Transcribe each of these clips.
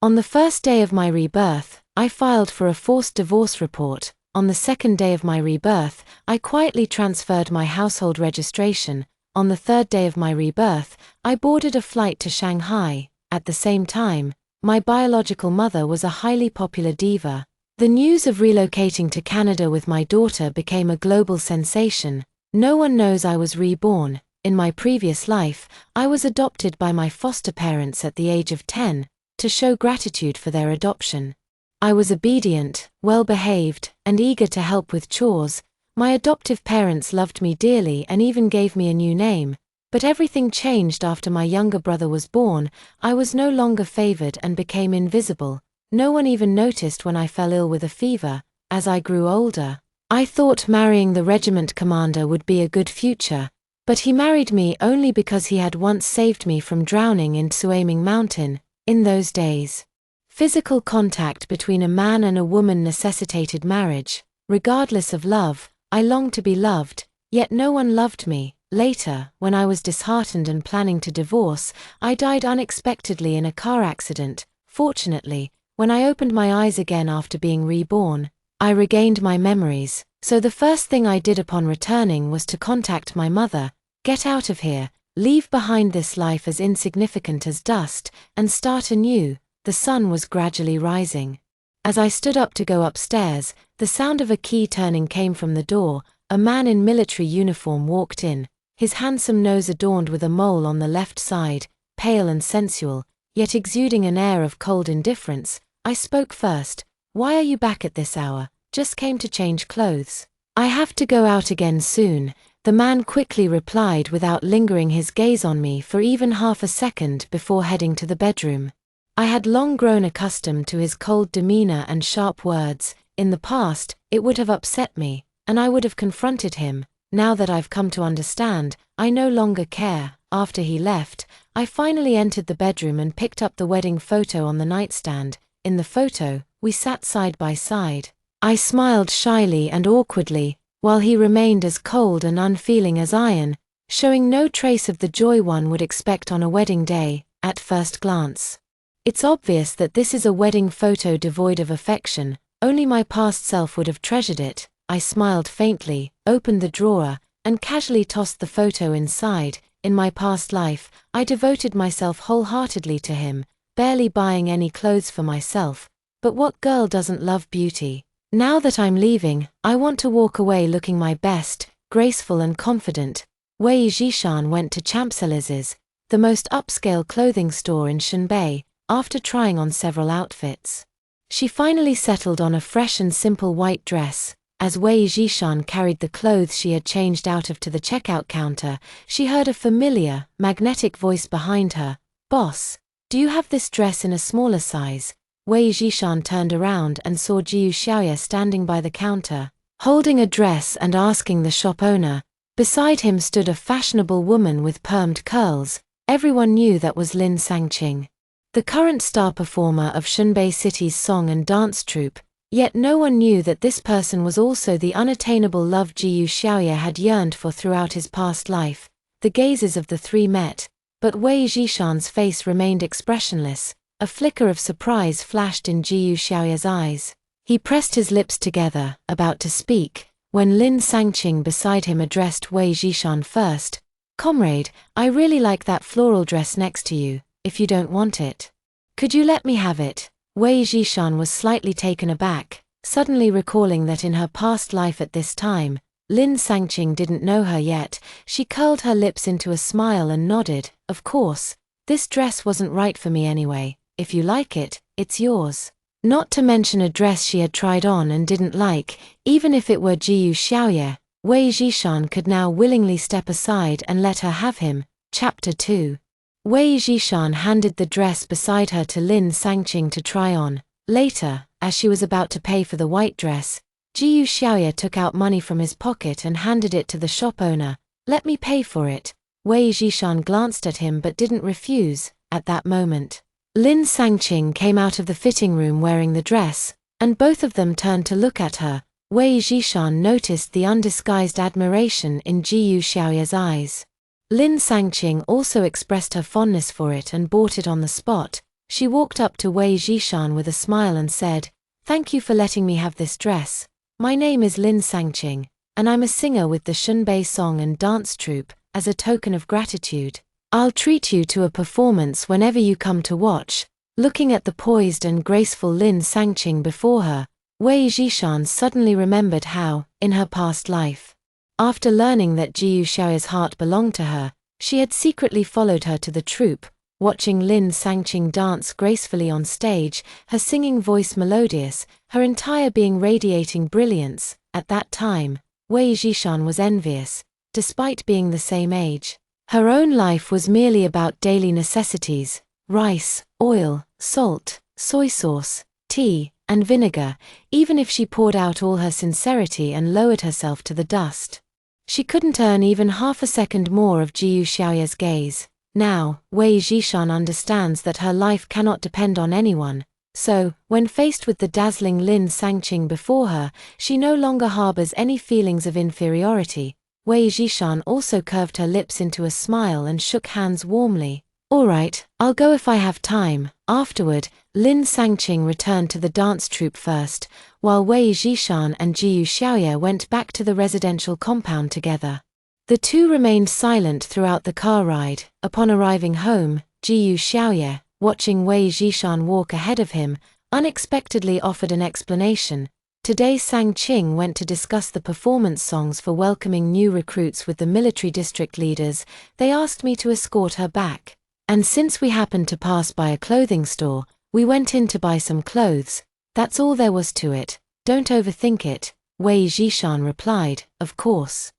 On the first day of my rebirth, I filed for a forced divorce report. On the second day of my rebirth, I quietly transferred my household registration. On the third day of my rebirth, I boarded a flight to Shanghai. At the same time, my biological mother was a highly popular diva. The news of relocating to Canada with my daughter became a global sensation. No one knows I was reborn. In my previous life, I was adopted by my foster parents at the age of 10, to show gratitude for their adoption. I was obedient, well-behaved, and eager to help with chores. My adoptive parents loved me dearly and even gave me a new name. But everything changed after my younger brother was born. I was no longer favored and became invisible. No one even noticed when I fell ill with a fever. As I grew older, I thought marrying the regiment commander would be a good future. But he married me only because he had once saved me from drowning in Suaming Mountain. In those days, physical contact between a man and a woman necessitated marriage. Regardless of love, I longed to be loved, yet no one loved me. Later, when I was disheartened and planning to divorce, I died unexpectedly in a car accident. Fortunately, when I opened my eyes again after being reborn, I regained my memories. So the first thing I did upon returning was to contact my mother. Get out of here, leave behind this life as insignificant as dust, and start anew. The sun was gradually rising. As I stood up to go upstairs, the sound of a key turning came from the door. A man in military uniform walked in, his handsome nose adorned with a mole on the left side, pale and sensual, yet exuding an air of cold indifference. I spoke first. "Why are you back at this hour?" "Just came to change clothes." "I have to go out again soon," the man quickly replied without lingering his gaze on me for even half a second before heading to the bedroom. I had long grown accustomed to his cold demeanor and sharp words. In the past, it would have upset me, and I would have confronted him. Now that I've come to understand, I no longer care. After he left, I finally entered the bedroom and picked up the wedding photo on the nightstand. In the photo, we sat side by side. I smiled shyly and awkwardly, while he remained as cold and unfeeling as iron, showing no trace of the joy one would expect on a wedding day. At first glance, it's obvious that this is a wedding photo devoid of affection. Only my past self would have treasured it. I smiled faintly, opened the drawer, and casually tossed the photo inside. In my past life, I devoted myself wholeheartedly to him, barely buying any clothes for myself. But what girl doesn't love beauty? Now that I'm leaving, I want to walk away looking my best, graceful and confident. Wei Zhishan went to Champs-Élysées, the most upscale clothing store in Shanbei, after trying on several outfits. She finally settled on a fresh and simple white dress. As Wei Zhishan carried the clothes she had changed out of to the checkout counter, she heard a familiar, magnetic voice behind her. "Boss, do you have this dress in a smaller size?" Wei Zhishan turned around and saw Jiu Xiaoya standing by the counter, holding a dress and asking the shop owner. Beside him stood a fashionable woman with permed curls. Everyone knew that was Lin Sangqing, the current star performer of Shanbei City's song and dance troupe. Yet no one knew that this person was also the unattainable love Jiu Xiaoya had yearned for throughout his past life. The gazes of the three met, but Wei Zhishan's face remained expressionless. A flicker of surprise flashed in Jiu Xiaoya's eyes. He pressed his lips together, about to speak, when Lin Sangqing beside him addressed Wei Zhishan first. "Comrade, I really like that floral dress next to you. If you don't want it, could you let me have it?" Wei Zhishan was slightly taken aback, suddenly recalling that in her past life at this time, Lin Sangqing didn't know her yet. She curled her lips into a smile and nodded. "Of course, this dress wasn't right for me anyway. If you like it, it's yours." Not to mention a dress she had tried on and didn't like, even if it were Jiu Xiaoya, Wei Zhishan could now willingly step aside and let her have him. Chapter 2. Wei Zhishan handed the dress beside her to Lin Sangqing to try on. Later, as she was about to pay for the white dress, Jiu Xiaoya took out money from his pocket and handed it to the shop owner. "Let me pay for it." Wei Zhishan glanced at him but didn't refuse. At that moment, Lin Sangqing came out of the fitting room wearing the dress, and both of them turned to look at her. Wei Zhishan noticed the undisguised admiration in Jiu Xiaoya's eyes. Lin Sangqing also expressed her fondness for it and bought it on the spot. She walked up to Wei Zhishan with a smile and said, "Thank you for letting me have this dress. My name is Lin Sangqing, and I'm a singer with the Shunbei Song and Dance Troupe. As a token of gratitude, I'll treat you to a performance whenever you come to watch." Looking at the poised and graceful Lin Sangqing before her, Wei Zhishan suddenly remembered how, in her past life, after learning that Jiyu Xiaoya's heart belonged to her, she had secretly followed her to the troupe. Watching Lin Sangqing dance gracefully on stage, her singing voice melodious, her entire being radiating brilliance, at that time, Wei Zhishan was envious. Despite being the same age, her own life was merely about daily necessities: rice, oil, salt, soy sauce, tea, and vinegar. Even if she poured out all her sincerity and lowered herself to the dust, she couldn't earn even half a second more of Jiyu Xiaoya's gaze. Now, Wei Zhishan understands that her life cannot depend on anyone, so, when faced with the dazzling Lin Sangqing before her, she no longer harbors any feelings of inferiority. Wei Zhishan also curved her lips into a smile and shook hands warmly. "All right, I'll go if I have time." Afterward, Lin Sangqing returned to the dance troupe first, while Wei Zhishan and Jiyu Xiaoya went back to the residential compound together. The two remained silent throughout the car ride. Upon arriving home, Jiyu Xiaoya, watching Wei Zhishan walk ahead of him, unexpectedly offered an explanation. Today Sangqing went to discuss the performance songs for welcoming new recruits with the military district leaders. They asked me to escort her back. And since we happened to pass by a clothing store, we went in to buy some clothes. That's all there was to it. Don't overthink it, Wei Zhishan replied. Of course,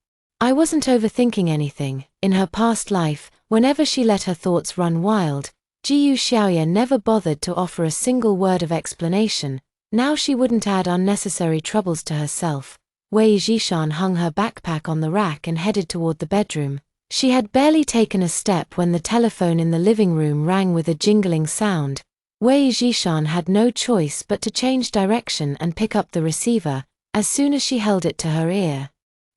I wasn't overthinking anything. In her past life, whenever she let her thoughts run wild, Jiyu Xiaoya never bothered to offer a single word of explanation. Now she wouldn't add unnecessary troubles to herself. Wei Zhishan hung her backpack on the rack and headed toward the bedroom. She had barely taken a step when the telephone in the living room rang with a jingling sound. Wei Zhishan had no choice but to change direction and pick up the receiver. As soon as she held it to her ear,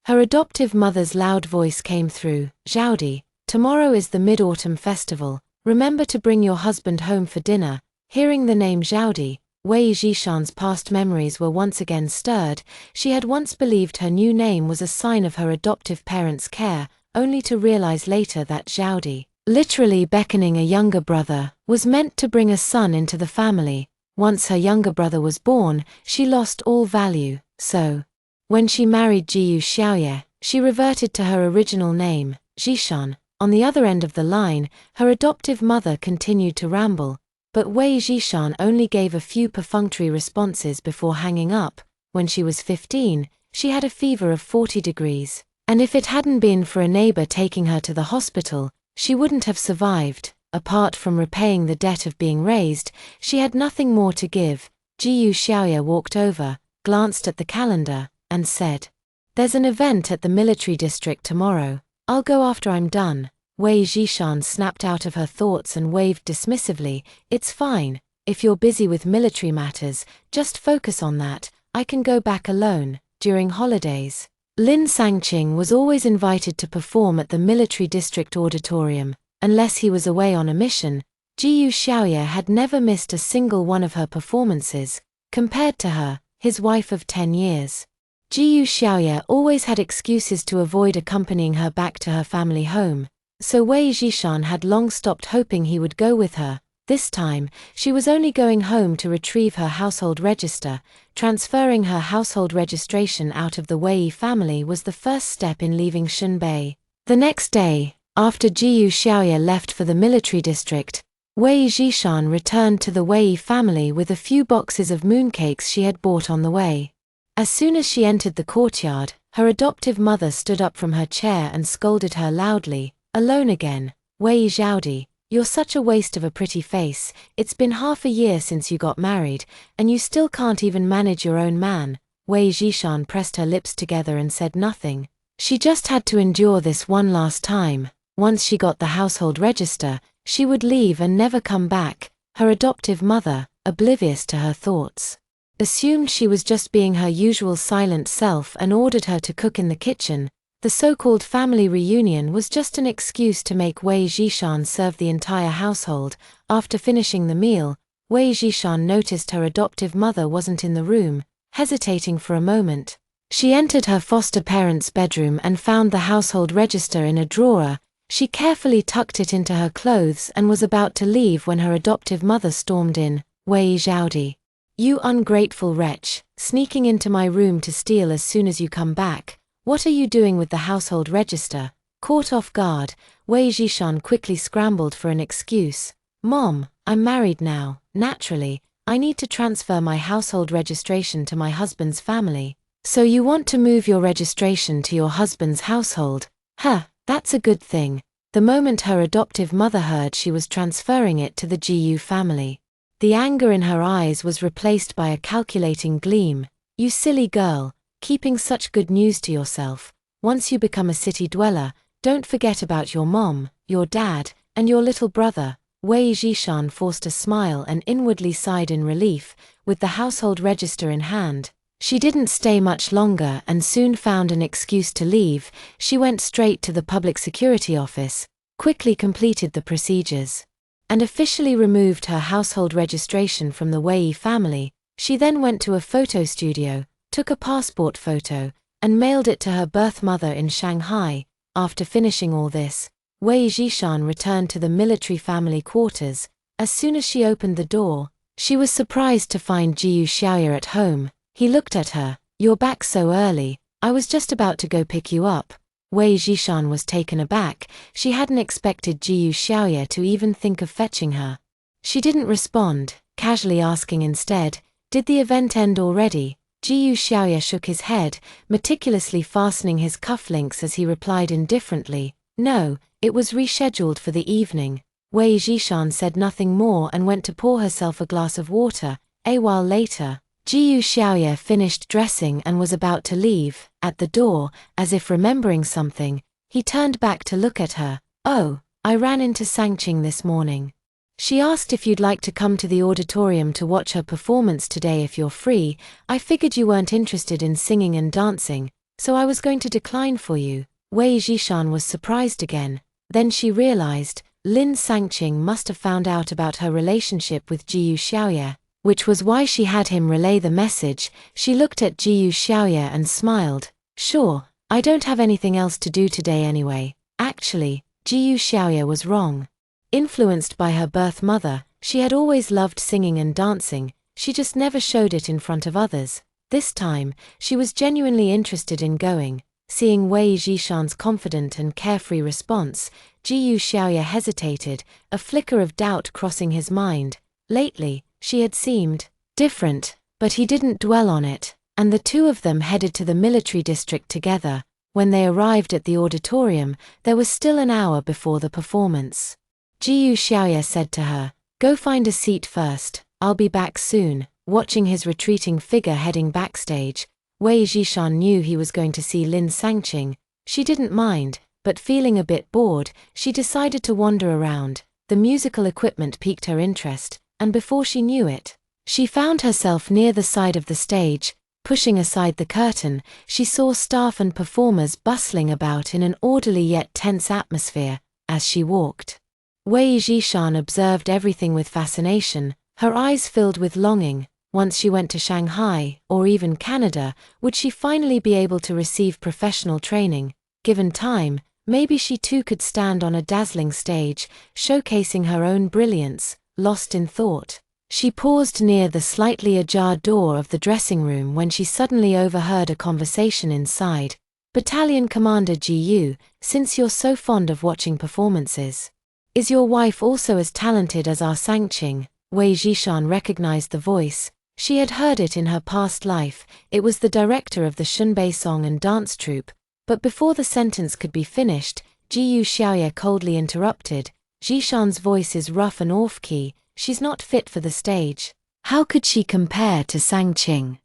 her adoptive mother's loud voice came through. "Zhaodi, tomorrow is the Mid-Autumn Festival. Remember to bring your husband home for dinner." Hearing the name Zhaodi, Wei Zhishan's past memories were once again stirred. She had once believed her new name was a sign of her adoptive parents' care, only to realize later that Zhaodi, literally beckoning a younger brother, was meant to bring a son into the family. Once her younger brother was born, she lost all value, so when she married Jiyu Xiaoya, she reverted to her original name, Zhishan. On the other end of the line, her adoptive mother continued to ramble, but Wei Zhishan only gave a few perfunctory responses before hanging up. When she was 15, she had a fever of 40 degrees, and if it hadn't been for a neighbor taking her to the hospital, she wouldn't have survived. Apart from repaying the debt of being raised, she had nothing more to give. Jiyu Xiaoya walked over, glanced at the calendar, and said, "There's an event at the military district tomorrow. I'll go after I'm done." Wei Zhishan snapped out of her thoughts and waved dismissively. "It's fine. If you're busy with military matters, just focus on that. I can go back alone." During holidays, Lin Sangqing was always invited to perform at the military district auditorium. Unless he was away on a mission, Jiyu Xiaoya had never missed a single one of her performances. Compared to her, his wife of 10 years, Jiyu Xiaoya always had excuses to avoid accompanying her back to her family home. So Wei Zhishan had long stopped hoping he would go with her. This time, she was only going home to retrieve her household register. Transferring her household registration out of the Wei family was the first step in leaving Shunbei. The next day, after Jiyu Xiaoya left for the military district, Wei Zhishan returned to the Wei family with a few boxes of mooncakes she had bought on the way. As soon as she entered the courtyard, her adoptive mother stood up from her chair and scolded her loudly. "Alone again? Wei Zhaodi, you're such a waste of a pretty face. It's been half a year since you got married, and you still can't even manage your own man." Wei Zhishan pressed her lips together and said nothing. She just had to endure this one last time. Once she got the household register, she would leave and never come back. Her adoptive mother, oblivious to her thoughts, assumed she was just being her usual silent self and ordered her to cook in the kitchen. The so-called family reunion was just an excuse to make Wei Zhishan serve the entire household. After finishing the meal, Wei Zhishan noticed her adoptive mother wasn't in the room. Hesitating for a moment, she entered her foster parents' bedroom and found the household register in a drawer. She carefully tucked it into her clothes and was about to leave when her adoptive mother stormed in. "Wei Zhaodi, you ungrateful wretch, sneaking into my room to steal as soon as you come back. What are you doing with the household register?" Caught off guard, Wei Zhishan quickly scrambled for an excuse. "Mom, I'm married now. Naturally, I need to transfer my household registration to my husband's family." "So you want to move your registration to your husband's household? Huh, that's a good thing." The moment her adoptive mother heard she was transferring it to the GU family, the anger in her eyes was replaced by a calculating gleam. "You silly girl, keeping such good news to yourself. Once you become a city dweller, don't forget about your mom, your dad, and your little brother." Wei Zhishan forced a smile and inwardly sighed in relief. With the household register in hand, she didn't stay much longer and soon found an excuse to leave. She went straight to the public security office, quickly completed the procedures, and officially removed her household registration from the Wei family. She then went to a photo studio, took a passport photo, and mailed it to her birth mother in Shanghai. After finishing all this, Wei Zhishan returned to the military family quarters. As soon as she opened the door, she was surprised to find Jiyu Xiaoya at home. He looked at her. "You're back so early. I was just about to go pick you up." Wei Zhishan was taken aback. She hadn't expected Jiyu Xiaoya to even think of fetching her. She didn't respond, casually asking instead, "Did the event end already?" Jiyu Xiaoya shook his head, meticulously fastening his cufflinks as he replied indifferently, "No, it was rescheduled for the evening." Wei Zhishan said nothing more and went to pour herself a glass of water. A while later, Jiyu Xiaoya finished dressing and was about to leave. At the door, as if remembering something, he turned back to look at her. "Oh, I ran into Sangqing this morning. She asked if you'd like to come to the auditorium to watch her performance today if you're free. I figured you weren't interested in singing and dancing, so I was going to decline for you." Wei Zhishan was surprised again. Then she realized, Lin Sangqing must have found out about her relationship with Jiyu Xiaoya, which was why she had him relay the message. She looked at Jiyu Xiaoya and smiled. "Sure, I don't have anything else to do today anyway." Actually, Jiyu Xiaoya was wrong. Influenced by her birth mother, she had always loved singing and dancing. She just never showed it in front of others. This time, she was genuinely interested in going. Seeing Wei Zhishan's confident and carefree response, Jiyu Xiaoya hesitated, a flicker of doubt crossing his mind. Lately, she had seemed different, but he didn't dwell on it, and the two of them headed to the military district together. When they arrived at the auditorium, there was still an hour before the performance. Jiyu Xiaoya said to her, "Go find a seat first, I'll be back soon." Watching his retreating figure heading backstage, Wei Zhishan knew he was going to see Lin Sangqing. She didn't mind, but feeling a bit bored, she decided to wander around. The musical equipment piqued her interest, and before she knew it, she found herself near the side of the stage. Pushing aside the curtain, she saw staff and performers bustling about in an orderly yet tense atmosphere. As she walked, Wei Zhishan observed everything with fascination, her eyes filled with longing. Once she went to Shanghai, or even Canada, would she finally be able to receive professional training? Given time, maybe she too could stand on a dazzling stage, showcasing her own brilliance. Lost in thought, she paused near the slightly ajar door of the dressing room when she suddenly overheard a conversation inside. "Battalion Commander Jiyu, since you're so fond of watching performances, is your wife also as talented as our Sangqing?" Wei Zhishan recognized the voice. She had heard it in her past life. It was the director of the Shunbei Song and Dance Troupe. But before the sentence could be finished, Jiyu Xiaoya coldly interrupted. "Zhishan's voice is rough and off-key. She's not fit for the stage. How could she compare to Sangqing?"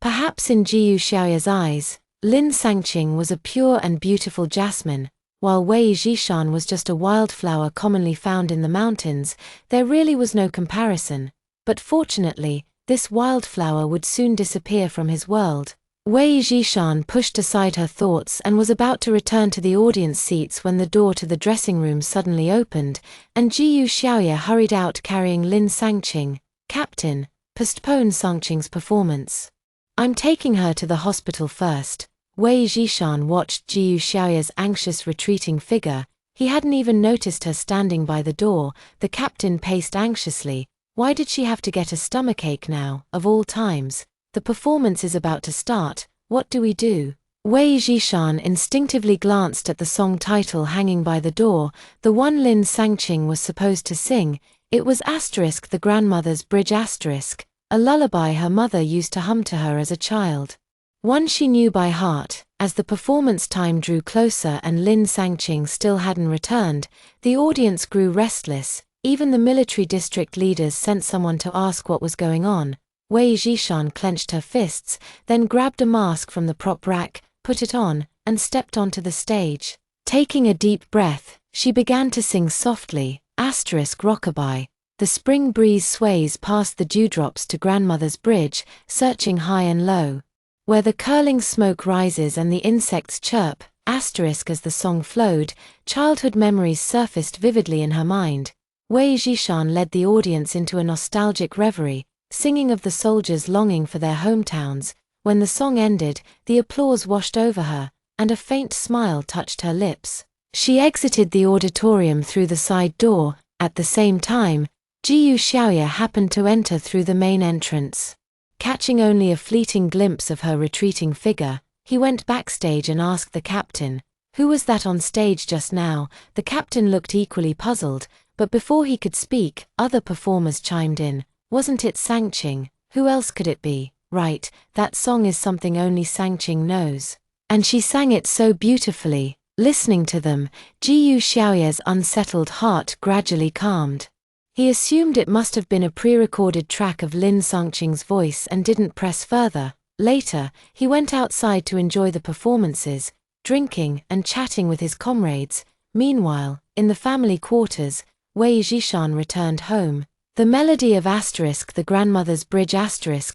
Perhaps in Jiyu Xiaoya's eyes, Lin Sangqing was a pure and beautiful jasmine, while Wei Zhishan was just a wildflower commonly found in the mountains. There really was no comparison. But fortunately, this wildflower would soon disappear from his world. Wei Zhishan pushed aside her thoughts and was about to return to the audience seats when the door to the dressing room suddenly opened, and Jiyu Xiaoye hurried out carrying Lin Sangqing. "Captain, postpone Sangqing's performance. I'm taking her to the hospital first." Wei Zhishan watched Jiyu Xiaoye's anxious retreating figure. He hadn't even noticed her standing by the door. The captain paced anxiously. Why did she have to get a stomachache now, of all times? The performance is about to start. What do we do? Wei Zhishan instinctively glanced at the song title hanging by the door, the one Lin Sangqing was supposed to sing. It was *The Grandmother's Bridge*, a lullaby her mother used to hum to her as a child. One she knew by heart. As the performance time drew closer and Lin Sangqing still hadn't returned, the audience grew restless. Even the military district leaders sent someone to ask what was going on. Wei Zhishan clenched her fists, then grabbed a mask from the prop rack, put it on, and stepped onto the stage. Taking a deep breath, she began to sing softly, *Rockabye. The spring breeze sways past the dewdrops to Grandmother's Bridge, searching high and low. Where the curling smoke rises and the insects chirp, *, as the song flowed, childhood memories surfaced vividly in her mind. Wei Zhishan led the audience into a nostalgic reverie, singing of the soldiers longing for their hometowns. When the song ended, the applause washed over her, and a faint smile touched her lips. She exited the auditorium through the side door. At the same time, Jiyu Xiaoye happened to enter through the main entrance. Catching only a fleeting glimpse of her retreating figure, he went backstage and asked the captain, "Who was that on stage just now?" The captain looked equally puzzled, but before he could speak, other performers chimed in. "Wasn't it Sangqing? Who else could it be? Right, that song is something only Sangqing knows. And she sang it so beautifully." Listening to them, Jiyu Xiaoye's unsettled heart gradually calmed. He assumed it must have been a pre-recorded track of Lin Sangqing's voice and didn't press further. Later, he went outside to enjoy the performances, drinking and chatting with his comrades. Meanwhile, in the family quarters, Wei Zhishan returned home. The melody of *The Grandmother's Bridge*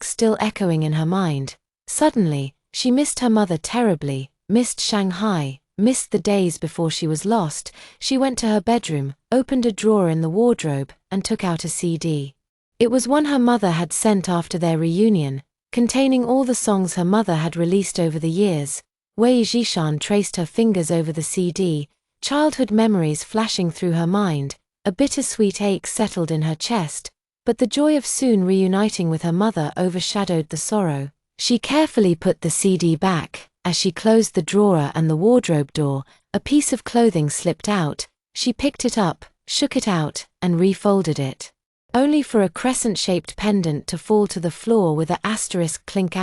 still echoing in her mind. Suddenly, she missed her mother terribly, missed Shanghai, missed the days before she was lost. She went to her bedroom, opened a drawer in the wardrobe, and took out a CD. It was one her mother had sent after their reunion, containing all the songs her mother had released over the years. Wei Zhishan traced her fingers over the CD, childhood memories flashing through her mind. A bittersweet ache settled in her chest, but the joy of soon reuniting with her mother overshadowed the sorrow. She carefully put the CD back. As she closed the drawer and the wardrobe door, a piece of clothing slipped out. She picked it up, shook it out, and refolded it. Only for a crescent-shaped pendant to fall to the floor with a *clink*.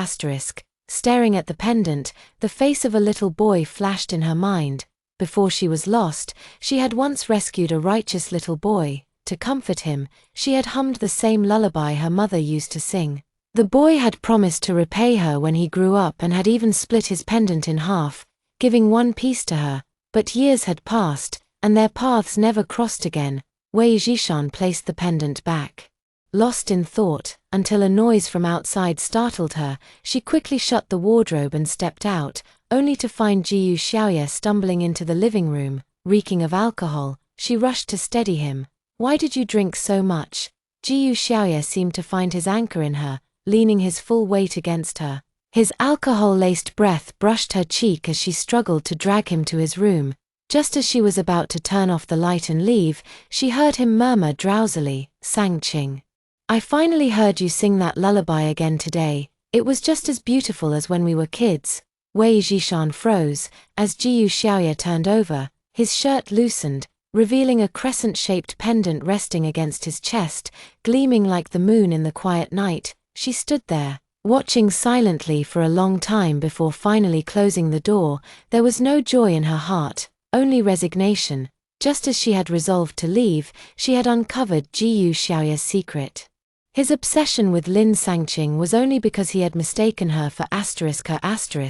Staring at the pendant, the face of a little boy flashed in her mind. Before she was lost, she had once rescued a righteous little boy. To comfort him, she had hummed the same lullaby her mother used to sing. The boy had promised to repay her when he grew up and had even split his pendant in half, giving one piece to her. But years had passed, and their paths never crossed again. Wei Zhishan placed the pendant back. Lost in thought, until a noise from outside startled her, she quickly shut the wardrobe and stepped out, only to find Jiyu Xiaoye stumbling into the living room, reeking of alcohol. She rushed to steady him. "Why did you drink so much?" Jiyu Xiaoye seemed to find his anchor in her, leaning his full weight against her. His alcohol-laced breath brushed her cheek as she struggled to drag him to his room. Just as she was about to turn off the light and leave, she heard him murmur drowsily, "Sangqing, I finally heard you sing that lullaby again today. It was just as beautiful as when we were kids." Wei Zhishan froze. As Jiyu Xiaoye turned over, his shirt loosened, revealing a crescent-shaped pendant resting against his chest, gleaming like the moon in the quiet night. She stood there, watching silently for a long time before finally closing the door. There was no joy in her heart, only resignation. Just as she had resolved to leave, she had uncovered Jiyu Xiaoye's secret. His obsession with Lin Sangqing was only because he had mistaken her for *her*.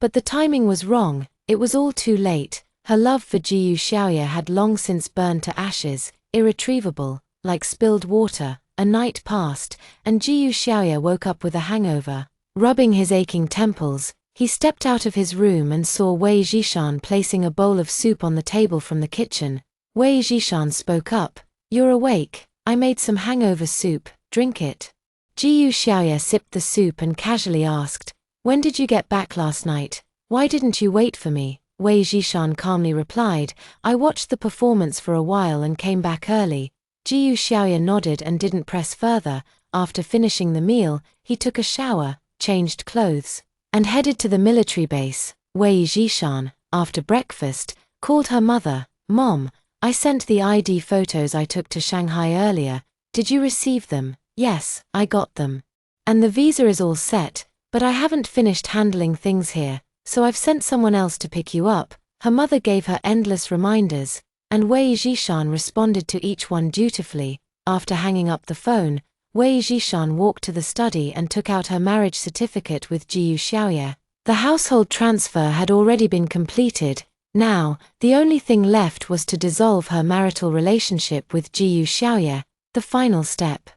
But the timing was wrong. It was all too late. Her love for Jiyu Xiaoye had long since burned to ashes, irretrievable, like spilled water. A night passed, and Jiyu Xiaoye woke up with a hangover. Rubbing his aching temples, he stepped out of his room and saw Wei Zhishan placing a bowl of soup on the table from the kitchen. Wei Zhishan spoke up. "You're awake. I made some hangover soup, drink it." Jiyu Xiaoye sipped the soup and casually asked, "When did you get back last night? Why didn't you wait for me?" Wei Zhishan calmly replied, "I watched the performance for a while and came back early." Jiyu Xiaoye nodded and didn't press further. After finishing the meal, he took a shower, changed clothes, and headed to the military base. Wei Zhishan, after breakfast, called her mother. "Mom, I sent the ID photos I took to Shanghai earlier. Did you receive them?" "Yes, I got them. And the visa is all set, but I haven't finished handling things here, so I've sent someone else to pick you up." Her mother gave her endless reminders, and Wei Zhishan responded to each one dutifully. After hanging up the phone, Wei Zhishan walked to the study and took out her marriage certificate with Jiyu Xiaoye. The household transfer had already been completed. Now, the only thing left was to dissolve her marital relationship with Jiyu Xiaoye, the final step.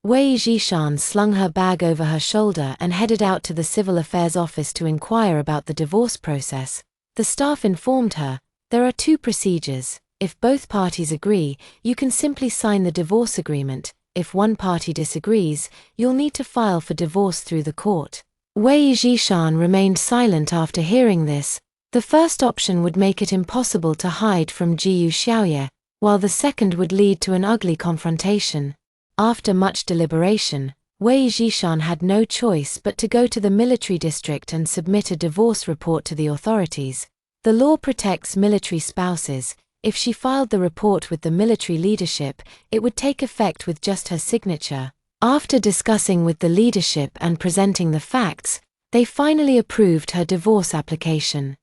Wei Zhishan slung her bag over her shoulder and headed out to the civil affairs office to inquire about the divorce process. The staff informed her, "There are two procedures. If both parties agree, you can simply sign the divorce agreement. If one party disagrees, you'll need to file for divorce through the court." Wei Zhishan remained silent after hearing this. The first option would make it impossible to hide from Jiyu Xiaoye, while the second would lead to an ugly confrontation. After much deliberation, Wei Zhishan had no choice but to go to the military district and submit a divorce report to the authorities. The law protects military spouses. If she filed the report with the military leadership, it would take effect with just her signature. After discussing with the leadership and presenting the facts, they finally approved her divorce application.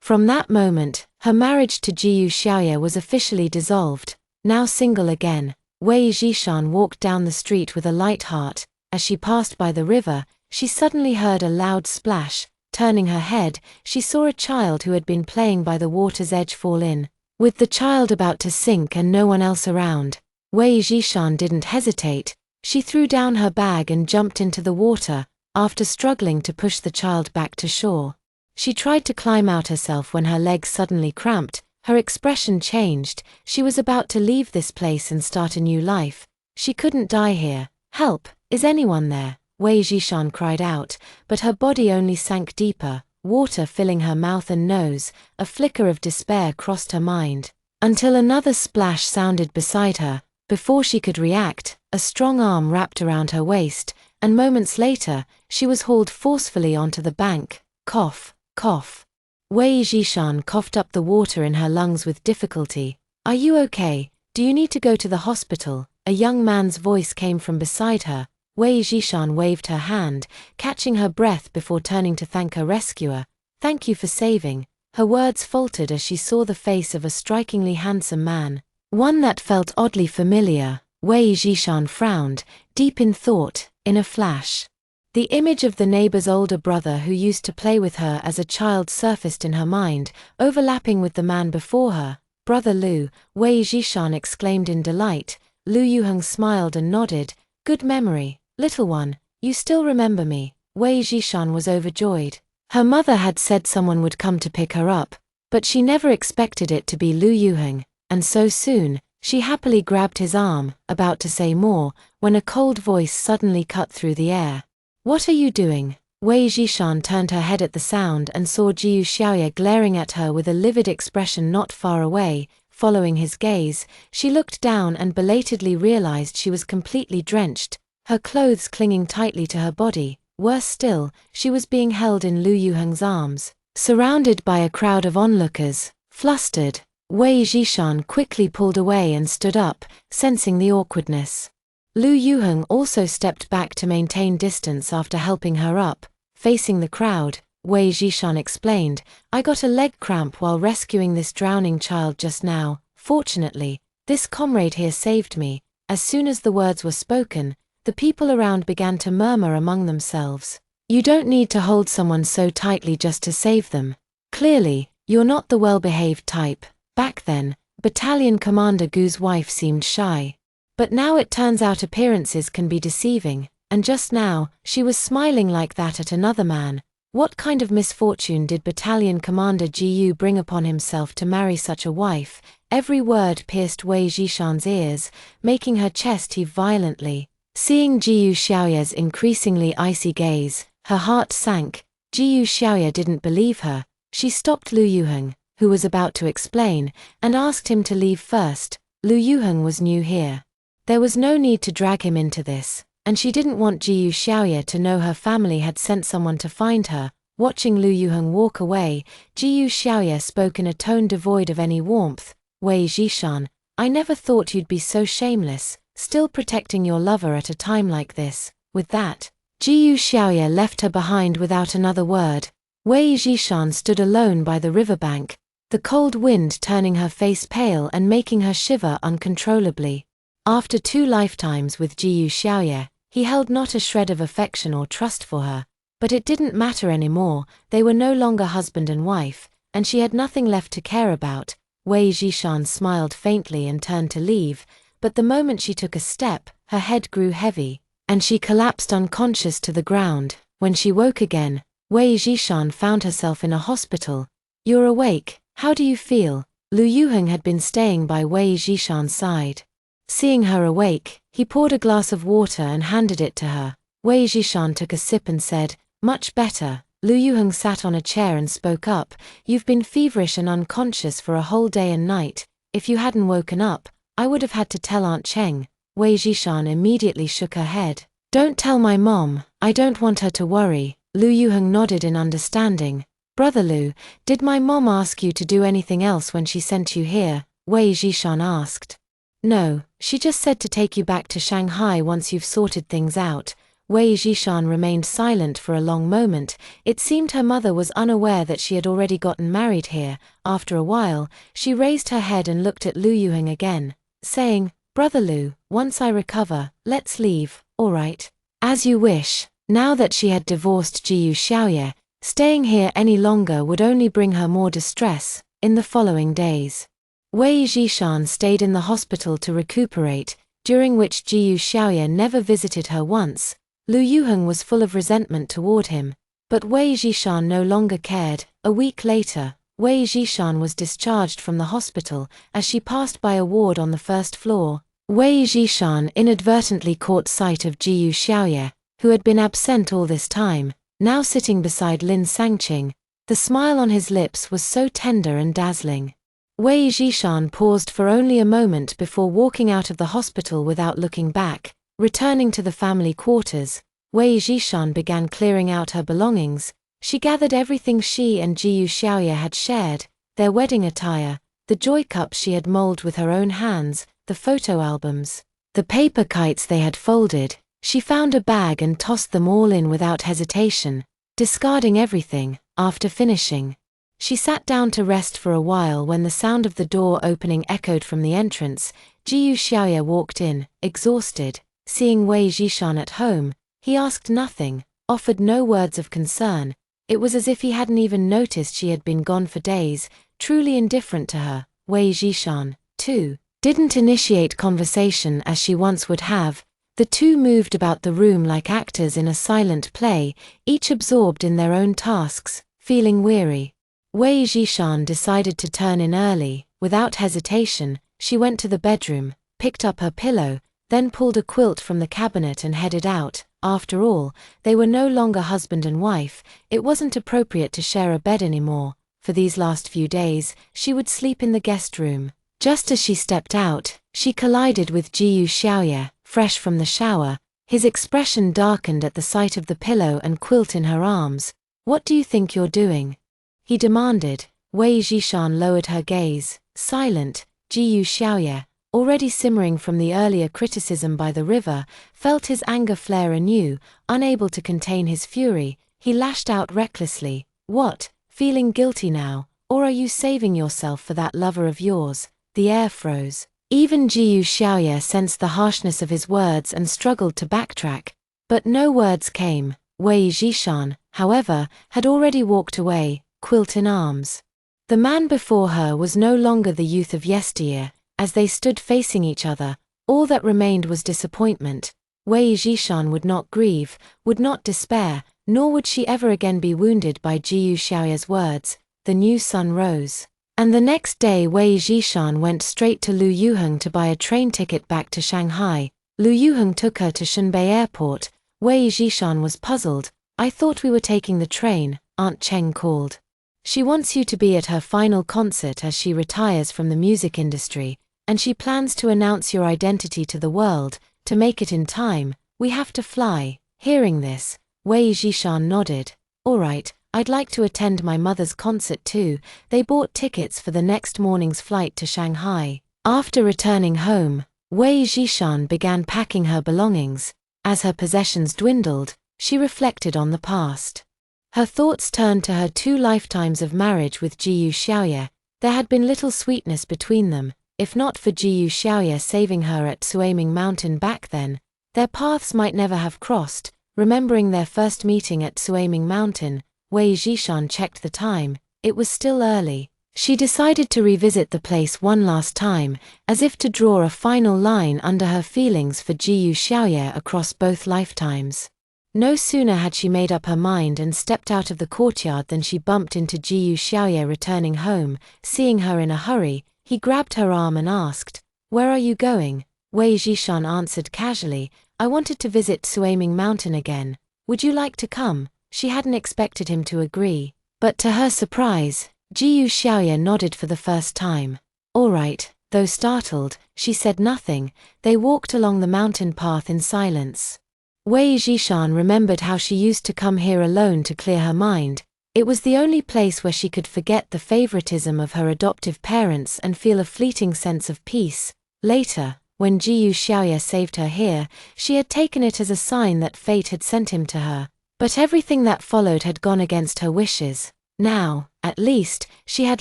From that moment, her marriage to Jiyu Xiaoye was officially dissolved. Now single again, Wei Zhishan walked down the street with a light heart. As she passed by the river, she suddenly heard a loud splash. Turning her head, she saw a child who had been playing by the water's edge fall in. With the child about to sink and no one else around, Wei Zhishan didn't hesitate. She threw down her bag and jumped into the water, after struggling to push the child back to shore. She tried to climb out herself when her legs suddenly cramped. Her expression changed. She was about to leave this place and start a new life. She couldn't die here. "Help! Is anyone there?" Wei Zhishan cried out, but her body only sank deeper, water filling her mouth and nose. A flicker of despair crossed her mind, until another splash sounded beside her. Before she could react, a strong arm wrapped around her waist, and moments later, she was hauled forcefully onto the bank. Cough, cough. Wei Zhishan coughed up the water in her lungs with difficulty. "Are you okay? Do you need to go to the hospital?" A young man's voice came from beside her. Wei Zhishan waved her hand, catching her breath before turning to thank her rescuer. "Thank you for saving." Her words faltered as she saw the face of a strikingly handsome man, one that felt oddly familiar. Wei Zhishan frowned, deep in thought. In a flash, the image of the neighbor's older brother who used to play with her as a child surfaced in her mind, overlapping with the man before her. "Brother Lu," Wei Zhishan exclaimed in delight. Lu Yuheng smiled and nodded. "Good memory, little one, you still remember me." Wei Zhishan was overjoyed. Her mother had said someone would come to pick her up, but she never expected it to be Lu Yuheng, and so soon, she happily grabbed his arm, about to say more, when a cold voice suddenly cut through the air. "What are you doing?" Wei Zhishan turned her head at the sound and saw Jiyu Xiaoye glaring at her with a livid expression not far away. Following his gaze, she looked down and belatedly realized she was completely drenched, her clothes clinging tightly to her body. Worse still, she was being held in Lu Yuheng's arms, surrounded by a crowd of onlookers. Flustered, Wei Zhishan quickly pulled away and stood up, sensing the awkwardness. Lu Yuheng also stepped back to maintain distance after helping her up. Facing the crowd, Wei Zhishan explained, "I got a leg cramp while rescuing this drowning child just now. Fortunately, this comrade here saved me." As soon as the words were spoken, the people around began to murmur among themselves. "You don't need to hold someone so tightly just to save them. Clearly, you're not the well-behaved type." Back then, Battalion Commander Gu's wife seemed shy. But now it turns out appearances can be deceiving. and just now, she was smiling like that at another man. What kind of misfortune did Battalion Commander Jiyu bring upon himself to marry such a wife? Every word pierced Wei Jishan's ears, making her chest heave violently. Seeing Jiyu Xiaoya's increasingly icy gaze, her heart sank. Jiyu Xiaoya didn't believe her. She stopped Lu Yuheng, who was about to explain, and asked him to leave first. Lu Yuheng was new here. There was no need to drag him into this, and she didn't want Jiyu Xiaoya to know her family had sent someone to find her. Watching Lu Yuheng walk away, Jiyu Xiaoya spoke in a tone devoid of any warmth. Wei Jishan, I never thought you'd be so shameless, still protecting your lover at a time like this. With that, Jiyu Xiaoya left her behind without another word. Wei Jishan stood alone by the riverbank, the cold wind turning her face pale and making her shiver uncontrollably. After 2 lifetimes with Jiyu Xiaoya, he held not a shred of affection or trust for her, but it didn't matter anymore. They were no longer husband and wife, and she had nothing left to care about. Wei Jishan smiled faintly and turned to leave, but the moment she took a step, her head grew heavy, and she collapsed unconscious to the ground. When she woke again, Wei Jishan found herself in a hospital. You're awake, how do you feel? Lu Yuheng had been staying by Wei Jishan's side. Seeing her awake, he poured a glass of water and handed it to her. Wei Jishan took a sip and said, much better. Lu Yuheng sat on a chair and spoke up. You've been feverish and unconscious for a whole day and night. If you hadn't woken up, I would have had to tell Aunt Cheng. Wei Jishan immediately shook her head. Don't tell my mom, I don't want her to worry. Lu Yuheng nodded in understanding. Brother Lu, did my mom ask you to do anything else when she sent you here? Wei Jishan asked. No, she just said to take you back to Shanghai once you've sorted things out. Wei Jishan remained silent for a long moment. It seemed her mother was unaware that she had already gotten married here. After a while, she raised her head and looked at Lu Yuheng again, saying, Brother Lu, once I recover, let's leave, all right? As you wish. Now that she had divorced Jiyu Xiaoya, staying here any longer would only bring her more distress. In the following days, Wei Jishan stayed in the hospital to recuperate, during which Jiyu Xiaoya never visited her once. Lu Yuheng was full of resentment toward him, but Wei Jishan no longer cared. A week later, Wei Jishan was discharged from the hospital. As she passed by a ward on the first floor, Wei Jishan inadvertently caught sight of Jiyu Xiaoya, who had been absent all this time, now sitting beside Lin Sangqing. The smile on his lips was so tender and dazzling. Wei Jishan paused for only a moment before walking out of the hospital without looking back. Returning to the family quarters, Wei Jishan began clearing out her belongings. She gathered everything she and Jiyu Xiaoya had shared, their wedding attire, the joy cups she had molded with her own hands, the photo albums, the paper kites they had folded. She found a bag and tossed them all in without hesitation, discarding everything. After finishing, she sat down to rest for a while when the sound of the door opening echoed from the entrance. Jiyu Xiaoya walked in, exhausted. Seeing Wei Jishan at home, he asked nothing, offered no words of concern. It was as if he hadn't even noticed she had been gone for days, truly indifferent to her. Wei Jishan, too, didn't initiate conversation as she once would have. The two moved about the room like actors in a silent play, each absorbed in their own tasks, feeling weary. Wei Jishan decided to turn in early. Without hesitation, she went to the bedroom, picked up her pillow, then pulled a quilt from the cabinet and headed out. After all, they were no longer husband and wife. It wasn't appropriate to share a bed anymore. For these last few days, she would sleep in the guest room. Just as she stepped out, she collided with Jiyu Xiaoya, fresh from the shower. His expression darkened at the sight of the pillow and quilt in her arms. What do you think you're doing? He demanded. Wei Jishan lowered her gaze, silent. Jiyu Xiaoya, already simmering from the earlier criticism by the river, felt his anger flare anew. Unable to contain his fury, he lashed out recklessly. What, feeling guilty now, or are you saving yourself for that lover of yours? The air froze. Even Jiyu Xiaoya sensed the harshness of his words and struggled to backtrack. But no words came. Wei Jishan, however, had already walked away, quilt in arms. The man before her was no longer the youth of yesteryear. As they stood facing each other, all that remained was disappointment. Wei Zhishan would not grieve, would not despair, nor would she ever again be wounded by Jiyu Xiaoya's words. The new sun rose. And the next day Wei Zhishan went straight to Lu Yuheng to buy a train ticket back to Shanghai. Lu Yuheng took her to Shanbei Airport. Wei Zhishan was puzzled. "I thought we were taking the train," Aunt Cheng called. "She wants you to be at her final concert as she retires from the music industry, and she plans to announce your identity to the world. To make it in time, we have to fly." Hearing this, Wei Zhishan nodded. "All right, I'd like to attend my mother's concert too." They bought tickets for the next morning's flight to Shanghai. After returning home, Wei Zhishan began packing her belongings. As her possessions dwindled, she reflected on the past. Her thoughts turned to her 2 lifetimes of marriage with Jiyu Xiaoya. There had been little sweetness between them. If not for Jiyu Xiaoya saving her at Suiming Mountain back then, their paths might never have crossed. Remembering their first meeting at Suiming Mountain, Wei Zhishan checked the time. It was still early. She decided to revisit the place one last time, as if to draw a final line under her feelings for Jiyu Xiaoya across both lifetimes. No sooner had she made up her mind and stepped out of the courtyard than she bumped into Jiyu Xiaoya returning home. Seeing her in a hurry, he grabbed her arm and asked, "Where are you going?" Wei Zhishan answered casually, "I wanted to visit Suiming Mountain again. Would you like to come?" She hadn't expected him to agree, but to her surprise, Jiyu Xiaoya nodded for the first time. "All right." Though startled, she said nothing. They walked along the mountain path in silence. Wei Zhishan remembered how she used to come here alone to clear her mind. It was the only place where she could forget the favoritism of her adoptive parents and feel a fleeting sense of peace. Later, when Jiyu Xiaoya saved her here, she had taken it as a sign that fate had sent him to her. But everything that followed had gone against her wishes. Now, at least, she had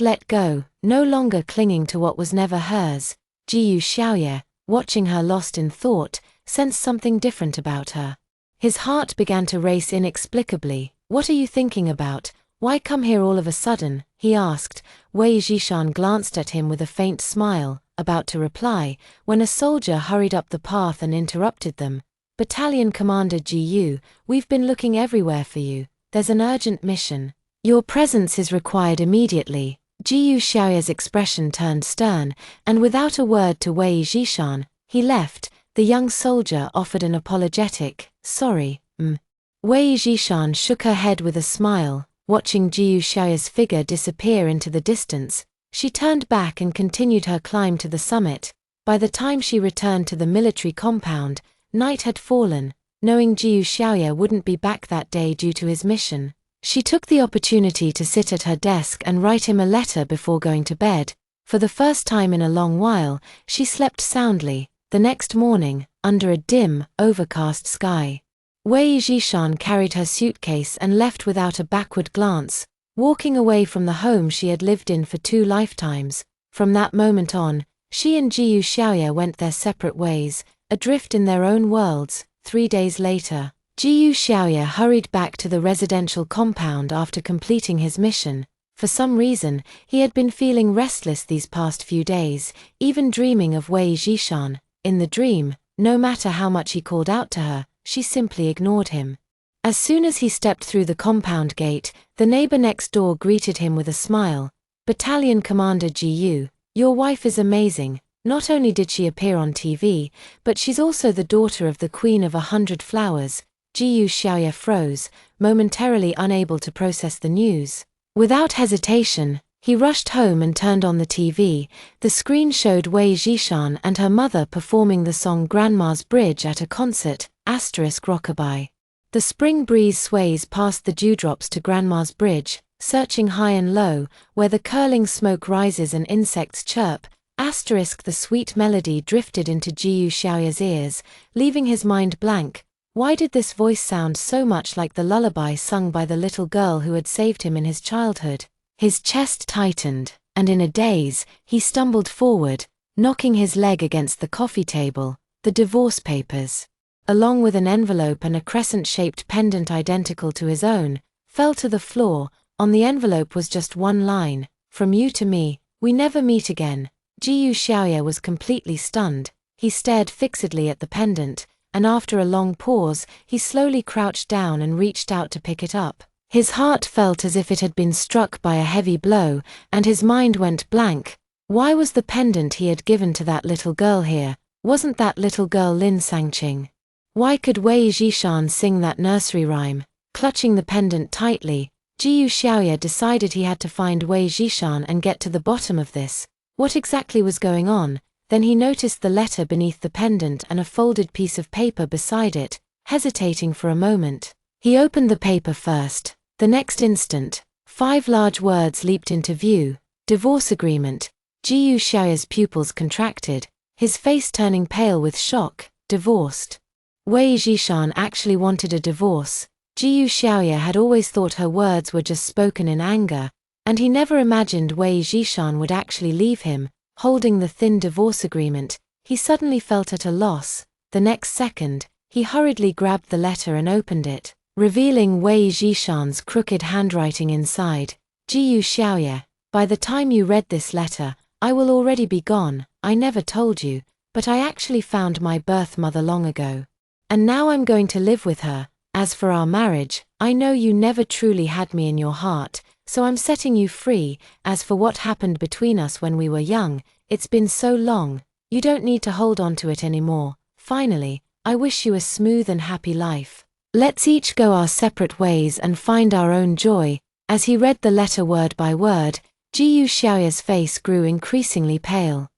let go, no longer clinging to what was never hers. Jiyu Xiaoya, watching her lost in thought, sensed something different about her. His heart began to race inexplicably. "What are you thinking about? Why come here all of a sudden?" he asked. Wei Zhishan glanced at him with a faint smile, about to reply, when a soldier hurried up the path and interrupted them. "Battalion Commander Jiyu, we've been looking everywhere for you. There's an urgent mission. Your presence is required immediately." Jiyu Xiaoya's expression turned stern, and without a word to Wei Zhishan, he left. The young soldier offered an apologetic, "Sorry, Wei Zhishan shook her head with a smile, watching Jiyu Xiaoya's figure disappear into the distance. She turned back and continued her climb to the summit. By the time she returned to the military compound, night had fallen. Knowing Jiyu Xiaoya wouldn't be back that day due to his mission, she took the opportunity to sit at her desk and write him a letter before going to bed. For the first time in a long while, she slept soundly. The next morning, under a dim, overcast sky, Wei Zhishan carried her suitcase and left without a backward glance, walking away from the home she had lived in for 2 lifetimes. From that moment on, she and Jiyu Xiaoya went their separate ways, adrift in their own worlds. 3 days later, Jiyu Xiaoya hurried back to the residential compound after completing his mission. For some reason, he had been feeling restless these past few days, even dreaming of Wei Zhishan. In the dream, no matter how much he called out to her, she simply ignored him. As soon as he stepped through the compound gate, the neighbor next door greeted him with a smile. "Battalion Commander Jiyu, your wife is amazing. Not only did she appear on TV, but she's also the daughter of the Queen of 100 Flowers." Jiyu Xiaoya froze, momentarily unable to process the news. Without hesitation, he rushed home and turned on the TV. The screen showed Wei Zhishan and her mother performing the song Grandma's Bridge at a concert, *Rockabye. The spring breeze sways past the dewdrops to Grandma's Bridge, searching high and low, where the curling smoke rises and insects chirp, *The sweet melody drifted into Jiyu Xiaoya's ears, leaving his mind blank. Why did this voice sound so much like the lullaby sung by the little girl who had saved him in his childhood? His chest tightened, and in a daze, he stumbled forward, knocking his leg against the coffee table. The divorce papers, along with an envelope and a crescent-shaped pendant identical to his own, fell to the floor. On the envelope was just one line, "From you to me, we never meet again." Jiyu Xiaoya was completely stunned. He stared fixedly at the pendant, and after a long pause, he slowly crouched down and reached out to pick it up. His heart felt as if it had been struck by a heavy blow, and his mind went blank. Why was the pendant he had given to that little girl here? Wasn't that little girl Lin Sangqing? Why could Wei Zhishan sing that nursery rhyme? Clutching the pendant tightly, Jiyu Xiaoye decided he had to find Wei Zhishan and get to the bottom of this. What exactly was going on? Then he noticed the letter beneath the pendant and a folded piece of paper beside it. Hesitating for a moment, he opened the paper first. The next instant, 5 large words leaped into view. Divorce agreement. Jiyu Xiaoye's pupils contracted, his face turning pale with shock. Divorced. Wei Zhishan actually wanted a divorce. Jiyu Xiaoye had always thought her words were just spoken in anger, and he never imagined Wei Zhishan would actually leave him. Holding the thin divorce agreement, he suddenly felt at a loss. The next second, he hurriedly grabbed the letter and opened it, revealing Wei Zhishan's crooked handwriting inside. Jiyu Xiaoye, by the time you read this letter, I will already be gone. I never told you, but I actually found my birth mother long ago. And now I'm going to live with her. As for our marriage, I know you never truly had me in your heart, so I'm setting you free. As for what happened between us when we were young, it's been so long, you don't need to hold on to it anymore. Finally, I wish you a smooth and happy life. Let's each go our separate ways and find our own joy. As he read the letter word by word, Jiyu Xiaoye's face grew increasingly pale.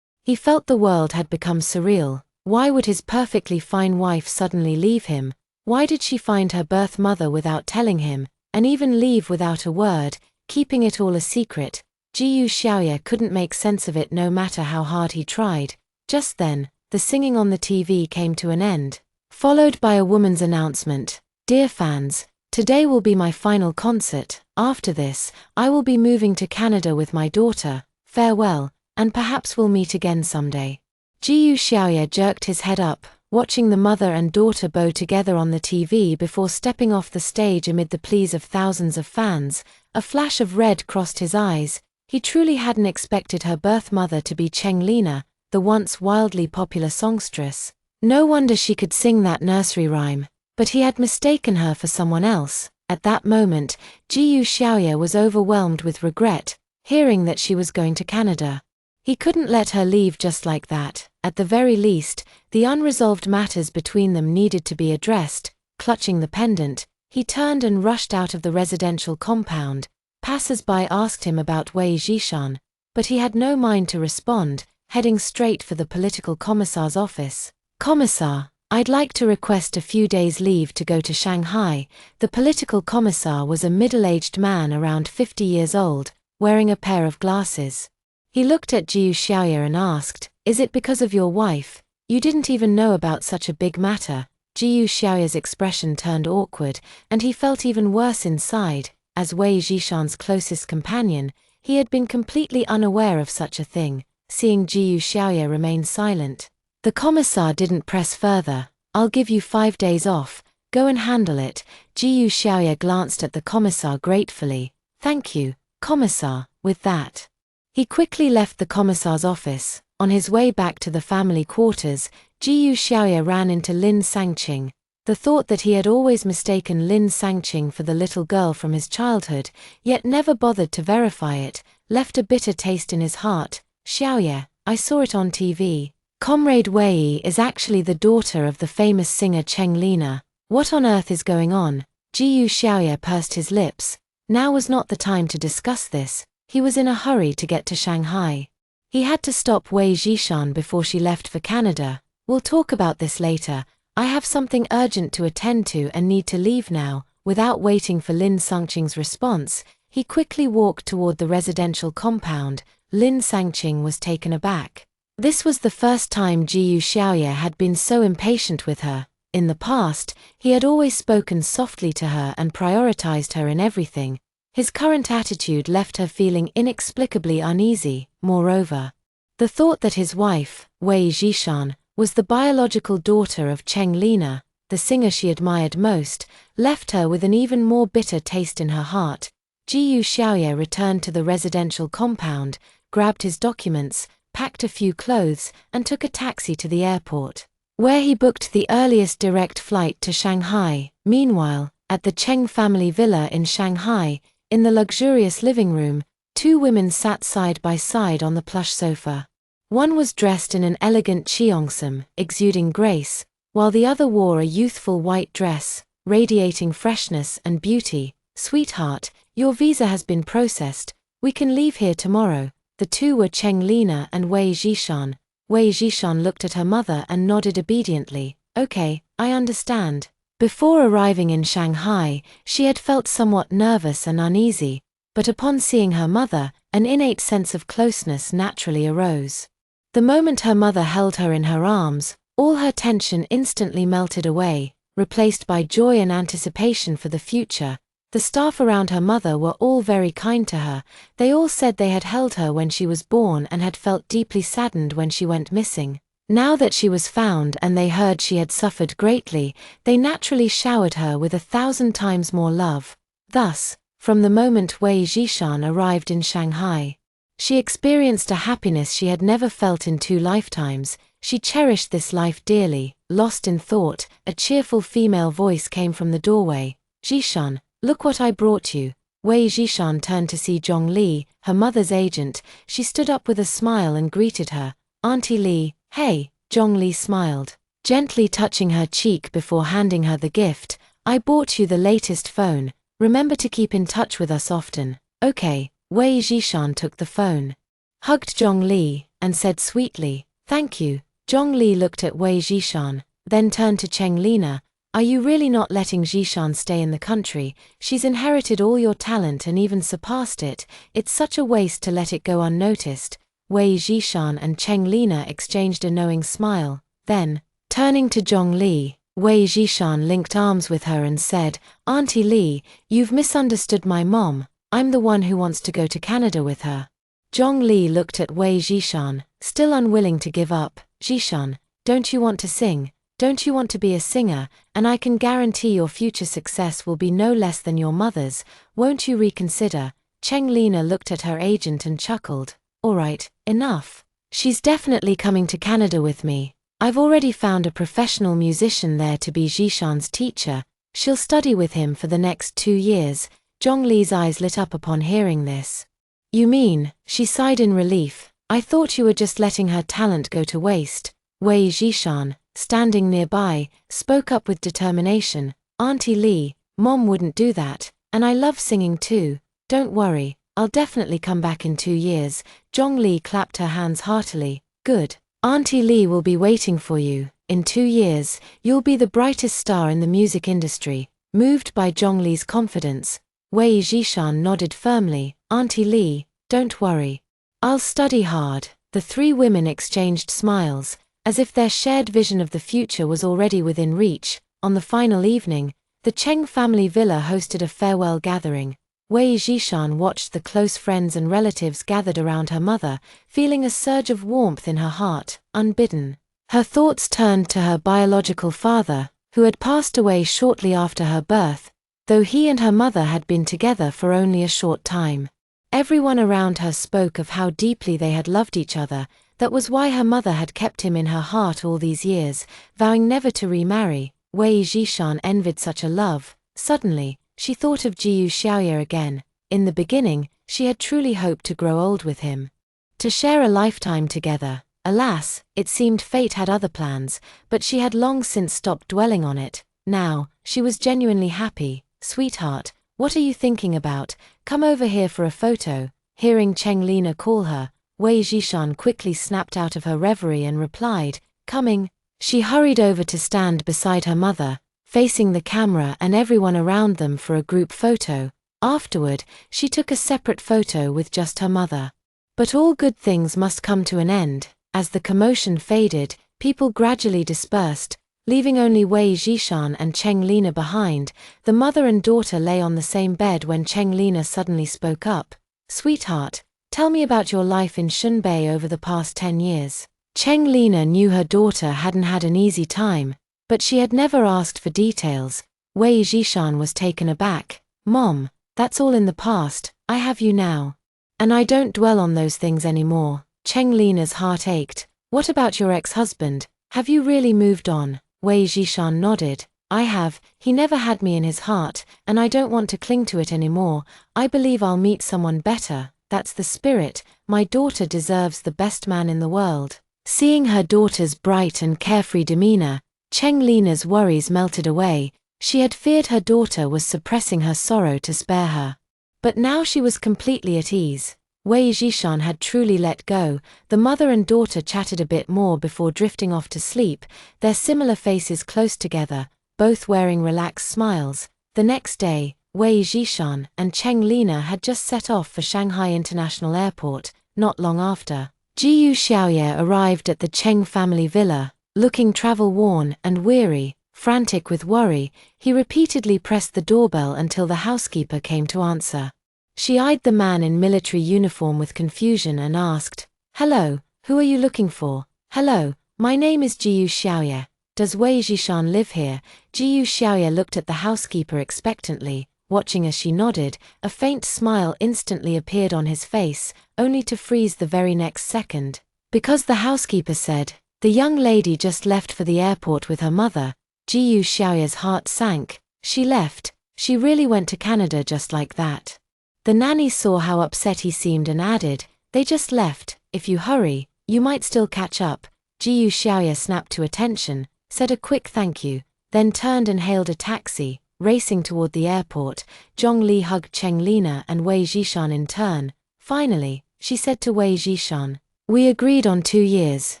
He felt the world had become surreal. Why would his perfectly fine wife suddenly leave him? Why did she find her birth mother without telling him, and even leave without a word, keeping it all a secret? Jiyu Xiaoye couldn't make sense of it no matter how hard he tried. Just then, the singing on the TV came to an end, followed by a woman's announcement. Dear fans, today will be my final concert. After this, I will be moving to Canada with my daughter. Farewell, and perhaps we'll meet again someday. Jiyu Xiaoye jerked his head up, watching the mother and daughter bow together on the TV before stepping off the stage amid the pleas of thousands of fans. A flash of red crossed his eyes. He truly hadn't expected her birth mother to be Cheng Lina, the once wildly popular songstress. No wonder she could sing that nursery rhyme. But he had mistaken her for someone else. At that moment, Jiyu Xiaoye was overwhelmed with regret, hearing that she was going to Canada. He couldn't let her leave just like that. At the very least, the unresolved matters between them needed to be addressed. Clutching the pendant, he turned and rushed out of the residential compound. Passers-by asked him about Wei Zhishan, but he had no mind to respond, heading straight for the political commissar's office. Commissar, I'd like to request a few days' leave to go to Shanghai. The political commissar was a middle-aged man around 50 years old, wearing a pair of glasses. He looked at Jiyu Xiaoye and asked, Is it because of your wife? You didn't even know about such a big matter. Jiyu Xiaoye's expression turned awkward, and he felt even worse inside. As Wei Zhishan's closest companion, he had been completely unaware of such a thing. Seeing Jiyu Xiaoye remain silent, the commissar didn't press further. I'll give you 5 days off. Go and handle it. Jiyu Xiaoye glanced at the commissar gratefully. Thank you, commissar. With that, he quickly left the commissar's office. On his way back to the family quarters, Jiyu Xiaoye ran into Lin Sangqing. The thought that he had always mistaken Lin Sangqing for the little girl from his childhood, yet never bothered to verify it, left a bitter taste in his heart. Xiaoye, I saw it on TV. Comrade Wei is actually the daughter of the famous singer Cheng Lina. What on earth is going on? Jiyu Xiaoye pursed his lips. Now was not the time to discuss this. He was in a hurry to get to Shanghai. He had to stop Wei Zhishan before she left for Canada. We'll talk about this later. I have something urgent to attend to and need to leave now. Without waiting for Lin Sangqing's response, he quickly walked toward the residential compound. Lin Sangqing was taken aback. This was the first time Jiyu Xiaoye had been so impatient with her. In the past, he had always spoken softly to her and prioritized her in everything. His current attitude left her feeling inexplicably uneasy. Moreover, the thought that his wife, Wei Zhishan, was the biological daughter of Cheng Lina, the singer she admired most, left her with an even more bitter taste in her heart. Jiyu Xiaoye returned to the residential compound, grabbed his documents, packed a few clothes, and took a taxi to the airport. where he booked the earliest direct flight to Shanghai. Meanwhile, at the Cheng family villa in Shanghai, in the luxurious living room, two women sat side by side on the plush sofa. One was dressed in an elegant cheongsam, exuding grace, while the other wore a youthful white dress, radiating freshness and beauty. "Sweetheart, your visa has been processed, we can leave here tomorrow." The two were Cheng Lina and Wei Zhishan. Wei Zhishan looked at her mother and nodded obediently. "Okay, I understand." Before arriving in Shanghai, she had felt somewhat nervous and uneasy, but upon seeing her mother, an innate sense of closeness naturally arose. The moment her mother held her in her arms, all her tension instantly melted away, replaced by joy and anticipation for the future. The staff around her mother were all very kind to her. They all said they had held her when she was born and had felt deeply saddened when she went missing. Now that she was found and they heard she had suffered greatly, they naturally showered her with 1,000 times more love. Thus, from the moment Wei Zhishan arrived in Shanghai, she experienced a happiness she had never felt in 2 lifetimes. She cherished this life dearly. Lost in thought, a cheerful female voice came from the doorway. "Zhishan, look what I brought you." Wei Zhishan turned to see Zhongli, her mother's agent. She stood up with a smile and greeted her. "Auntie Li." "Hey." Zhongli smiled, gently touching her cheek before handing her the gift. "I bought you the latest phone. Remember to keep in touch with us often." "Okay." Wei Zhishan took the phone, hugged Zhongli, and said sweetly, "Thank you." Zhongli looked at Wei Zhishan, then turned to Cheng Lina. "Are you really not letting Zhishan stay in the country? She's inherited all your talent and even surpassed it. It's such a waste to let it go unnoticed." Wei Zhishan and Cheng Lina exchanged a knowing smile. Then, turning to Zhongli, Wei Zhishan linked arms with her and said, "Auntie Li, you've misunderstood my mom. I'm the one who wants to go to Canada with her." Zhongli looked at Wei Zhishan, still unwilling to give up. "Zhishan, don't you want to sing? Don't you want to be a singer? And I can guarantee your future success will be no less than your mother's. Won't you reconsider?" Cheng Lina looked at her agent and chuckled. "All right, enough. She's definitely coming to Canada with me. I've already found a professional musician there to be Zhishan's teacher. She'll study with him for the next 2 years. Zhongli's eyes lit up upon hearing this. "You mean," she sighed in relief, "I thought you were just letting her talent go to waste." Wei Zhishan, standing nearby, spoke up with determination. "Auntie Li, Mom wouldn't do that, and I love singing too. Don't worry, I'll definitely come back in 2 years." Zhongli clapped her hands heartily. "Good. Auntie Li will be waiting for you. In 2 years, you'll be the brightest star in the music industry." Moved by Zhongli's confidence, Wei Zhishan nodded firmly. "Auntie Li, don't worry. I'll study hard." The 3 women exchanged smiles, as if their shared vision of the future was already within reach. On the final evening, the Cheng family villa hosted a farewell gathering. Wei Zhishan watched the close friends and relatives gathered around her mother, feeling a surge of warmth in her heart, unbidden. Her thoughts turned to her biological father, who had passed away shortly after her birth, though he and her mother had been together for only a short time. Everyone around her spoke of how deeply they had loved each other. That was why her mother had kept him in her heart all these years, vowing never to remarry. Wei Zhishan envied such a love. Suddenly, she thought of Jiyu Xiaoye again. In the beginning, she had truly hoped to grow old with him, to share a lifetime together. Alas, it seemed fate had other plans, but she had long since stopped dwelling on it. Now, she was genuinely happy. "Sweetheart, what are you thinking about? Come over here for a photo." Hearing Cheng Lina call her, Wei Zhishan quickly snapped out of her reverie and replied, "Coming." She hurried over to stand beside her mother, facing the camera and everyone around them for a group photo. Afterward, she took a separate photo with just her mother. But all good things must come to an end. As the commotion faded, people gradually dispersed, leaving only Wei Zhishan and Cheng Lina behind. The mother and daughter lay on the same bed when Cheng Lina suddenly spoke up. "Sweetheart, tell me about your life in Shunbei over the past 10 years. Cheng Lina knew her daughter hadn't had an easy time, but she had never asked for details. Wei Zhishan was taken aback. "Mom, that's all in the past. I have you now. And I don't dwell on those things anymore." Cheng Lina's heart ached. "What about your ex-husband? Have you really moved on? Wei Zhishan nodded. I have. He never had me in his heart, and I don't want to cling to it anymore. I believe I'll meet someone better. That's the spirit. My daughter deserves the best man in the world. Seeing her daughter's bright and carefree demeanor, Cheng Lina's worries melted away. She had feared her daughter was suppressing her sorrow to spare her. But now she was completely at ease. Wei Zhishan had truly let go. The mother and daughter chatted a bit more before drifting off to sleep, their similar faces close together, both wearing relaxed smiles. The next day, Wei Zhishan and Cheng Lina had just set off for Shanghai International Airport. Not long after, Jiyu Xiaoye arrived at the Cheng family villa, looking travel-worn and weary. Frantic with worry, he repeatedly pressed the doorbell until the housekeeper came to answer. She eyed the man in military uniform with confusion and asked, "Hello, who are you looking for?" "Hello, my name is Jiyu Xiaoye. Does Wei Zhishan live here?" Jiyu Xiaoye looked at the housekeeper expectantly, watching as she nodded. A faint smile instantly appeared on his face, only to freeze the very next second. Because the housekeeper said, "The young lady just left for the airport with her mother," Jiyu Xiaoye's heart sank. She left? She really went to Canada just like that? The nanny saw how upset he seemed and added, "They just left. If you hurry, you might still catch up." Jiyu Xiaoye snapped to attention, said a quick thank you, then turned and hailed a taxi. Racing toward the airport, Zhongli hugged Cheng Lina and Wei Zhishan in turn. Finally, she said to Wei Zhishan, "We agreed on 2 years.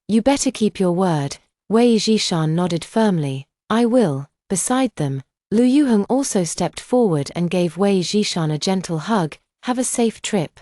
You better keep your word." Wei Zhishan nodded firmly. "I will." Beside them, Lu Yuheng also stepped forward and gave Wei Zhishan a gentle hug. "Have a safe trip.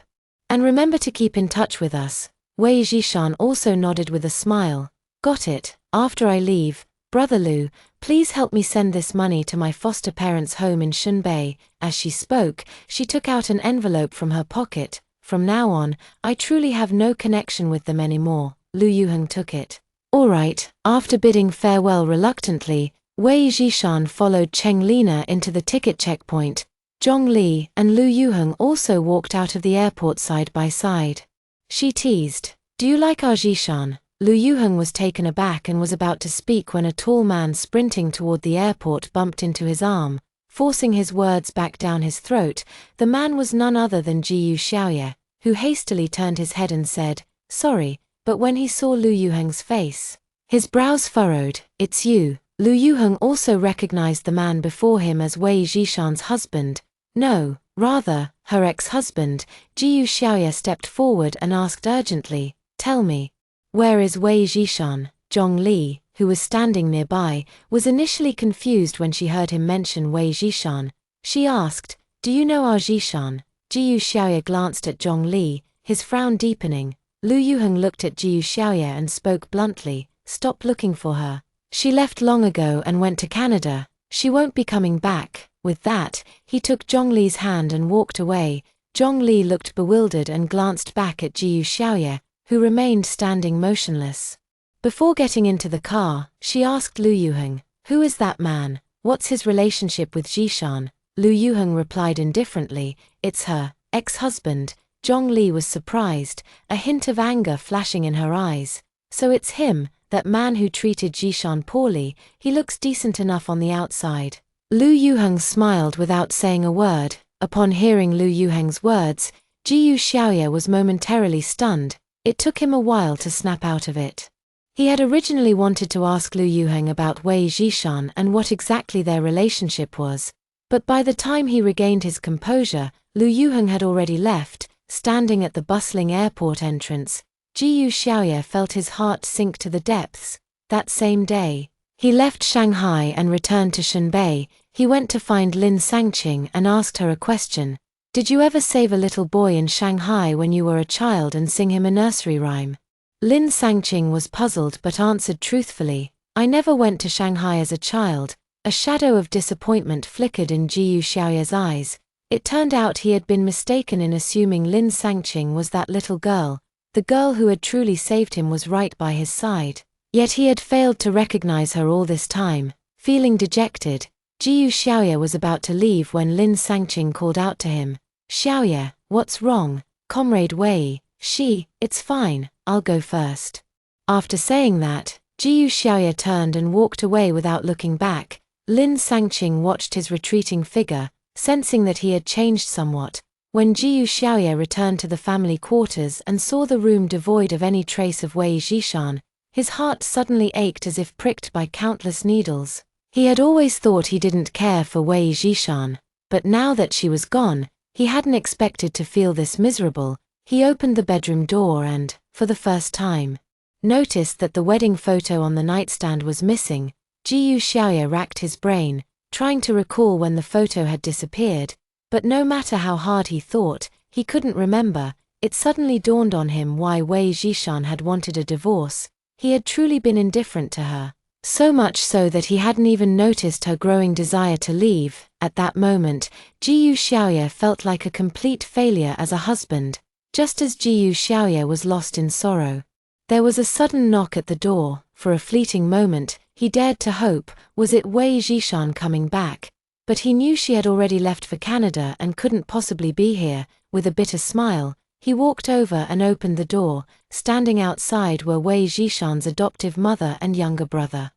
And remember to keep in touch with us." Wei Zhishan also nodded with a smile. "Got it. After I leave, Brother Lu, please help me send this money to my foster parents' home in Shunbei." As she spoke, she took out an envelope from her pocket. "From now on, I truly have no connection with them anymore." Lu Yuheng took it. "All right." After bidding farewell reluctantly, Wei Zhishan followed Cheng Lina into the ticket checkpoint. Zhongli and Lu Yuheng also walked out of the airport side by side. She teased, "Do you like our Zhishan?" Lu Yuheng was taken aback and was about to speak when a tall man sprinting toward the airport bumped into his arm, forcing his words back down his throat. The man was none other than Jiyu Xiaoye, who hastily turned his head and said, "Sorry," but when he saw Lu Yuheng's face, his brows furrowed. "It's you." Lu Yuheng also recognized the man before him as Wei Zhishan's husband. No, rather, her ex-husband. Jiyu Xiaoye stepped forward and asked urgently, "Tell me, where is Wei Zhishan?" Zhongli, who was standing nearby, was initially confused when she heard him mention Wei Zhishan. She asked, "Do you know our Zhishan?" Jiyu Xiaoye glanced at Zhongli, his frown deepening. Lu Yuheng looked at Jiyu Xiaoye and spoke bluntly, "Stop looking for her. She left long ago and went to Canada. She won't be coming back." With that, he took Zhongli's hand and walked away. Zhongli looked bewildered and glanced back at Jiyu Xiaoye, who remained standing motionless. Before getting into the car, she asked Lu Yuheng, "Who is that man? What's his relationship with Zhishan?" Lu Yuheng replied indifferently, "It's her ex-husband." Zhongli was surprised, a hint of anger flashing in her eyes. "So it's him, that man who treated Zhishan poorly. He looks decent enough on the outside." Lu Yuheng smiled without saying a word. Upon hearing Lu Yuheng's words, Jiyu Xiaoye was momentarily stunned. It took him a while to snap out of it. He had originally wanted to ask Lu Yuheng about Wei Zhishan and what exactly their relationship was, but by the time he regained his composure, Lu Yuheng had already left. Standing at the bustling airport entrance, Jiyu Xiaoye felt his heart sink to the depths. That same day, he left Shanghai and returned to Shunbei. He went to find Lin Sangqing and asked her a question. "Did you ever save a little boy in Shanghai when you were a child and sing him a nursery rhyme?" Lin Sangqing was puzzled but answered truthfully, "I never went to Shanghai as a child." A shadow of disappointment flickered in Jiyu Xiaoye's eyes. It turned out he had been mistaken in assuming Lin Sangqing was that little girl. The girl who had truly saved him was right by his side. Yet he had failed to recognize her all this time. Feeling dejected, Jiyu Xiaoye was about to leave when Lin Sangqing called out to him, "Xiaoye, what's wrong?" "Comrade Wei." "It's fine, I'll go first." After saying that, Jiyu Xiaoye turned and walked away without looking back. Lin Sangqing watched his retreating figure, sensing that he had changed somewhat. When Jiyu Xiaoye returned to the family quarters and saw the room devoid of any trace of Wei Zhishan, his heart suddenly ached as if pricked by countless needles. He had always thought he didn't care for Wei Zhishan, but now that she was gone, he hadn't expected to feel this miserable. He opened the bedroom door and, for the first time, noticed that the wedding photo on the nightstand was missing. Jiyu Xiaoye racked his brain, trying to recall when the photo had disappeared, but no matter how hard he thought, he couldn't remember. It suddenly dawned on him why Wei Zhishan had wanted a divorce. He had truly been indifferent to her, so much so that he hadn't even noticed her growing desire to leave. At that moment, Jiyu Xiaoye felt like a complete failure as a husband, just as Jiyu Xiaoye was lost in sorrow. There was a sudden knock at the door. For a fleeting moment, he dared to hope, was it Wei Zhishan coming back? But he knew she had already left for Canada and couldn't possibly be here. With a bitter smile, he walked over and opened the door. Standing outside were Wei Zhishan's adoptive mother and younger brother.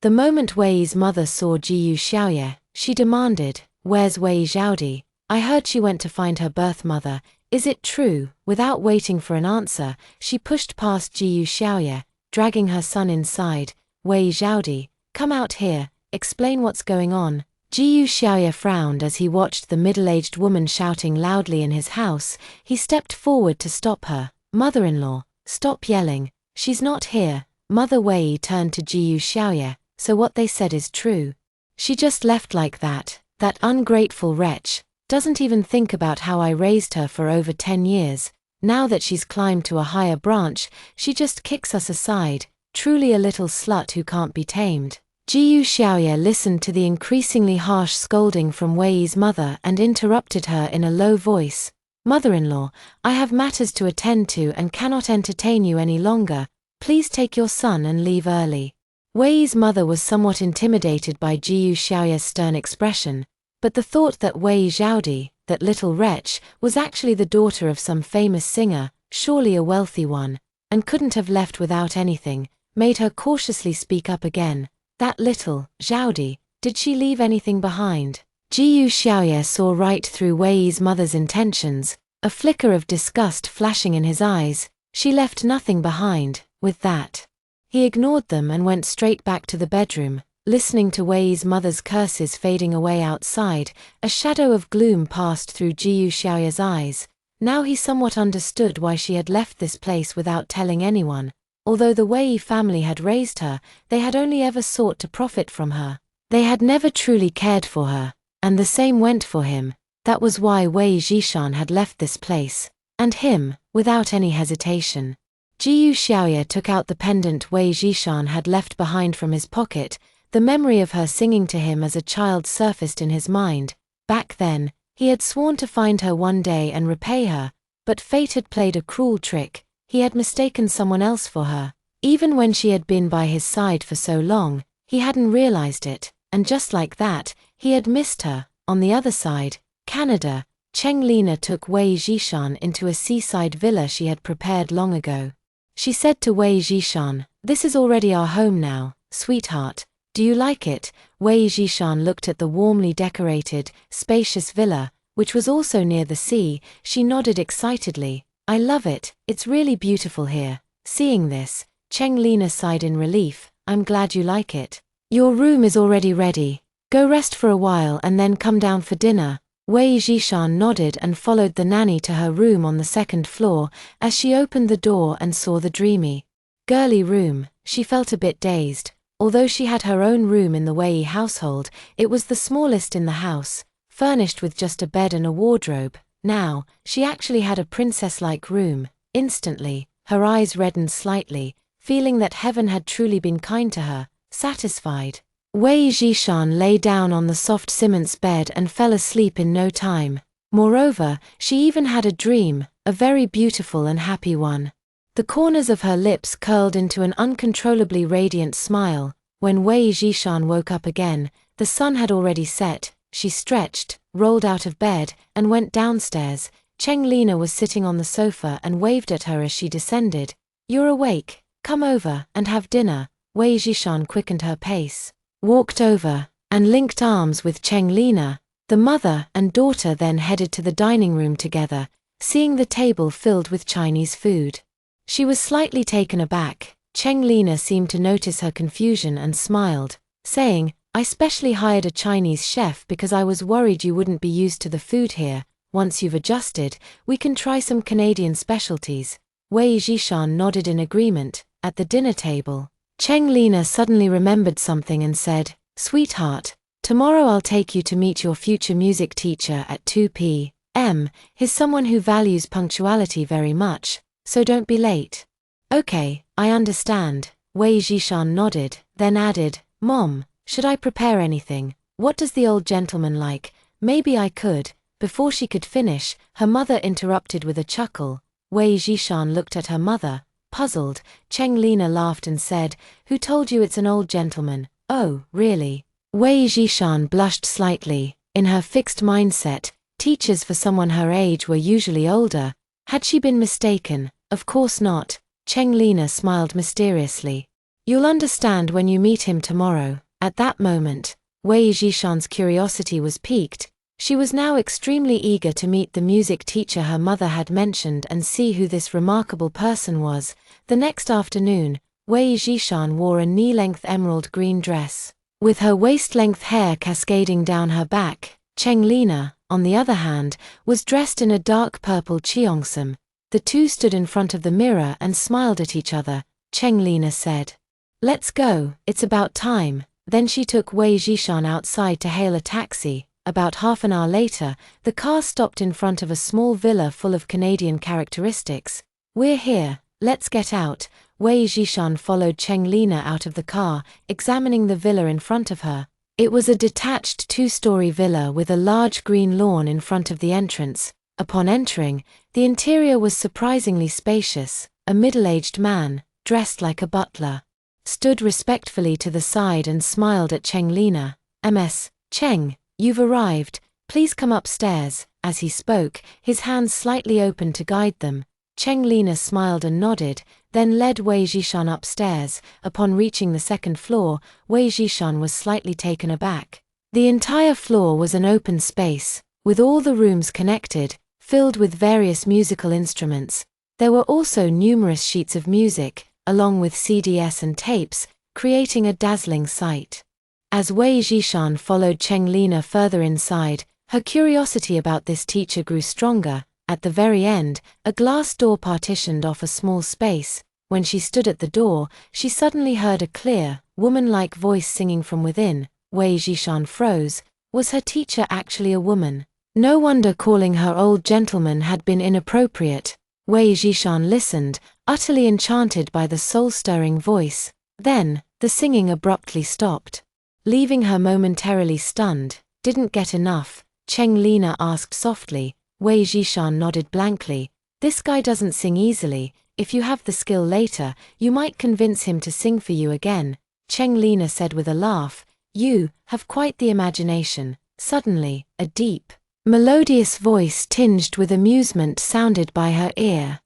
The moment Wei's mother saw Jiyu Xiaoye, she demanded, "Where's Wei Zhaodi? I heard she went to find her birth mother. Is it true?" Without waiting for an answer, she pushed past Jiyu Xiaoye, dragging her son inside. "Wei Zhaodi, come out here, explain what's going on." Jiyu Xiaoye frowned as he watched the middle-aged woman shouting loudly in his house. He stepped forward to stop her. "Mother-in-law, stop yelling. She's not here." Mother Wei turned to Jiyu Xiaoye. "So what they said is true? She just left like that. That ungrateful wretch. Doesn't even think about how I raised her for over 10 years. Now that she's climbed to a higher branch, she just kicks us aside. Truly a little slut who can't be tamed." Jiyu Xiaoye listened to the increasingly harsh scolding from Wei's mother and interrupted her in a low voice. "Mother-in-law, I have matters to attend to and cannot entertain you any longer. Please take your son and leave early." Wei's mother was somewhat intimidated by Jiyu Xiaoye's stern expression, but the thought that Wei Zhaodi, that little wretch, was actually the daughter of some famous singer, surely a wealthy one, and couldn't have left without anything, made her cautiously speak up again. "That little Zhaodi, did she leave anything behind?" Jiyu Xiaoye saw right through Wei's mother's intentions, a flicker of disgust flashing in his eyes. "She left nothing behind." With that, he ignored them and went straight back to the bedroom. Listening to Wei's mother's curses fading away outside, a shadow of gloom passed through Jiyu Xiaoye's eyes. Now he somewhat understood why she had left this place without telling anyone. Although the Wei family had raised her, they had only ever sought to profit from her. They had never truly cared for her, and the same went for him. That was why Wei Zhishan had left this place, and him, without any hesitation. Jiyu Xiaoye took out the pendant Wei Zhishan had left behind from his pocket. The memory of her singing to him as a child surfaced in his mind. Back then, he had sworn to find her one day and repay her, but fate had played a cruel trick. He had mistaken someone else for her. Even when she had been by his side for so long, he hadn't realized it, and just like that, he had missed her. On the other side, Canada, Cheng Lina took Wei Zhishan into a seaside villa she had prepared long ago. She said to Wei Zhishan, "This is already our home now, sweetheart. Do you like it?" Wei Zhishan looked at the warmly decorated, spacious villa, which was also near the sea. She nodded excitedly. "I love it, it's really beautiful here." Seeing this, Cheng Lina sighed in relief. "I'm glad you like it. Your room is already ready. Go rest for a while and then come down for dinner." Wei Zhishan nodded and followed the nanny to her room on the second floor. As she opened the door and saw the dreamy, girly room, she felt a bit dazed. Although she had her own room in the Wei household, it was the smallest in the house, furnished with just a bed and a wardrobe. Now, she actually had a princess-like room. Instantly, her eyes reddened slightly, feeling that heaven had truly been kind to her. Satisfied, Wei Zhishan lay down on the soft cement bed and fell asleep in no time. Moreover, she even had a dream, a very beautiful and happy one. The corners of her lips curled into an uncontrollably radiant smile. When Wei Zhishan woke up again, the sun had already set. She stretched, rolled out of bed, and went downstairs. Cheng Lina was sitting on the sofa and waved at her as she descended. "You're awake, come over and have dinner." Wei Zhishan quickened her pace, walked over, and linked arms with Cheng Lina. The mother and daughter then headed to the dining room together, seeing the table filled with Chinese food. She was slightly taken aback. Cheng Lina seemed to notice her confusion and smiled, saying, "I specially hired a Chinese chef because I was worried you wouldn't be used to the food here. Once you've adjusted, we can try some Canadian specialties." Wei Zhishan nodded in agreement. At the dinner table, Cheng Lina suddenly remembered something and said, "Sweetheart, tomorrow I'll take you to meet your future music teacher at 2 p.m. He's someone who values punctuality very much, so don't be late." "Okay, I understand." Wei Zhishan nodded, then added, "Mom, should I prepare anything? What does the old gentleman like? Maybe I could." Before she could finish, her mother interrupted with a chuckle. Wei Zhishan looked at her mother, puzzled. Cheng Lina laughed and said, "Who told you it's an old gentleman?" "Oh, really?" Wei Zhishan blushed slightly. In her fixed mindset, teachers for someone her age were usually older. Had she been mistaken? Of course not. Cheng Lina smiled mysteriously. "You'll understand when you meet him tomorrow." At that moment, Wei Zhishan's curiosity was piqued. She was now extremely eager to meet the music teacher her mother had mentioned and see who this remarkable person was. The next afternoon, Wei Zhishan wore a knee-length emerald green dress, with her waist-length hair cascading down her back. Cheng Lina, on the other hand, was dressed in a dark purple cheongsam. The two stood in front of the mirror and smiled at each other. Cheng Lina said, "Let's go, it's about time." Then she took Wei Zhishan outside to hail a taxi. About half an hour later, the car stopped in front of a small villa full of Canadian characteristics. "We're here, let's get out." Wei Zhishan followed Cheng Lina out of the car, examining the villa in front of her. It was a detached two-story villa with a large green lawn in front of the entrance. Upon entering, the interior was surprisingly spacious. A middle-aged man, dressed like a butler, stood respectfully to the side and smiled at Cheng Lina. "Ms. Cheng, you've arrived. Please come upstairs." As he spoke, his hands slightly opened to guide them. Cheng Lina smiled and nodded, then led Wei Zhishan upstairs. Upon reaching the second floor, Wei Zhishan was slightly taken aback. The entire floor was an open space, with all the rooms connected, filled with various musical instruments. There were also numerous sheets of music, along with CDs and tapes, creating a dazzling sight. As Wei Zhishan followed Cheng Lina further inside, her curiosity about this teacher grew stronger. At the very end, a glass door partitioned off a small space. When she stood at the door, she suddenly heard a clear, woman-like voice singing from within. Wei Zhishan froze. Was her teacher actually a woman? No wonder calling her old gentleman had been inappropriate. Wei Zhishan listened, utterly enchanted by the soul-stirring voice. Then, the singing abruptly stopped, leaving her momentarily stunned. "Didn't get enough?" Cheng Lina asked softly. Wei Zhishan nodded blankly. "This guy doesn't sing easily. If you have the skill later, you might convince him to sing for you again." Cheng Lina said with a laugh, "You have quite the imagination." Suddenly, a deep, melodious voice tinged with amusement sounded by her ear.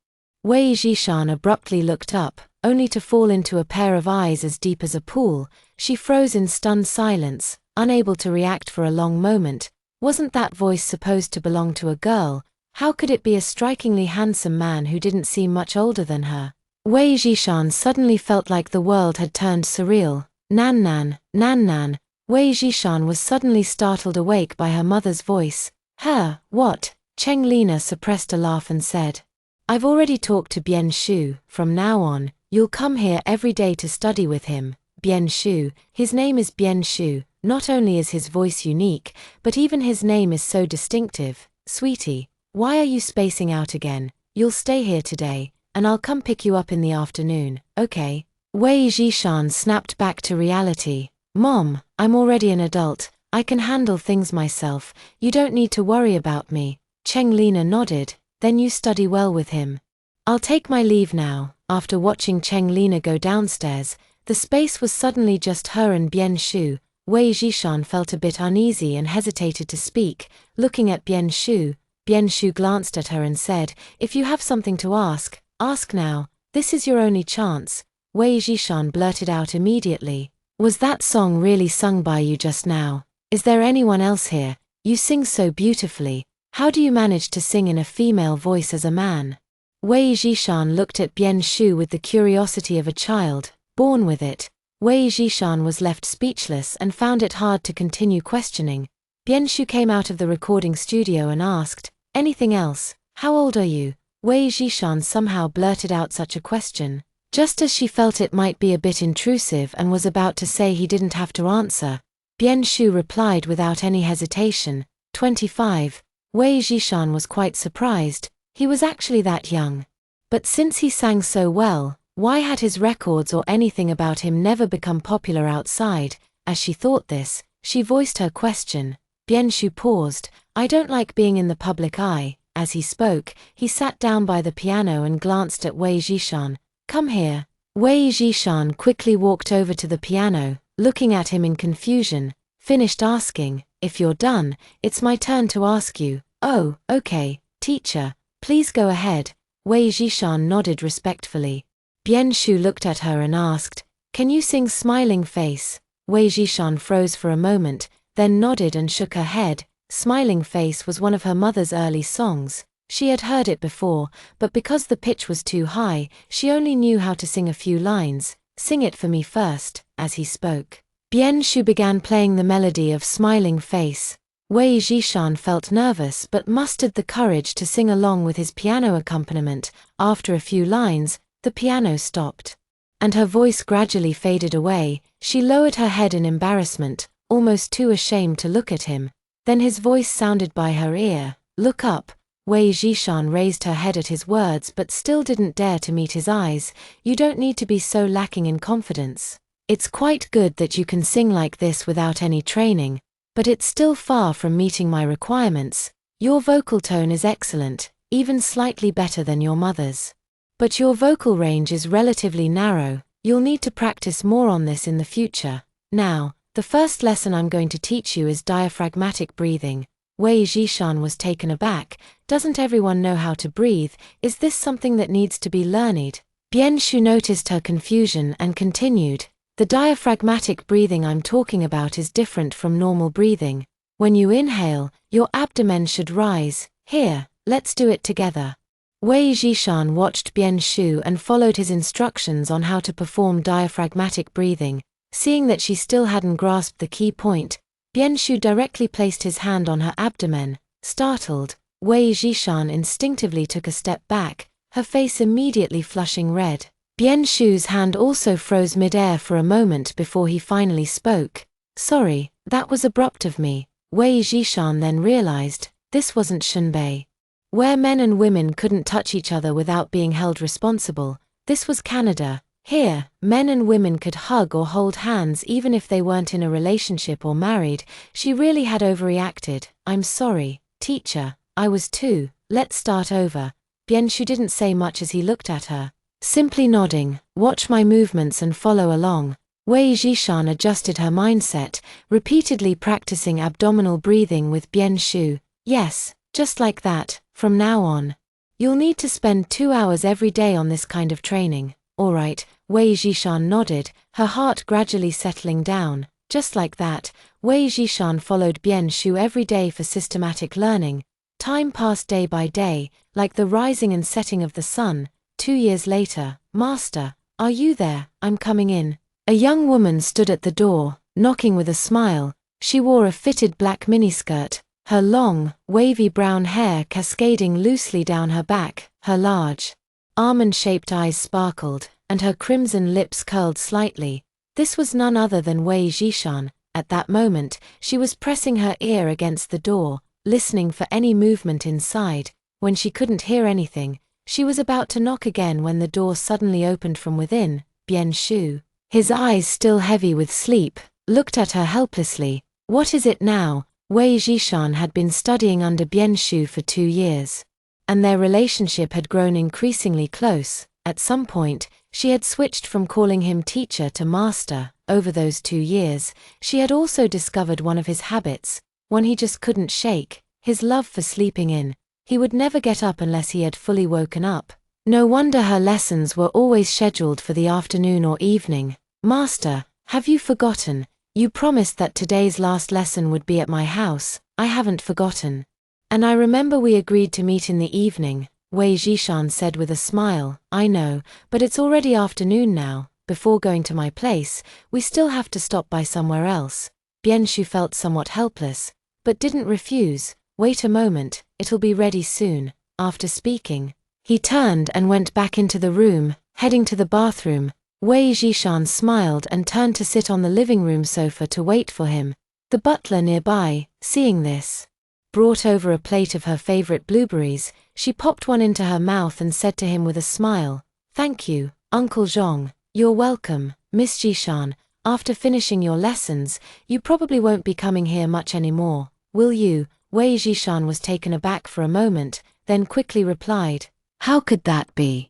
Wei Zhishan abruptly looked up, only to fall into a pair of eyes as deep as a pool. She froze in stunned silence, unable to react for a long moment. Wasn't that voice supposed to belong to a girl? How could it be a strikingly handsome man who didn't seem much older than her? Wei Zhishan suddenly felt like the world had turned surreal. "Nan Nan, Nan Nan." Wei Zhishan was suddenly startled awake by her mother's voice. "Her, what?" Cheng Lina suppressed a laugh and said, "I've already talked to Bian Shu. From now on, you'll come here every day to study with him." Bian Shu, his name is Bian Shu. Not only is his voice unique, but even his name is so distinctive. "Sweetie, why are you spacing out again? You'll stay here today, and I'll come pick you up in the afternoon, okay?" Wei Zhishan snapped back to reality. "Mom, I'm already an adult. I can handle things myself. You don't need to worry about me." Cheng Lina nodded. "Then you study well with him. I'll take my leave now." After watching Cheng Lina go downstairs, the space was suddenly just her and Bian Shu. Wei Zhishan felt a bit uneasy and hesitated to speak. Looking at Bian Shu glanced at her and said, "If you have something to ask, ask now. This is your only chance." Wei Jishan blurted out immediately. Was that song really sung by you just now? Is there anyone else here? You sing so beautifully. How do you manage to sing in a female voice as a man? Wei Jishan looked at Bian Shu with the curiosity of a child, born with it. Wei Jishan was left speechless and found it hard to continue questioning. Bian Shu came out of the recording studio and asked, "Anything else? How old are you?" Wei Jishan somehow blurted out such a question, just as she felt it might be a bit intrusive and was about to say he didn't have to answer. Bian Shu replied without any hesitation, 25. Wei Jishan was quite surprised. He was actually that young. But since he sang so well, why had his records or anything about him never become popular outside? As she thought this, she voiced her question. Bian Shu paused. "I don't like being in the public eye." As he spoke, he sat down by the piano and glanced at Wei Jishan. "Come here." Wei Jishan quickly walked over to the piano, looking at him in confusion, finished asking, "If you're done, it's my turn to ask you." "Oh, okay, teacher. Please go ahead." Wei Jishan nodded respectfully. Bian Shu looked at her and asked, "Can you sing Smiling Face?" Wei Jishan froze for a moment, then nodded and shook her head. Smiling Face was one of her mother's early songs. She had heard it before, but because the pitch was too high, she only knew how to sing a few lines. "Sing it for me first." As he spoke, Bian Shu began playing the melody of Smiling Face. Wei Jishan felt nervous but mustered the courage to sing along with his piano accompaniment. After a few lines, the piano stopped, and her voice gradually faded away. She lowered her head in embarrassment, almost too ashamed to look at him. Then his voice sounded by her ear. "Look up." Wei Jishan raised her head at his words but still didn't dare to meet his eyes. "You don't need to be so lacking in confidence. It's quite good that you can sing like this without any training, but it's still far from meeting my requirements. Your vocal tone is excellent, even slightly better than your mother's. But your vocal range is relatively narrow. You'll need to practice more on this in the future. Now, the first lesson I'm going to teach you is diaphragmatic breathing." Wei Jishan was taken aback. "Doesn't everyone know how to breathe? Is this something that needs to be learned?" Bian Shu noticed her confusion and continued, "The diaphragmatic breathing I'm talking about is different from normal breathing. When you inhale, your abdomen should rise. Here, let's do it together." Wei Jishan watched Bian Shu and followed his instructions on how to perform diaphragmatic breathing. Seeing that she still hadn't grasped the key point, Bian Shu directly placed his hand on her abdomen. Startled, Wei Jishan instinctively took a step back, her face immediately flushing red. Bian Shu's hand also froze mid-air for a moment before he finally spoke. "Sorry, that was abrupt of me." Wei Jishan then realized, this wasn't Shunbei, where men and women couldn't touch each other without being held responsible. This was Canada. Here, men and women could hug or hold hands even if they weren't in a relationship or married. She really had overreacted. "I'm sorry, teacher. I was too. Let's start over." Bian Shu didn't say much as he looked at her, simply nodding. "Watch my movements and follow along." Wei Jishan adjusted her mindset, repeatedly practicing abdominal breathing with Bian Shu. "Yes, just like that, from now on. You'll need to spend 2 hours every day on this kind of training." "All right." Wei Jishan nodded, her heart gradually settling down. Just like that, Wei Jishan followed Bian Shu every day for systematic learning. Time passed day by day, like the rising and setting of the sun. 2 years later, "Master, are you there? I'm coming in." A young woman stood at the door, knocking with a smile. She wore a fitted black miniskirt, her long, wavy brown hair cascading loosely down her back. Her large, almond-shaped eyes sparkled, and her crimson lips curled slightly. This was none other than Wei Jishan. At that moment, she was pressing her ear against the door, listening for any movement inside. When she couldn't hear anything, she was about to knock again when the door suddenly opened from within. Bian Shu, his eyes still heavy with sleep, looked at her helplessly. "What is it now?" Wei Jishan had been studying under Bian Shu for 2 years, and their relationship had grown increasingly close. At some point, she had switched from calling him teacher to master. Over those 2 years, she had also discovered one of his habits, one he just couldn't shake, his love for sleeping in. He would never get up unless he had fully woken up. No wonder her lessons were always scheduled for the afternoon or evening. Master, have you forgotten? You promised that today's last lesson would be at my house. I haven't forgotten. And I remember we agreed to meet in the evening, Wei Jishan said with a smile. I know, but it's already afternoon now. Before going to my place, we still have to stop by somewhere else. Bianshu felt somewhat helpless, but didn't refuse. Wait a moment, it'll be ready soon. After speaking, he turned and went back into the room, heading to the bathroom. Wei Jishan smiled and turned to sit on the living room sofa to wait for him. The butler nearby, seeing this, brought over a plate of her favorite blueberries. She popped one into her mouth and said to him with a smile, "Thank you, Uncle Zhong. You're welcome, Miss Jishan. After finishing your lessons, you probably won't be coming here much anymore, will you?" Wei Jishan was taken aback for a moment, then quickly replied, "How could that be?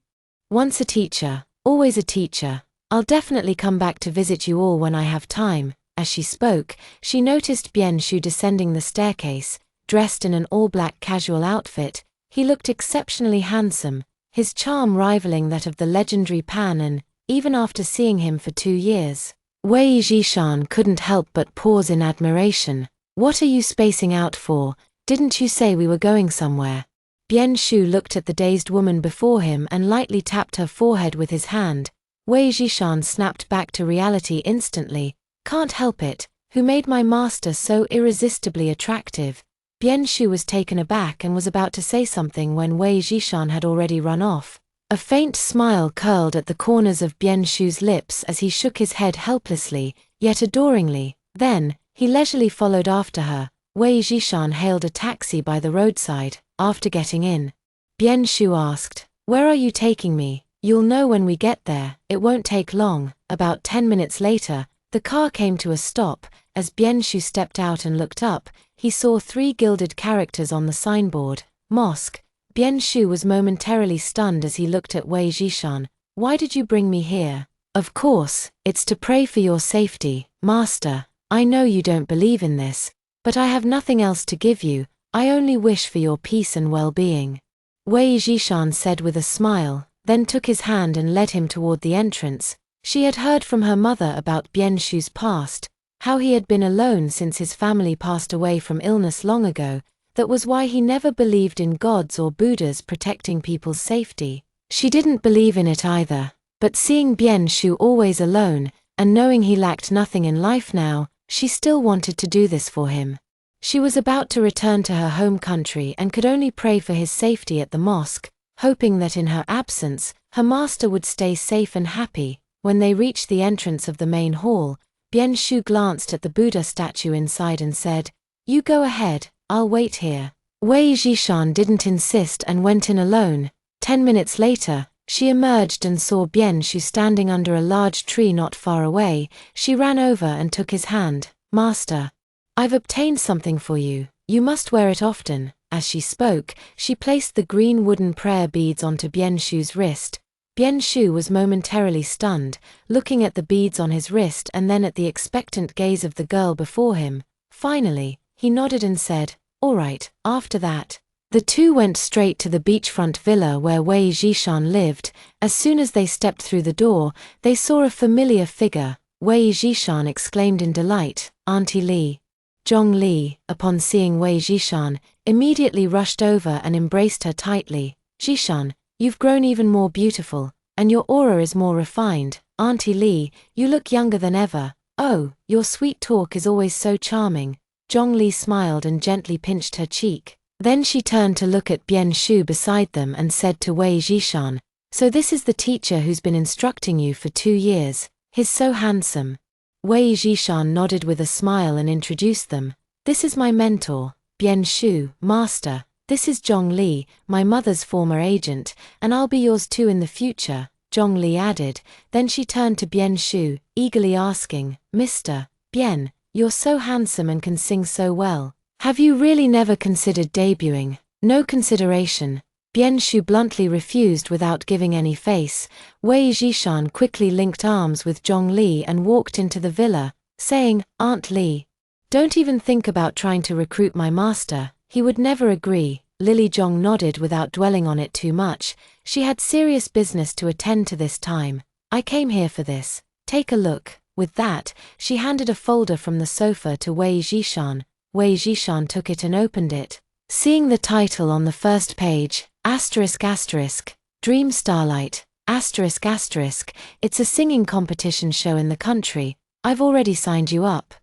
Once a teacher, always a teacher. I'll definitely come back to visit you all when I have time." As she spoke, she noticed Bianshu descending the staircase, dressed in an all-black casual outfit. He looked exceptionally handsome, his charm rivaling that of the legendary Pan An, even after seeing him for 2 years. Wei Jishan couldn't help but pause in admiration. "What are you spacing out for? Didn't you say we were going somewhere?" Bianshu looked at the dazed woman before him and lightly tapped her forehead with his hand. Wei Jishan snapped back to reality instantly. "Can't help it. Who made my master so irresistibly attractive?" Bianshu was taken aback and was about to say something when Wei Jishan had already run off. A faint smile curled at the corners of Bianshu's lips as he shook his head helplessly, yet adoringly. Then, he leisurely followed after her. Wei Jishan hailed a taxi by the roadside. After getting in, Bianshu asked, "Where are you taking me?" "You'll know when we get there, it won't take long." About 10 minutes later, the car came to a stop. As Bianshu stepped out and looked up, he saw 3 gilded characters on the signboard, "Mosque." Bianshu was momentarily stunned as he looked at Wei Jishan. "Why did you bring me here?" "Of course, it's to pray for your safety, Master. I know you don't believe in this, but I have nothing else to give you. I only wish for your peace and well-being," Wei Jishan said with a smile, then took his hand and led him toward the entrance. She had heard from her mother about Bianshu's past, how he had been alone since his family passed away from illness long ago. That was why he never believed in gods or Buddhas protecting people's safety. She didn't believe in it either, but seeing Bianshu always alone, and knowing he lacked nothing in life now, she still wanted to do this for him. She was about to return to her home country and could only pray for his safety at the mosque, hoping that in her absence, her master would stay safe and happy. When they reached the entrance of the main hall, Bianshu glanced at the Buddha statue inside and said, "You go ahead, I'll wait here." Wei Jishan didn't insist and went in alone. 10 minutes later, she emerged and saw Bianshu standing under a large tree not far away. She ran over and took his hand. "Master, I've obtained something for you. You must wear it often." As she spoke, she placed the green wooden prayer beads onto Bianshu's wrist. Bianshu was momentarily stunned, looking at the beads on his wrist and then at the expectant gaze of the girl before him. Finally, he nodded and said, "All right." After that, the two went straight to the beachfront villa where Wei Jishan lived. As soon as they stepped through the door, they saw a familiar figure. Wei Jishan exclaimed in delight, "Auntie Li." Zhong Li, upon seeing Wei Jishan, immediately rushed over and embraced her tightly. "Jishan, you've grown even more beautiful, and your aura is more refined. Auntie Li, you look younger than ever. Oh, your sweet talk is always so charming." Zhong Li smiled and gently pinched her cheek. Then she turned to look at Bianshu beside them and said to Wei Jishan, "So this is the teacher who's been instructing you for 2 years. He's so handsome." Wei Jishan nodded with a smile and introduced them. "This is my mentor, Bianshu. Master, this is Zhong Li, my mother's former agent, and I'll be yours too in the future," Zhong Li added. Then she turned to Bianshu, eagerly asking, "Mr. Bian, you're so handsome and can sing so well. Have you really never considered debuting?" "No consideration." Bianshu bluntly refused without giving any face. Wei Jishan quickly linked arms with Zhong Li and walked into the villa, saying, "Aunt Li, don't even think about trying to recruit my master, he would never agree." Lily Zhong nodded without dwelling on it too much. She had serious business to attend to this time. I came here for this. Take a look. With that, she handed a folder from the sofa to Wei Zhishan. Wei Zhishan took it and opened it. Seeing the title on the first page, Dream Starlight, it's a singing competition show in the country. I've already signed you up.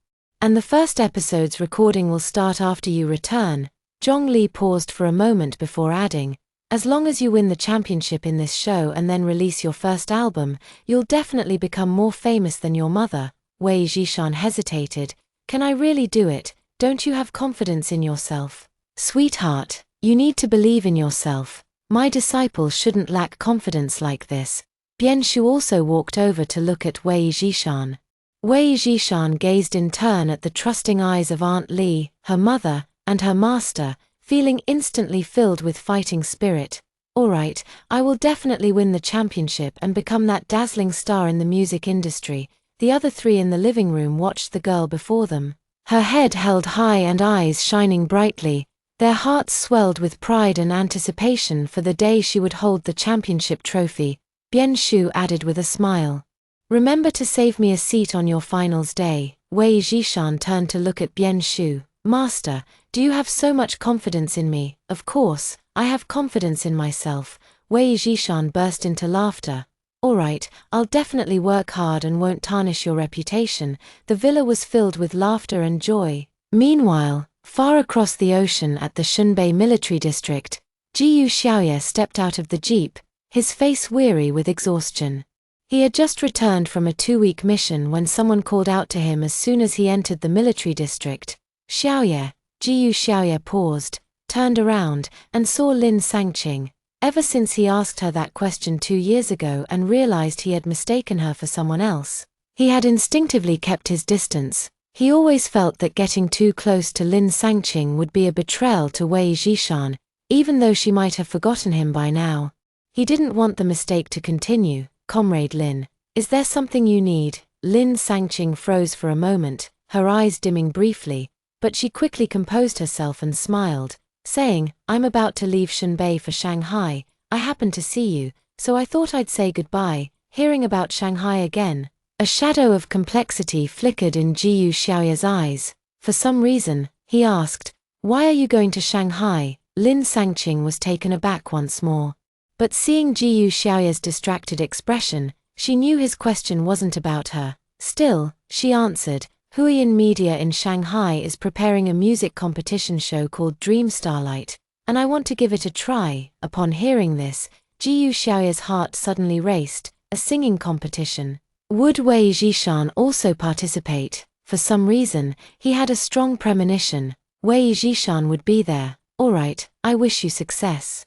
And the first episode's recording will start after you return. Zhong Li paused for a moment before adding, as long as you win the championship in this show and then release your first album, you'll definitely become more famous than your mother. Wei Zhishan hesitated. Can I really do it? Don't you have confidence in yourself? Sweetheart, you need to believe in yourself. My disciple shouldn't lack confidence like this. Bian Shu also walked over to look at Wei Zhishan. Wei Zhishan gazed in turn at the trusting eyes of Aunt Li, her mother, and her master, feeling instantly filled with fighting spirit. All right, I will definitely win the championship and become that dazzling star in the music industry. The other three in the living room watched the girl before them. Her head held high and eyes shining brightly. Their hearts swelled with pride and anticipation for the day she would hold the championship trophy. Bian Shu added with a smile. Remember to save me a seat on your finals day. Wei Zhishan turned to look at Bian Shu. Master, do you have so much confidence in me? Of course, I have confidence in myself. Wei Zhishan burst into laughter. All right, I'll definitely work hard and won't tarnish your reputation. The villa was filled with laughter and joy. Meanwhile, far across the ocean at the Shunbei military district, Jiyu Xiaoye stepped out of the jeep, his face weary with exhaustion. He had just returned from a 2-week mission when someone called out to him as soon as he entered the military district. Xiaoye. Jiyu Xiaoye paused, turned around, and saw Lin Sangqing. Ever since he asked her that question 2 years ago and realized he had mistaken her for someone else, he had instinctively kept his distance. He always felt that getting too close to Lin Sangqing would be a betrayal to Wei Zhishan, even though she might have forgotten him by now. He didn't want the mistake to continue. Comrade Lin, is there something you need? Lin Sangqing froze for a moment, her eyes dimming briefly, but she quickly composed herself and smiled, saying, I'm about to leave Shunbei for Shanghai. I happened to see you, so I thought I'd say goodbye. Hearing about Shanghai again, a shadow of complexity flickered in Jiyu Xiaoye's eyes. For some reason, he asked, why are you going to Shanghai? Lin Sangqing was taken aback once more. But seeing Jiyu Xiaoye's distracted expression, she knew his question wasn't about her. Still, she answered, Huiyin Media in Shanghai is preparing a music competition show called Dream Starlight, and I want to give it a try. Upon hearing this, Jiyu Xiaoye's heart suddenly raced. A singing competition. Would Wei Zhishan also participate? For some reason, he had a strong premonition. Wei Zhishan would be there. All right, I wish you success.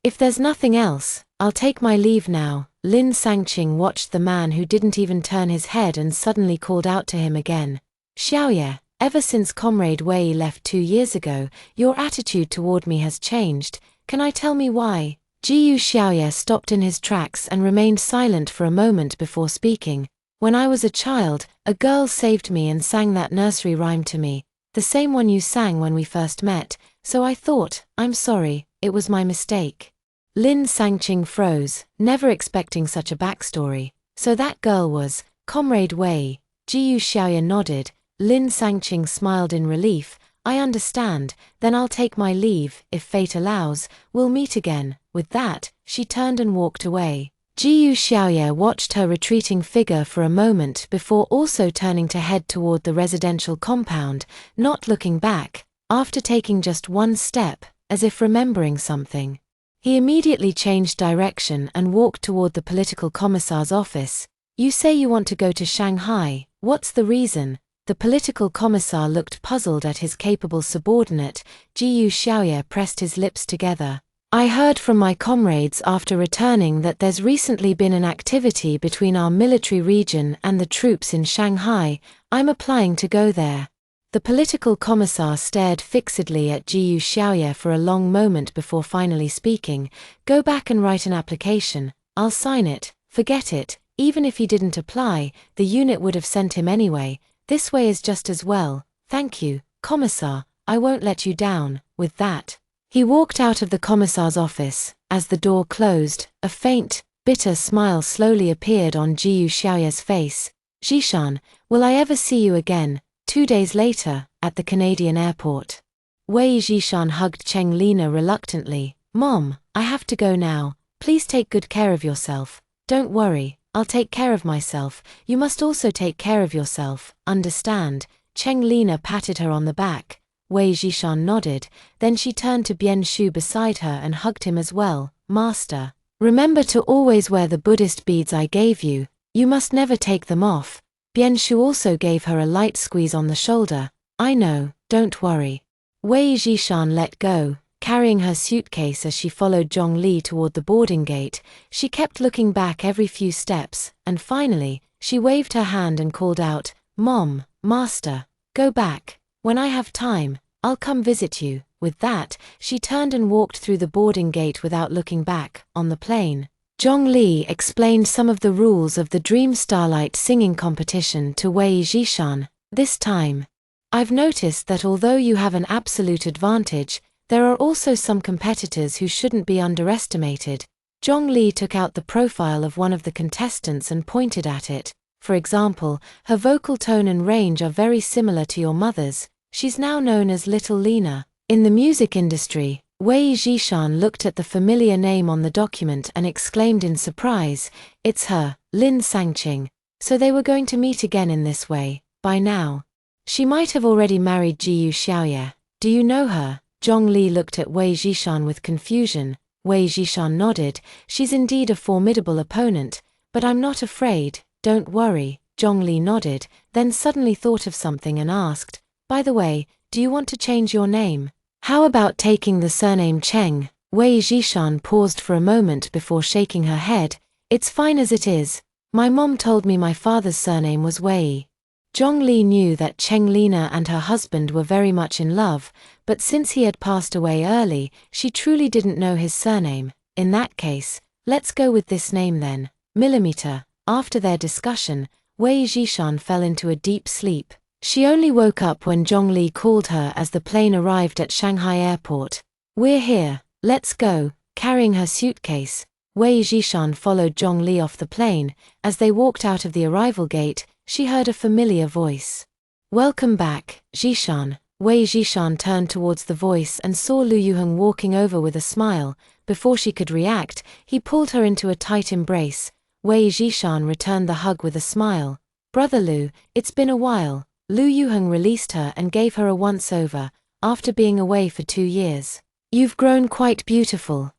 If there's nothing else, I'll take my leave now. Lin Sangqing watched the man who didn't even turn his head and suddenly called out to him again. Xiaoye, ever since Comrade Wei left 2 years ago, your attitude toward me has changed. Can I tell me why? Jiyu Xiaoye stopped in his tracks and remained silent for a moment before speaking. When I was a child, a girl saved me and sang that nursery rhyme to me, the same one you sang when we first met, so I thought, I'm sorry, it was my mistake. Lin Sangqing froze, never expecting such a backstory. So that girl was Comrade Wei. Jiyu Xiaoye nodded. Lin Sangqing smiled in relief. I understand, then I'll take my leave. If fate allows, we'll meet again. With that, she turned and walked away. Jiyu Xiaoye watched her retreating figure for a moment before also turning to head toward the residential compound, not looking back. After taking just one step, as if remembering something, he immediately changed direction and walked toward the political commissar's office. You say you want to go to Shanghai, what's the reason? The political commissar looked puzzled at his capable subordinate. Jiyu Xiaoye pressed his lips together. I heard from my comrades after returning that there's recently been an activity between our military region and the troops in Shanghai. I'm applying to go there. The political commissar stared fixedly at Jiyu Xiaoye for a long moment before finally speaking. Go back and write an application. I'll sign it. Forget it. Even if he didn't apply, the unit would have sent him anyway. This way is just as well. Thank you, Commissar. I won't let you down. With that, He walked out of the commissar's office. As the door closed, a faint, bitter smile slowly appeared on Jiyu Xiaoye's face. Zhishan, will I ever see you again? 2 days later, at the Canadian airport. Wei Zhishan hugged Cheng Lina reluctantly. Mom, I have to go now. Please take good care of yourself. Don't worry, I'll take care of myself. You must also take care of yourself, understand? Cheng Lina patted her on the back. Wei Zhishan nodded, then she turned to Bian Shu beside her and hugged him as well. Master, remember to always wear the Buddhist beads I gave you. You must never take them off. Bian Shu also gave her a light squeeze on the shoulder. I know, don't worry. Wei Zhishan let go, carrying her suitcase as she followed Zhongli toward the boarding gate. She kept looking back every few steps, and finally, she waved her hand and called out, Mom, Master, go back. When I have time, I'll come visit you. With that, she turned and walked through the boarding gate without looking back. On the plane, Zhongli explained some of the rules of the Dream Starlight singing competition to Wei Zhishan. This time, I've noticed that although you have an absolute advantage, there are also some competitors who shouldn't be underestimated. Zhongli took out the profile of one of the contestants and pointed at it. For example, her vocal tone and range are very similar to your mother's. She's now known as Little Lina. In the music industry, Wei Zhishan looked at the familiar name on the document and exclaimed in surprise, it's her, Lin Sangqing. So they were going to meet again in this way. By now, she might have already married Jiyu Xiaoye. Do you know her? Zhongli looked at Wei Zhishan with confusion. Wei Zhishan nodded. She's indeed a formidable opponent, but I'm not afraid. Don't worry. Zhongli nodded, then suddenly thought of something and asked, by the way, do you want to change your name? How about taking the surname Cheng? Wei Zhishan paused for a moment before shaking her head. It's fine as it is. My mom told me my father's surname was Wei. Zhongli knew that Cheng Lina and her husband were very much in love, but since he had passed away early, she truly didn't know his surname. In that case, let's go with this name then. Millimeter. After their discussion, Wei Zhishan fell into a deep sleep. She only woke up when Zhongli called her as the plane arrived at Shanghai airport. We're here, let's go. Carrying her suitcase, Wei Zhishan followed Zhongli off the plane. As they walked out of the arrival gate, she heard a familiar voice. Welcome back, Zhishan. Wei Zhishan turned towards the voice and saw Lu Yuheng walking over with a smile. Before she could react, he pulled her into a tight embrace. Wei Zhishan returned the hug with a smile. Brother Lu, it's been a while. Lu Yuheng released her and gave her a once-over, after being away for 2 years. You've grown quite beautiful.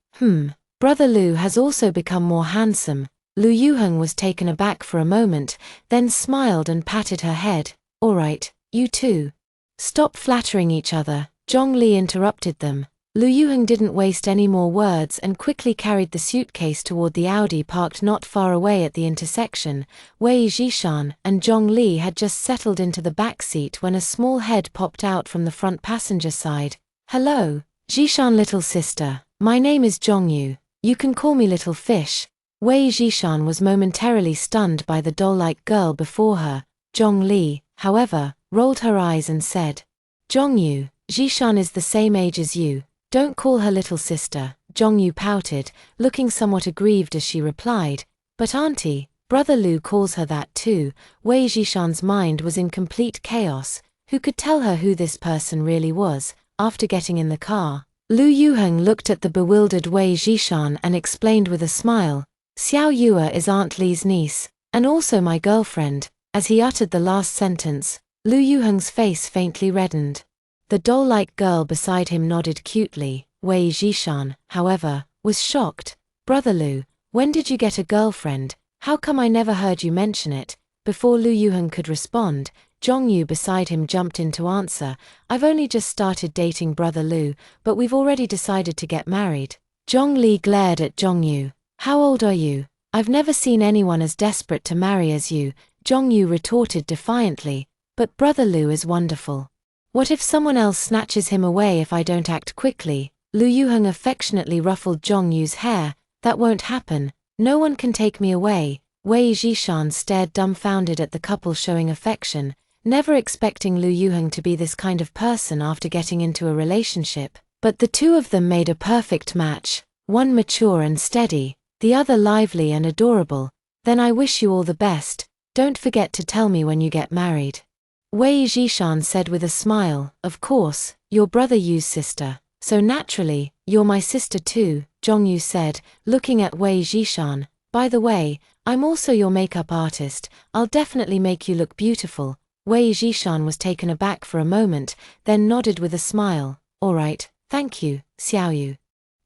Brother Lu has also become more handsome. Lu Yuheng was taken aback for a moment, then smiled and patted her head. All right, you too. Stop flattering each other. Zhongli interrupted them. Lu Yuheng didn't waste any more words and quickly carried the suitcase toward the Audi parked not far away at the intersection. Wei Zhishan and Zhongli had just settled into the back seat when a small head popped out from the front passenger side. Hello, Zhishan little sister. My name is Zhongyu. You can call me Little Fish. Wei Zhishan was momentarily stunned by the doll-like girl before her. Zhongli, however, rolled her eyes and said, Zhongyu, Zhishan is the same age as you. Don't call her little sister. Zhongyu pouted, looking somewhat aggrieved as she replied, but auntie, Brother Lu calls her that too. Wei Zhishan's mind was in complete chaos. Who could tell her who this person really was? After getting in the car, Lu Yuheng looked at the bewildered Wei Zhishan and explained with a smile, Xiao Yue is Aunt Li's niece, and also my girlfriend. As he uttered the last sentence, Lu Yuheng's face faintly reddened. The doll-like girl beside him nodded cutely. Wei Zhishan, however, was shocked. Brother Lu, when did you get a girlfriend? How come I never heard you mention it? Before Lu Yuheng could respond, Zhongyu beside him jumped in to answer. I've only just started dating Brother Lu, but we've already decided to get married. Zhongli glared at Zhongyu. How old are you? I've never seen anyone as desperate to marry as you, Zhongyu retorted defiantly. But Brother Lu is wonderful. What if someone else snatches him away if I don't act quickly? Lu Yuheng affectionately ruffled Zhongyu's hair. That won't happen. No one can take me away. Wei Zhishan stared dumbfounded at the couple showing affection, never expecting Lu Yuheng to be this kind of person after getting into a relationship. But the two of them made a perfect match, one mature and steady, the other lively and adorable. Then I wish you all the best. Don't forget to tell me when you get married. Wei Zhishan said with a smile, of course, your brother Yu's sister, so naturally, you're my sister too, Zhongyu said, looking at Wei Zhishan. By the way, I'm also your makeup artist, I'll definitely make you look beautiful. Wei Zhishan was taken aback for a moment, then nodded with a smile. All right, thank you, Xiaoyu.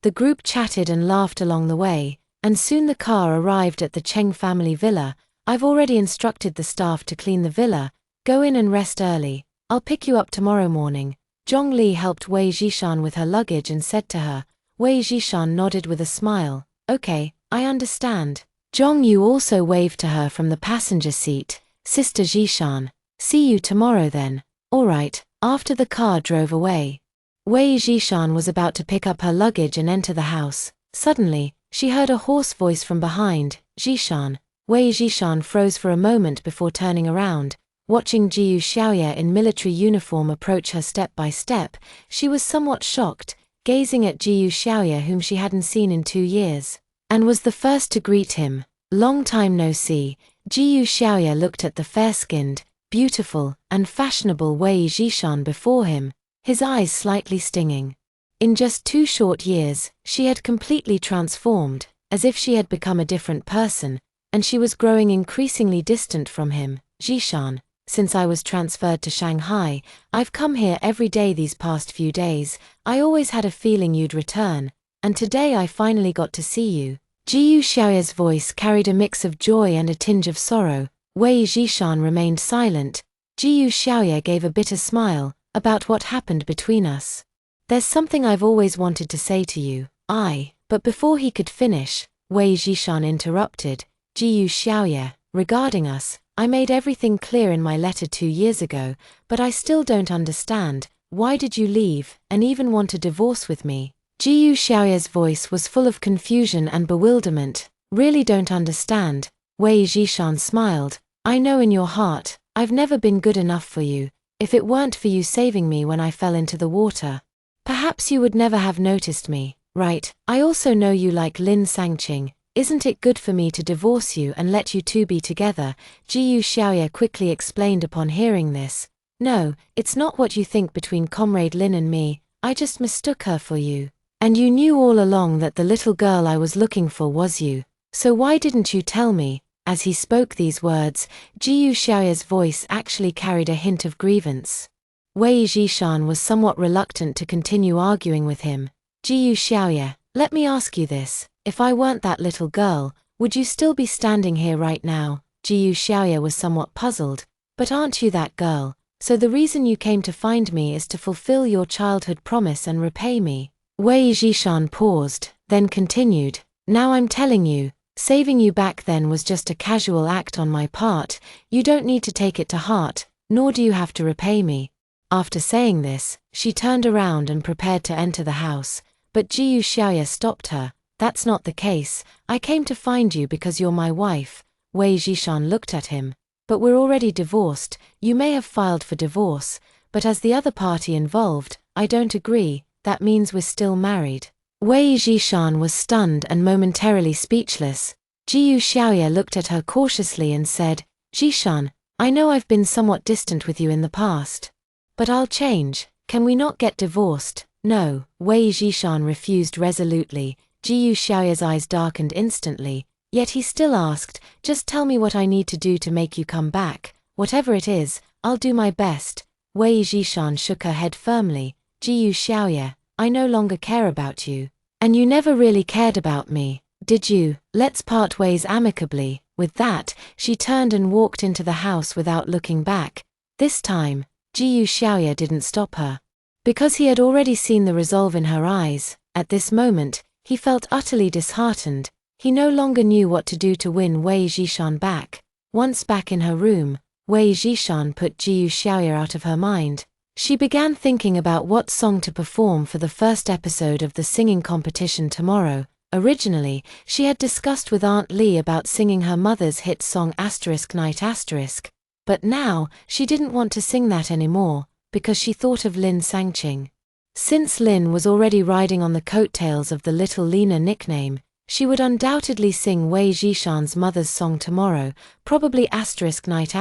The group chatted and laughed along the way, and soon the car arrived at the Cheng family villa. I've already instructed the staff to clean the villa. Go in and rest early. I'll pick you up tomorrow morning. Zhong Li helped Wei Zhishan with her luggage and said to her. Wei Zhishan nodded with a smile. Okay, I understand. Zhong Yu also waved to her from the passenger seat. Sister Zhishan. See you tomorrow then. All right, after the car drove away. Wei Zhishan was about to pick up her luggage and enter the house. Suddenly, she heard a hoarse voice from behind. Zhishan. Wei Zhishan froze for a moment before turning around. Watching Jiyu Xiaoye in military uniform approach her step by step, she was somewhat shocked, gazing at Jiyu Xiaoye whom she hadn't seen in 2 years, and was the first to greet him. Long time no see. Jiyu Xiaoye looked at the fair-skinned, beautiful, and fashionable Wei Zhishan before him, his eyes slightly stinging. In just 2 short years, she had completely transformed, as if she had become a different person, and she was growing increasingly distant from him. Zhishan. Since I was transferred to Shanghai, I've come here every day these past few days. I always had a feeling you'd return, and today I finally got to see you. Jiyu Xiaoye's voice carried a mix of joy and a tinge of sorrow. Wei Zhishan remained silent. Jiyu Xiaoye gave a bitter smile. About what happened between us. There's something I've always wanted to say to you. But before he could finish, Wei Zhishan interrupted. Jiyu Xiaoye, regarding us, I made everything clear in my letter 2 years ago, but I still don't understand. Why did you leave, and even want a divorce with me? Jiyu Xiaoye's voice was full of confusion and bewilderment. Really don't understand. Wei Zhishan smiled. I know in your heart, I've never been good enough for you. If it weren't for you saving me when I fell into the water, perhaps you would never have noticed me, right? I also know you like Lin Sangqing. Isn't it good for me to divorce you and let you two be together? Jiyu Xiaoye quickly explained upon hearing this. No, it's not what you think between Comrade Lin and me. I just mistook her for you. And you knew all along that the little girl I was looking for was you. So why didn't you tell me? As he spoke these words, Jiyu Xiaoye's voice actually carried a hint of grievance. Wei Zhishan was somewhat reluctant to continue arguing with him. Jiyu Xiaoye, let me ask you this. If I weren't that little girl, would you still be standing here right now? Jiyu Xiaoye was somewhat puzzled. But aren't you that girl? So the reason you came to find me is to fulfill your childhood promise and repay me? Wei Zhishan paused, then continued. Now I'm telling you, saving you back then was just a casual act on my part. You don't need to take it to heart, nor do you have to repay me. After saying this, she turned around and prepared to enter the house, but Jiyu Xiaoye stopped her. That's not the case. I came to find you because you're my wife. Wei Zhishan looked at him. But we're already divorced. You may have filed for divorce, but as the other party involved, I don't agree. That means we're still married. Wei Zhishan was stunned and momentarily speechless. Jiyu Xiaoye looked at her cautiously and said, Zhishan, I know I've been somewhat distant with you in the past. But I'll change. Can we not get divorced? No. Wei Zhishan refused resolutely. Jiyu Xiaoye's eyes darkened instantly, yet he still asked, just tell me what I need to do to make you come back. Whatever it is, I'll do my best. Wei Zhishan shook her head firmly. Jiyu Xiaoye, I no longer care about you. And you never really cared about me, did you? Let's part ways amicably. With that, she turned and walked into the house without looking back. This time, Jiyu Xiaoye didn't stop her. Because he had already seen the resolve in her eyes, at this moment, he felt utterly disheartened. He no longer knew what to do to win Wei Zhishan back. Once back in her room, Wei Zhishan put Jiyu Xiaoye out of her mind. She began thinking about what song to perform for the first episode of the singing competition tomorrow. Originally, she had discussed with Aunt Li about singing her mother's hit song *Night*. But now, she didn't want to sing that anymore, because she thought of Lin Sangqing. Since Lin was already riding on the coattails of the Little Lena nickname, she would undoubtedly sing Wei Jishan's mother's song tomorrow, probably *night*.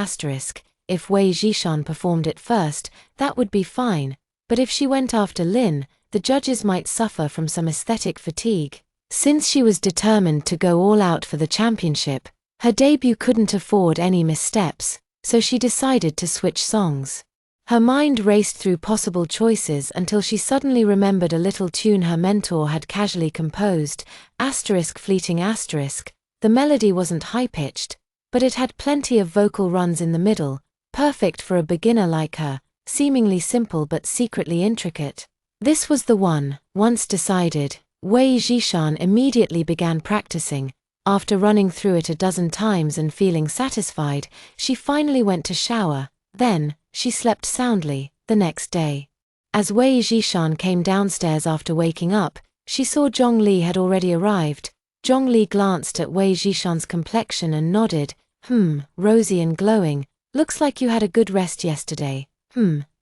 If Wei Jishan performed it first, that would be fine, but if she went after Lin, the judges might suffer from some aesthetic fatigue. Since she was determined to go all out for the championship, her debut couldn't afford any missteps, so she decided to switch songs. Her mind raced through possible choices until she suddenly remembered a little tune her mentor had casually composed, *fleeting*. The melody wasn't high-pitched, but it had plenty of vocal runs in the middle, perfect for a beginner like her, seemingly simple but secretly intricate. This was the one. Once decided, Wei Jishan immediately began practicing. After running through it a dozen times and feeling satisfied, she finally went to shower. Then, she slept soundly, the next day. As Wei Jishan came downstairs after waking up, she saw Zhongli had already arrived. Zhongli glanced at Wei Jishan's complexion and nodded. Rosy and glowing. Looks like you had a good rest yesterday.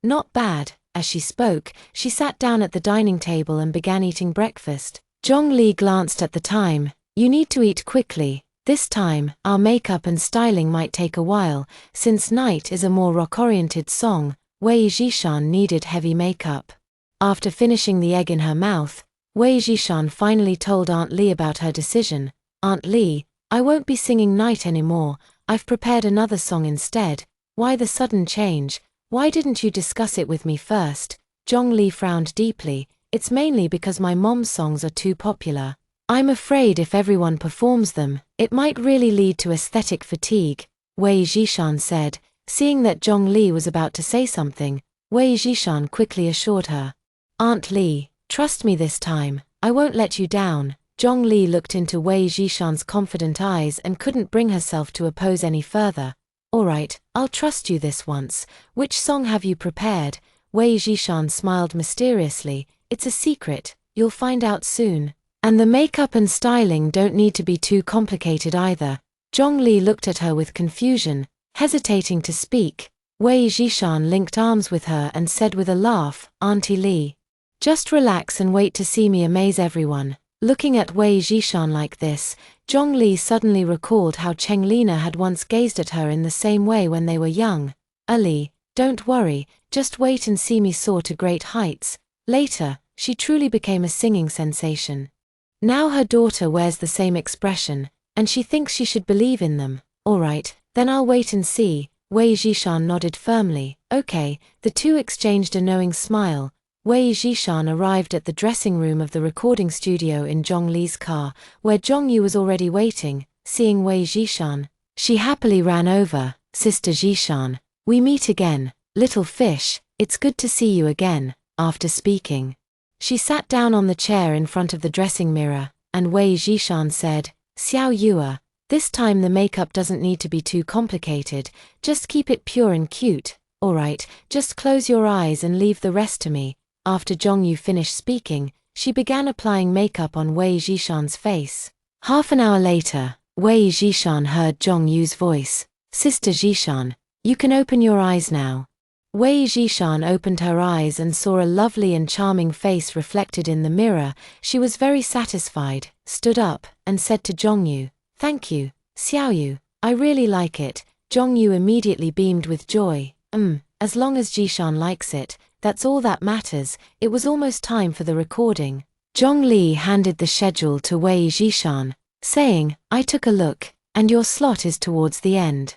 Not bad. As she spoke, she sat down at the dining table and began eating breakfast. Zhongli glanced at the time. You need to eat quickly. This time, our makeup and styling might take a while, since Night is a more rock-oriented song. Wei Jishan needed heavy makeup. After finishing the egg in her mouth, Wei Jishan finally told Aunt Li about her decision. Aunt Li, I won't be singing Night anymore, I've prepared another song instead. Why the sudden change? Why didn't you discuss it with me first? Zhongli frowned deeply. It's mainly because my mom's songs are too popular. I'm afraid if everyone performs them, it might really lead to aesthetic fatigue, Wei Jishan said. Seeing that Zhongli was about to say something, Wei Jishan quickly assured her. Aunt Li, trust me this time, I won't let you down. Zhongli looked into Wei Jishan's confident eyes and couldn't bring herself to oppose any further. Alright, I'll trust you this once. Which song have you prepared? Wei Jishan smiled mysteriously. It's a secret, you'll find out soon. And the makeup and styling don't need to be too complicated either. Zhongli looked at her with confusion, hesitating to speak. Wei Jishan linked arms with her and said with a laugh, Auntie Li, just relax and wait to see me amaze everyone. Looking at Wei Jishan like this, Zhongli suddenly recalled how Lena had once gazed at her in the same way when they were young. Ali, don't worry, just wait and see me soar to great heights. Later, she truly became a singing sensation. Now her daughter wears the same expression, and she thinks she should believe in them. Alright, then I'll wait and see. Wei Jishan nodded firmly. Okay, the two exchanged a knowing smile. Wei Jishan arrived at the dressing room of the recording studio in Zhongli's car, where Zhongyu was already waiting. Seeing Wei Jishan, she happily ran over. Sister Jishan, we meet again. Little fish, it's good to see you again. After speaking, she sat down on the chair in front of the dressing mirror, and Wei Jishan said, Xiao Yue, this time the makeup doesn't need to be too complicated, just keep it pure and cute. Alright, just close your eyes and leave the rest to me. After Zhongyu finished speaking, she began applying makeup on Wei Jishan's face. Half an hour later, Wei Jishan heard Zhongyu's voice. Sister Jishan, you can open your eyes now. Wei Jishan opened her eyes and saw a lovely and charming face reflected in the mirror. She was very satisfied, stood up, and said to Zhongyu, Thank you, Xiaoyu, I really like it. Zhongyu immediately beamed with joy. As long as Jishan likes it, that's all that matters. It was almost time for the recording. Zhongli handed the schedule to Wei Jishan, saying, I took a look, and your slot is towards the end.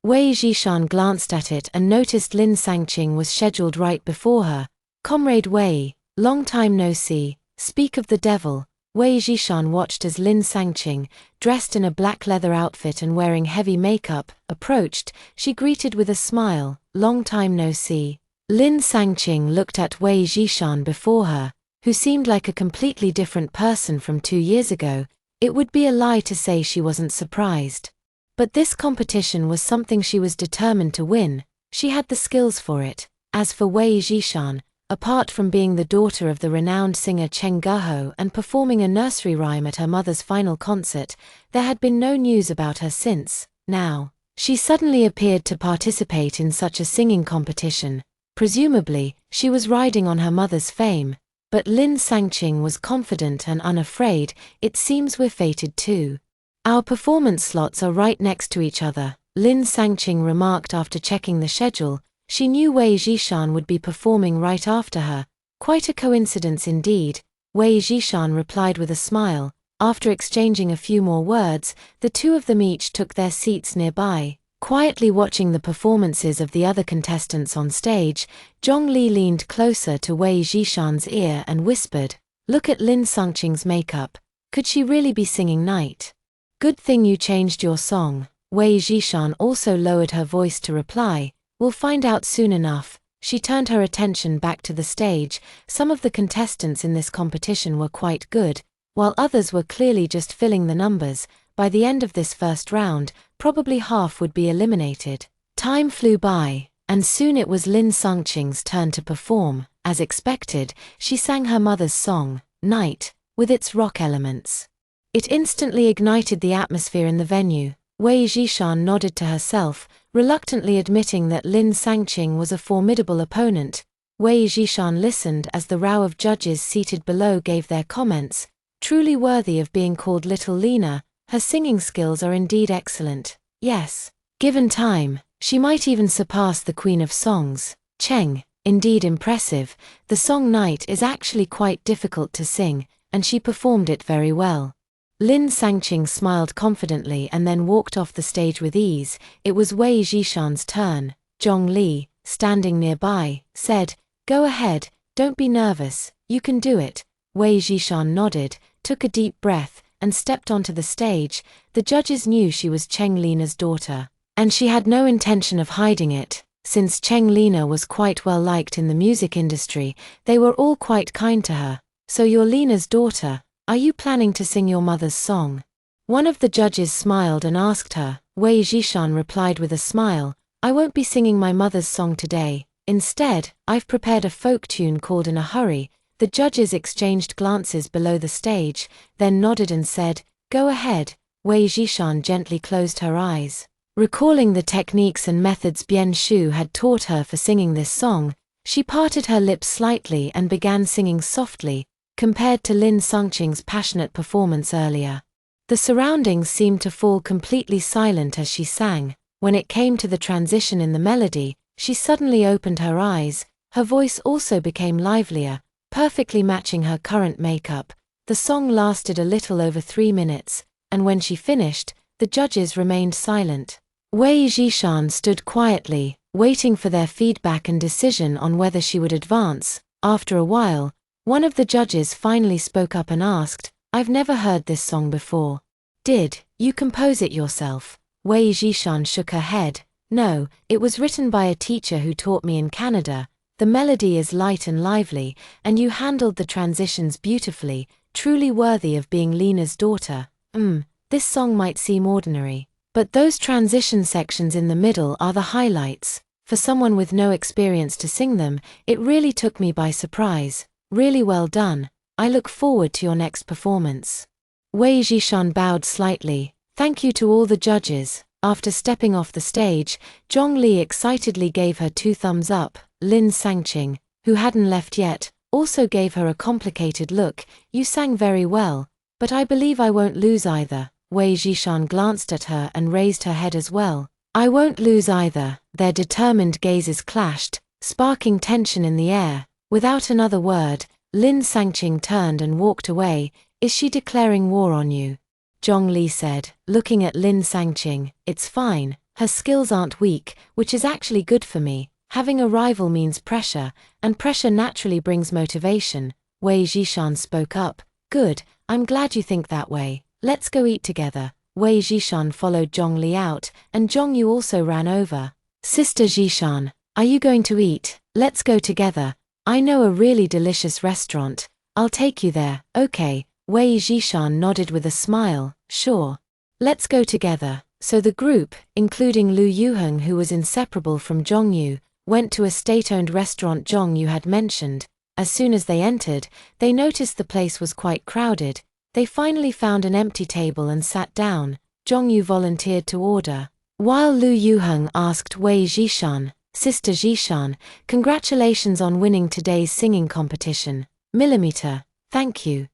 Wei Jishan glanced at it and noticed Lin Sangqing was scheduled right before her. Comrade Wei, long time no see, speak of the devil. Wei Jishan watched as Lin Sangqing, dressed in a black leather outfit and wearing heavy makeup, approached. She greeted with a smile, long time no see. Lin Sangqing looked at Wei Jishan before her, who seemed like a completely different person from 2 years ago. It would be a lie to say she wasn't surprised. But this competition was something she was determined to win. She had the skills for it. As for Wei Jishan, apart from being the daughter of the renowned singer Cheng Geho and performing a nursery rhyme at her mother's final concert, there had been no news about her since. Now, she suddenly appeared to participate in such a singing competition. Presumably, she was riding on her mother's fame. But Lin Sangqing was confident and unafraid. It seems we're fated too. Our performance slots are right next to each other, Lin Sangqing remarked after checking the schedule. She knew Wei Zhishan would be performing right after her. Quite a coincidence indeed, Wei Zhishan replied with a smile. After exchanging a few more words, the two of them each took their seats nearby. Quietly watching the performances of the other contestants on stage, Zhongli leaned closer to Wei Zhishan's ear and whispered, "Look at Lin Sangqing's makeup. Could she really be singing Night? Good thing you changed your song." Wei Zhishan also lowered her voice to reply, "We'll find out soon enough." She turned her attention back to the stage. Some of the contestants in this competition were quite good, while others were clearly just filling the numbers. By the end of this first round, probably half would be eliminated. Time flew by, and soon it was Lin Sangqing's turn to perform. As expected, she sang her mother's song, Night, with its rock elements. It instantly ignited the atmosphere in the venue. Wei Zhishan nodded to herself, reluctantly admitting that Lin Sangqing was a formidable opponent. Wei Zhishan listened as the row of judges seated below gave their comments. Truly worthy of being called Little Lina, her singing skills are indeed excellent. Yes, given time, she might even surpass the Queen of Songs, Cheng. Indeed impressive. The song Night is actually quite difficult to sing, and she performed it very well. Lin Sangqing smiled confidently and then walked off the stage with ease. It was Wei Zhishan's turn. Zhongli, standing nearby, said, "Go ahead, don't be nervous, you can do it." Wei Zhishan nodded, took a deep breath, and stepped onto the stage. The judges knew she was Cheng Lina's daughter, and she had no intention of hiding it. Since Cheng Lina was quite well liked in the music industry, they were all quite kind to her. "So you're Lina's daughter, are you planning to sing your mother's song?" One of the judges smiled and asked her. Wei Zhishan replied with a smile, "I won't be singing my mother's song today. Instead, I've prepared a folk tune called In a Hurry." The judges exchanged glances below the stage, then nodded and said, "Go ahead." Wei Zhishan gently closed her eyes. Recalling the techniques and methods Bian Shu had taught her for singing this song, she parted her lips slightly and began singing softly, compared to Lin Sangqing's passionate performance earlier. The surroundings seemed to fall completely silent as she sang. When it came to the transition in the melody, she suddenly opened her eyes. Her voice also became livelier, perfectly matching her current makeup. The song lasted a little over 3 minutes, and when she finished, the judges remained silent. Wei Zhishan stood quietly, waiting for their feedback and decision on whether she would advance. After a while, one of the judges finally spoke up and asked, "I've never heard this song before. Did you compose it yourself?" Wei Zhishan shook her head. "No, it was written by a teacher who taught me in Canada. The melody is light and lively, and you handled the transitions beautifully, truly worthy of being Lina's daughter." This song might seem ordinary, but those transition sections in the middle are the highlights. For someone with no experience to sing them, it really took me by surprise. Really well done. I look forward to your next performance." Wei Zhishan bowed slightly. "Thank you to all the judges." After stepping off the stage, Zhongli excitedly gave her 2 thumbs up. Lin Sangqing, who hadn't left yet, also gave her a complicated look. "You sang very well, but I believe I won't lose either." Wei Zhishan glanced at her and raised her head as well. "I won't lose either." Their determined gazes clashed, sparking tension in the air. Without another word, Lin Sangqing turned and walked away. "Is she declaring war on you?" Zhongli said, looking at Lin Sangqing. "It's fine, her skills aren't weak, which is actually good for me. Having a rival means pressure, and pressure naturally brings motivation." Wei Zhishan spoke up. "Good, I'm glad you think that way. Let's go eat together." Wei Zhishan followed Zhongli out, and Zhongyu also ran over. "Sister Zhishan, are you going to eat? Let's go together. I know a really delicious restaurant. I'll take you there." "Okay." Wei Zhishan nodded with a smile. "Sure. Let's go together." So the group, including Lu Yuheng who was inseparable from Zhongyu, went to a state-owned restaurant Zhongyu had mentioned. As soon as they entered, they noticed the place was quite crowded. They finally found an empty table and sat down. Zhongyu volunteered to order, while Lu Yuheng asked Wei Zhishan, Sister Jishan, congratulations on winning today's singing competition. Millimeter, thank you.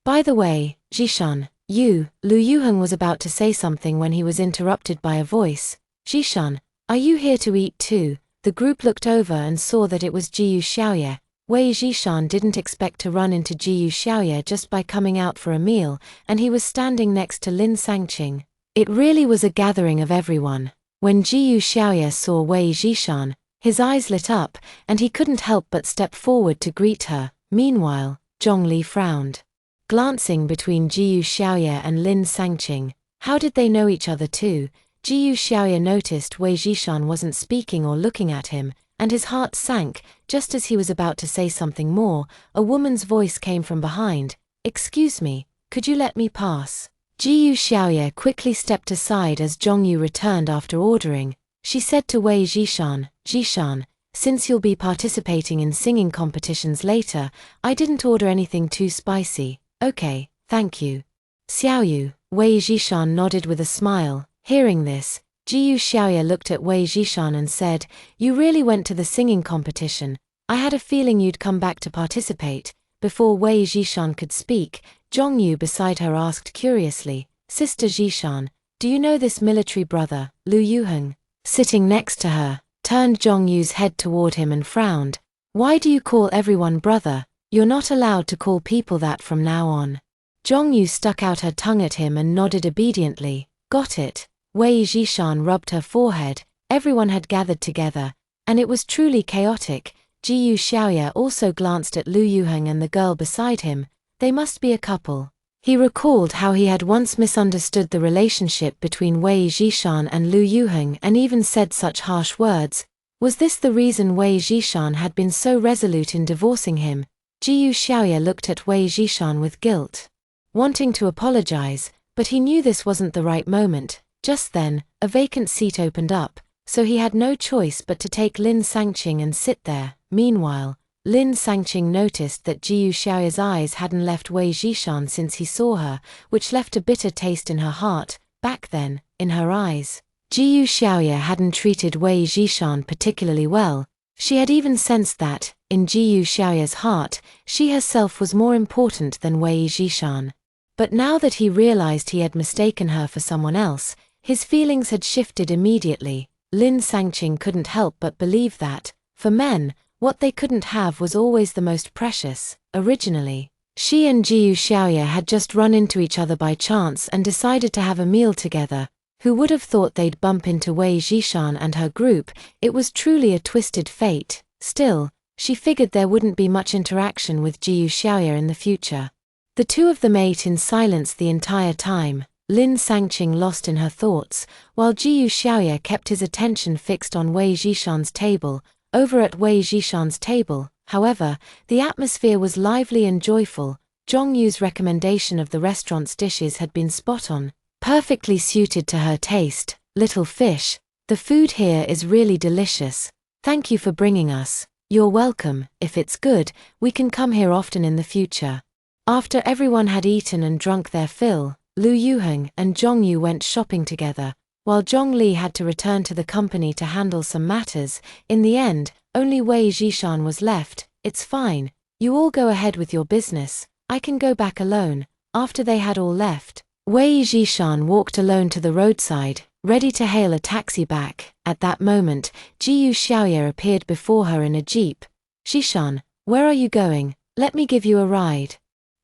By the way, Jishan, Lu Yuheng was about to say something when he was interrupted by a voice. Jishan, are you here to eat too? The group looked over and saw that it was Jiyu Xiaoye. Wei Jishan didn't expect to run into Jiyu Xiaoye just by coming out for a meal, and he was standing next to Lin Sangqing. It really was a gathering of everyone. When Jiyu Xiaoye saw Wei Jishan, his eyes lit up, and he couldn't help but step forward to greet her. Meanwhile, Zhongli frowned. Glancing between Jiyu Xiaoye and Lin Sangqing, how did they know each other too? Jiyu Xiaoye noticed Wei Jishan wasn't speaking or looking at him, and his heart sank. Just as he was about to say something more, a woman's voice came from behind. Excuse me, could you let me pass? Jiyu Xiaoye quickly stepped aside as Zhongyu returned after ordering. She said to Wei Jishan, Jishan, since you'll be participating in singing competitions later, I didn't order anything too spicy. Okay, thank you. Xiaoyu, Wei Jishan nodded with a smile. Hearing this, Jiyu Xiaoye looked at Wei Jishan and said, you really went to the singing competition. I had a feeling you'd come back to participate. Before Wei Jishan could speak, Zhongyu beside her asked curiously, Sister Jishan, do you know this military brother, Lu Yuheng? Sitting next to her, turned Zhongyu's head toward him and frowned. Why do you call everyone brother? You're not allowed to call people that from now on. Zhongyu stuck out her tongue at him and nodded obediently. Got it. Wei Jishan rubbed her forehead. Everyone had gathered together, and it was truly chaotic. Jiyu Xiaoye also glanced at Lu Yuheng and the girl beside him. They must be a couple. He recalled how he had once misunderstood the relationship between Wei Jishan and Lu Yuheng and even said such harsh words. Was this the reason Wei Jishan had been so resolute in divorcing him? Jiyu Xiaoye looked at Wei Jishan with guilt, wanting to apologize, but he knew this wasn't the right moment. Just then, a vacant seat opened up, so he had no choice but to take Lin Sangqing and sit there. Meanwhile, Lin Sangqing noticed that Jiyu Xiaoye's eyes hadn't left Wei Jishan since he saw her, which left a bitter taste in her heart. Back then, in her eyes, Jiyu Xiaoye hadn't treated Wei Jishan particularly well. She had even sensed that, in Jiyu Xiaoye's heart, she herself was more important than Wei Jishan. But now that he realized he had mistaken her for someone else, his feelings had shifted immediately. Lin Sangqing couldn't help but believe that, for men, what they couldn't have was always the most precious. Originally, she and Jiyu Xiaoye had just run into each other by chance and decided to have a meal together. Who would have thought they'd bump into Wei Jishan and her group? It was truly a twisted fate. Still, she figured there wouldn't be much interaction with Jiyu Xiaoye in the future. The two of them ate in silence the entire time, Lin Sangqing lost in her thoughts, while Jiyu Xiaoye kept his attention fixed on Wei Jishan's table. Over at Wei Jishan's table, however, the atmosphere was lively and joyful. Zhongyu's recommendation of the restaurant's dishes had been spot on, perfectly suited to her taste. Little fish, the food here is really delicious. Thank you for bringing us. You're welcome. If it's good, we can come here often in the future. After everyone had eaten and drunk their fill, Lu Yuheng and Zhongyu went shopping together, while Zhongli had to return to the company to handle some matters. In the end, only Wei Jishan was left. It's fine. You all go ahead with your business. I can go back alone. After they had all left, Wei Jishan walked alone to the roadside, ready to hail a taxi back. At that moment, Jiyu Xiaoye appeared before her in a jeep. Jishan, where are you going? Let me give you a ride.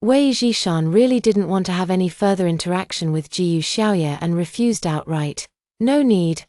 Wei Jishan really didn't want to have any further interaction with Jiyu Xiaoye and refused outright. No need,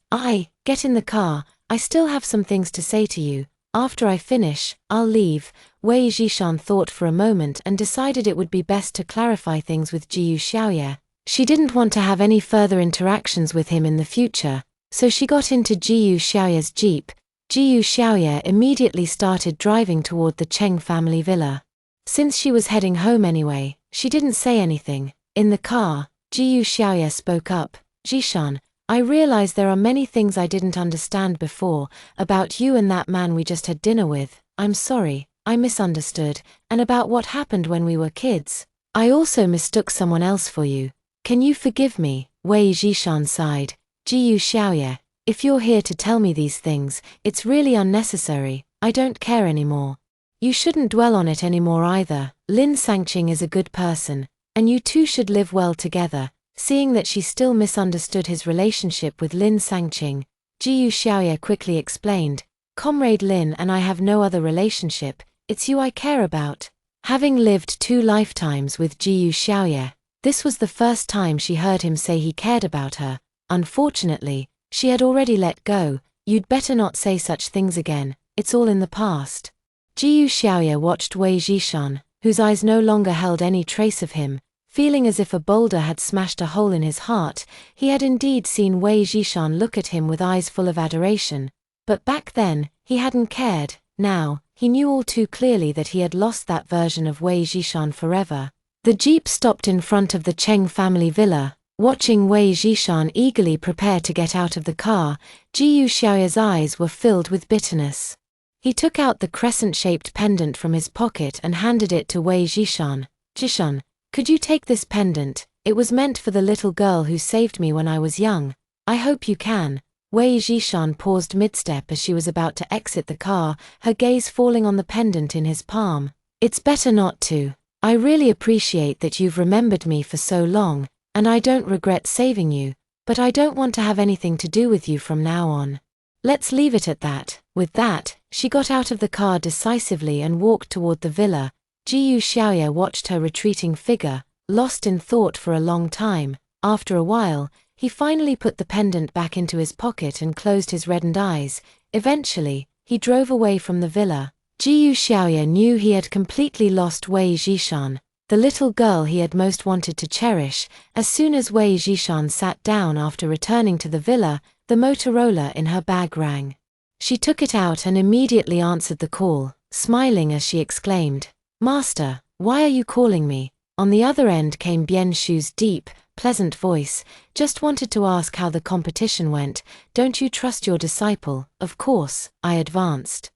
get in the car, I still have some things to say to you. After I finish, I'll leave. Wei Jishan thought for a moment and decided it would be best to clarify things with Jiyu Xiaoye. She didn't want to have any further interactions with him in the future, so she got into Jiyu Xiaoye's jeep. Jiyu Xiaoye immediately started driving toward the Cheng family villa. Since she was heading home anyway, she didn't say anything. In the car, Jiyu Xiaoye spoke up. Jishan, I realize there are many things I didn't understand before, about you and that man we just had dinner with. I'm sorry, I misunderstood, and about what happened when we were kids. I also mistook someone else for you. Can you forgive me? Wei Jishan sighed. Jiyu Xiaoye, If you're here to tell me these things, it's really unnecessary. I don't care anymore. You shouldn't dwell on it anymore either. Lin Sangqing is a good person, and you two should live well together. Seeing that she still misunderstood his relationship with Lin Sangqing, Jiyu Xiaoye quickly explained, Comrade Lin and I have no other relationship, it's you I care about. Having lived 2 lifetimes with Jiyu Xiaoye, this was the first time she heard him say he cared about her. Unfortunately, she had already let go. You'd better not say such things again, it's all in the past. Jiyu Xiaoye watched Wei Zhishan, whose eyes no longer held any trace of him. Feeling as if a boulder had smashed a hole in his heart, he had indeed seen Wei Zhishan look at him with eyes full of adoration. But back then, he hadn't cared. Now, he knew all too clearly that he had lost that version of Wei Zhishan forever. The jeep stopped in front of the Cheng family villa. Watching Wei Zhishan eagerly prepare to get out of the car, Jiyu Xiaoye's eyes were filled with bitterness. He took out the crescent-shaped pendant from his pocket and handed it to Wei Zhishan. Zhishan, could you take this pendant? It was meant for the little girl who saved me when I was young. I hope you can. Wei Zhishan paused mid-step as she was about to exit the car, her gaze falling on the pendant in his palm. It's better not to. I really appreciate that you've remembered me for so long, and I don't regret saving you, but I don't want to have anything to do with you from now on. Let's leave it at that. With that, she got out of the car decisively and walked toward the villa. Jiyu Xiaoye watched her retreating figure, lost in thought for a long time. After a while, he finally put the pendant back into his pocket and closed his reddened eyes. Eventually, he drove away from the villa. Jiyu Xiaoye knew he had completely lost Wei Zhishan, the little girl he had most wanted to cherish. As soon as Wei Zhishan sat down after returning to the villa, the Motorola in her bag rang. She took it out and immediately answered the call, smiling as she exclaimed, Master, why are you calling me? On the other end came Bian Shu's deep, pleasant voice. Just wanted to ask how the competition went. Don't you trust your disciple? Of course, I advanced.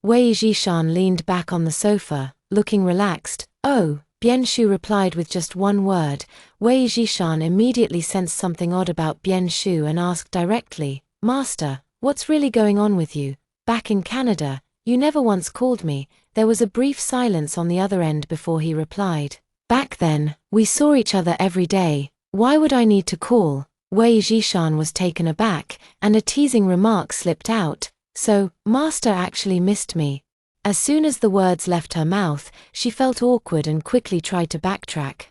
Wei Zhishan leaned back on the sofa, looking relaxed. Oh, Bian Shu replied with just one word. Wei Zhishan immediately sensed something odd about Bian Shu and asked directly, Master, what's really going on with you? Back in Canada, you never once called me. There was a brief silence on the other end before he replied. Back then, we saw each other every day. Why would I need to call? Wei Zhishan was taken aback, and a teasing remark slipped out. So, Master actually missed me. As soon as the words left her mouth, she felt awkward and quickly tried to backtrack.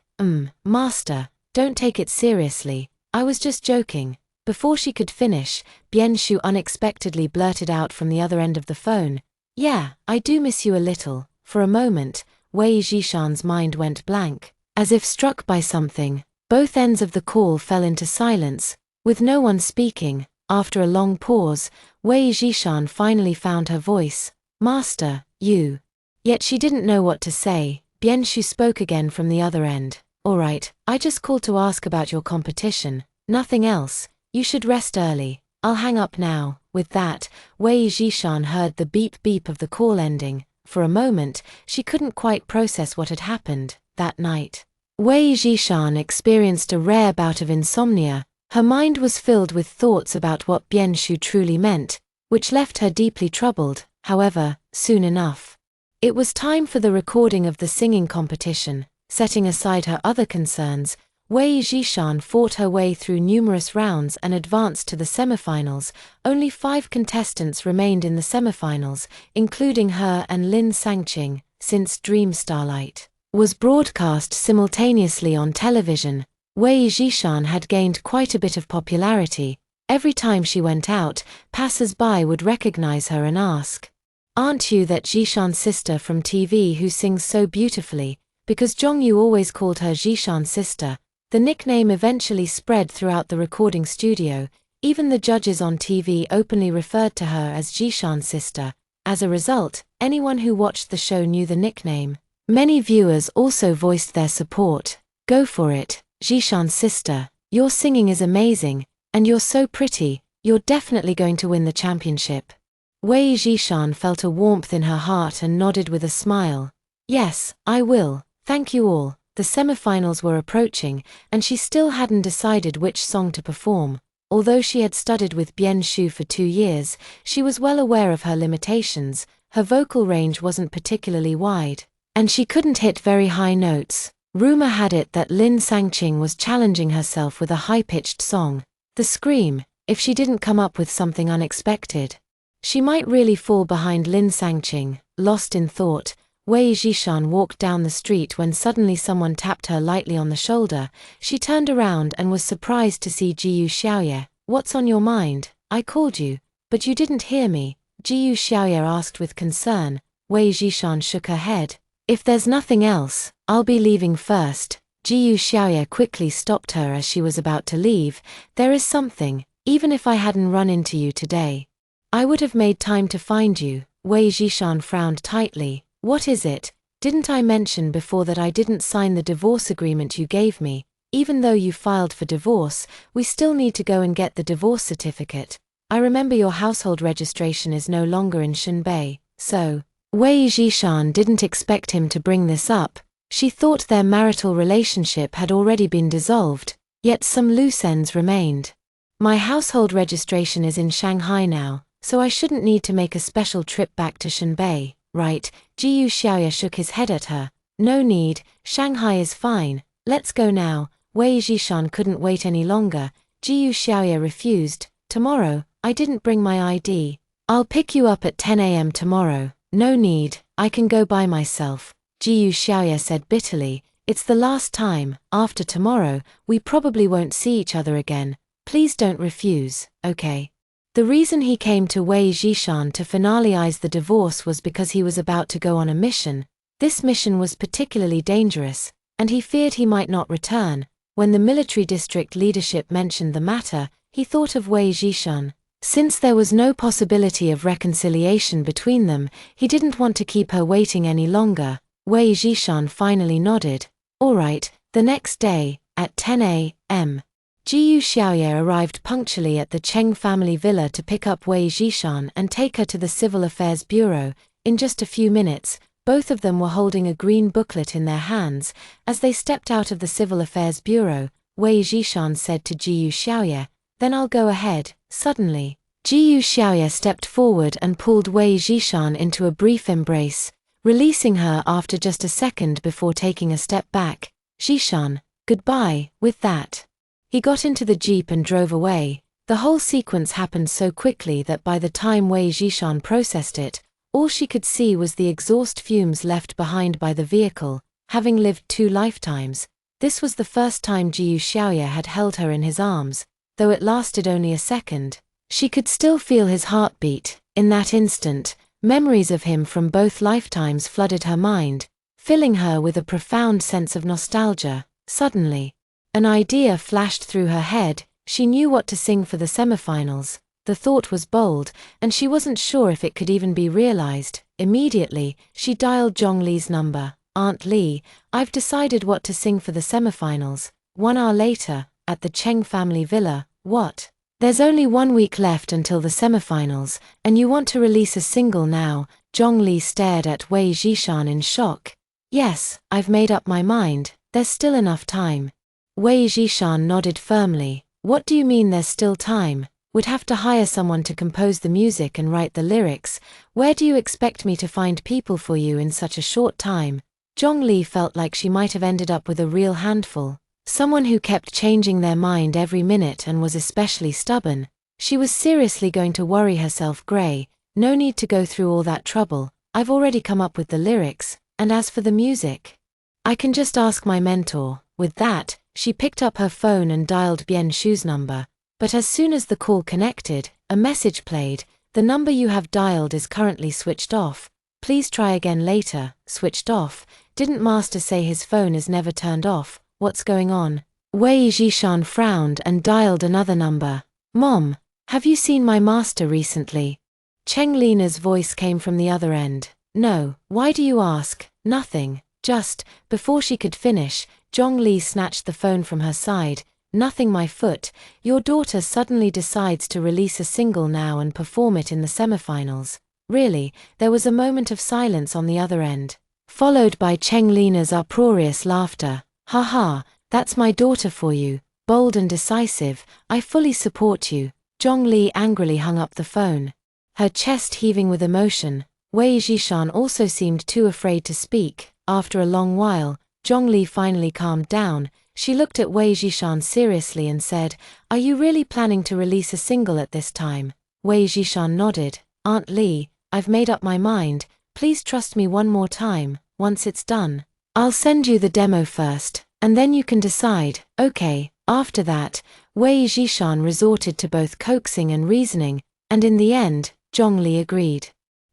Master, don't take it seriously. I was just joking. Before she could finish, Bian Shu unexpectedly blurted out from the other end of the phone. Yeah, I do miss you a little. For a moment, Wei Zhishan's mind went blank. As if struck by something, both ends of the call fell into silence, with no one speaking. After a long pause, Wei Zhishan finally found her voice. Master, you. Yet she didn't know what to say. Bian Shu spoke again from the other end. Alright, I just called to ask about your competition. Nothing else. You should rest early. I'll hang up now. With that, Wei Zhishan heard the beep beep of the call ending. For a moment, she couldn't quite process what had happened that night. Wei Zhishan experienced a rare bout of insomnia. Her mind was filled with thoughts about what Bian Shu truly meant, which left her deeply troubled. However, soon enough, it was time for the recording of the singing competition. Setting aside her other concerns, Wei Zhishan fought her way through numerous rounds and advanced to the semifinals. Only 5 contestants remained in the semifinals, including her and Lin Sangqing. Since Dream Starlight was broadcast simultaneously on television, Wei Zhishan had gained quite a bit of popularity. Every time she went out, passers-by would recognize her and ask, Aren't you that Zhishan's sister from TV who sings so beautifully? Because Zhongyu always called her Zhishan's sister. The nickname eventually spread throughout the recording studio. Even the judges on TV openly referred to her as Zhishan's sister. As a result, anyone who watched the show knew the nickname. Many viewers also voiced their support. Go for it, Zhishan's sister. Your singing is amazing, and you're so pretty. You're definitely going to win the championship. Wei Zhishan felt a warmth in her heart and nodded with a smile. Yes, I will. Thank you all. The semifinals were approaching, and she still hadn't decided which song to perform. Although she had studied with Bien Shu for 2 years, she was well aware of her limitations. Her vocal range wasn't particularly wide, and she couldn't hit very high notes. Rumor had it that Lin Sangqing was challenging herself with a high-pitched song. The scream, if she didn't come up with something unexpected. She might really fall behind Lin Sangqing. Lost in thought, Wei Zhishan walked down the street when suddenly someone tapped her lightly on the shoulder. She turned around and was surprised to see Jiyu Xiaoye. "What's on your mind? I called you, but you didn't hear me," Jiyu Xiaoye asked with concern. Wei Zhishan shook her head. "If there's nothing else, I'll be leaving first." Jiyu Xiaoye quickly stopped her as she was about to leave. "There is something, even if I hadn't run into you today, I would have made time to find you." Wei Zhishan frowned tightly. "What is it? Didn't I mention before that I didn't sign the divorce agreement you gave me? Even though you filed for divorce, we still need to go and get the divorce certificate. I remember your household registration is no longer in Shenbei, so..." Wei Zhishan didn't expect him to bring this up. She thought their marital relationship had already been dissolved, yet some loose ends remained. "My household registration is in Shanghai now, so I shouldn't need to make a special trip back to Shenbei, right?" Jiyu Xiaoye shook his head at her. "No need, Shanghai is fine, let's go now." Wei Zhishan couldn't wait any longer. Jiyu Xiaoye refused. "Tomorrow, I didn't bring my ID. I'll pick you up at 10 a.m. tomorrow." "No need, I can go by myself," Jiyu Xiaoye said bitterly. "It's the last time. After tomorrow, we probably won't see each other again. Please don't refuse, okay?" The reason he came to Wei Zhishan to finalize the divorce was because he was about to go on a mission. This mission was particularly dangerous, and he feared he might not return. When the military district leadership mentioned the matter, he thought of Wei Zhishan. Since there was no possibility of reconciliation between them, he didn't want to keep her waiting any longer. Wei Zhishan finally nodded. "All right." The next day, at 10 a.m., Jiyu Xiaoye arrived punctually at the Cheng family villa to pick up Wei Zhishan and take her to the Civil Affairs Bureau. In just a few minutes, both of them were holding a green booklet in their hands. As they stepped out of the Civil Affairs Bureau, Wei Zhishan said to Jiyu Xiaoye, "Then I'll go ahead." Suddenly, Jiyu Xiaoye stepped forward and pulled Wei Zhishan into a brief embrace, releasing her after just a second before taking a step back. "Zhishan, goodbye." With that, he got into the jeep and drove away. The whole sequence happened so quickly that by the time Wei Zhishan processed it, all she could see was the exhaust fumes left behind by the vehicle. Having lived 2 lifetimes, this was the first time Jiyu Xiaoye had held her in his arms. Though it lasted only a second, she could still feel his heartbeat. In that instant, memories of him from both lifetimes flooded her mind, filling her with a profound sense of nostalgia. Suddenly, an idea flashed through her head. She knew what to sing for the semifinals. The thought was bold, and she wasn't sure if it could even be realized. Immediately, she dialed Zhongli's number. "Aunt Li, I've decided what to sing for the semifinals." 1 hour later, at the Cheng family villa. "What? There's only 1 week left until the semifinals, and you want to release a single now?" Zhongli stared at Wei Zhishan in shock. "Yes, I've made up my mind. There's still enough time." Wei Zhishan nodded firmly. "What do you mean there's still time? Would have to hire someone to compose the music and write the lyrics. Where do you expect me to find people for you in such a short time?" Zhongli felt like she might have ended up with a real handful. Someone who kept changing their mind every minute and was especially stubborn. She was seriously going to worry herself grey. "No need to go through all that trouble. I've already come up with the lyrics, and as for the music, I can just ask my mentor." With that, she picked up her phone and dialed Bien Shu's number. But as soon as the call connected, a message played. "The number you have dialed is currently switched off. Please try again later." Switched off? Didn't Master say his phone is never turned off? What's going on? Wei Zhishan frowned and dialed another number. "Mom, have you seen my master recently?" Cheng Lina's voice came from the other end. "No, why do you ask?" "Nothing, just..." Before she could finish, Zhongli snatched the phone from her side. "Nothing, my foot. Your daughter suddenly decides to release a single now and perform it in the semifinals." "Really?" There was a moment of silence on the other end, followed by Cheng Lina's uproarious laughter. "Ha ha, that's my daughter for you." bold and decisive. I fully support you. Zhongli angrily hung up the phone, her chest heaving with emotion. Wei Zhishan also seemed too afraid to speak. After a long while, Zhongli finally calmed down. She looked at Wei Zhishan seriously and said, "Are you really planning to release a single at this time?" Wei Zhishan nodded. "Aunt Li, I've made up my mind. Please trust me one more time. Once it's done, I'll send you the demo first, and then you can decide." "Okay." After that, Wei Zhishan resorted to both coaxing and reasoning, and in the end, Zhongli agreed.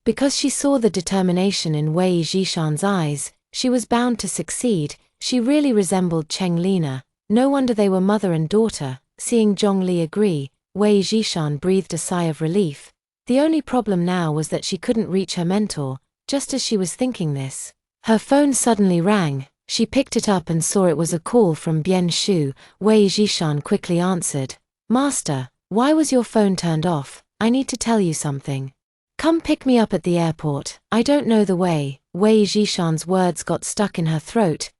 Because she saw the determination in Wei Zhishan's eyes, she was bound to succeed. She really resembled Cheng Lina. No wonder they were mother and daughter. Seeing Zhongli agree, Wei Zhishan breathed a sigh of relief. The only problem now was that she couldn't reach her mentor. Just as she was thinking this, her phone suddenly rang. She picked it up and saw it was a call from Bian Shu. Wei Zhishan quickly answered. "Master, why was your phone turned off? I need to tell you something. Come pick me up at the airport. I don't know the way." Wei Zhishan's words got stuck in her throat.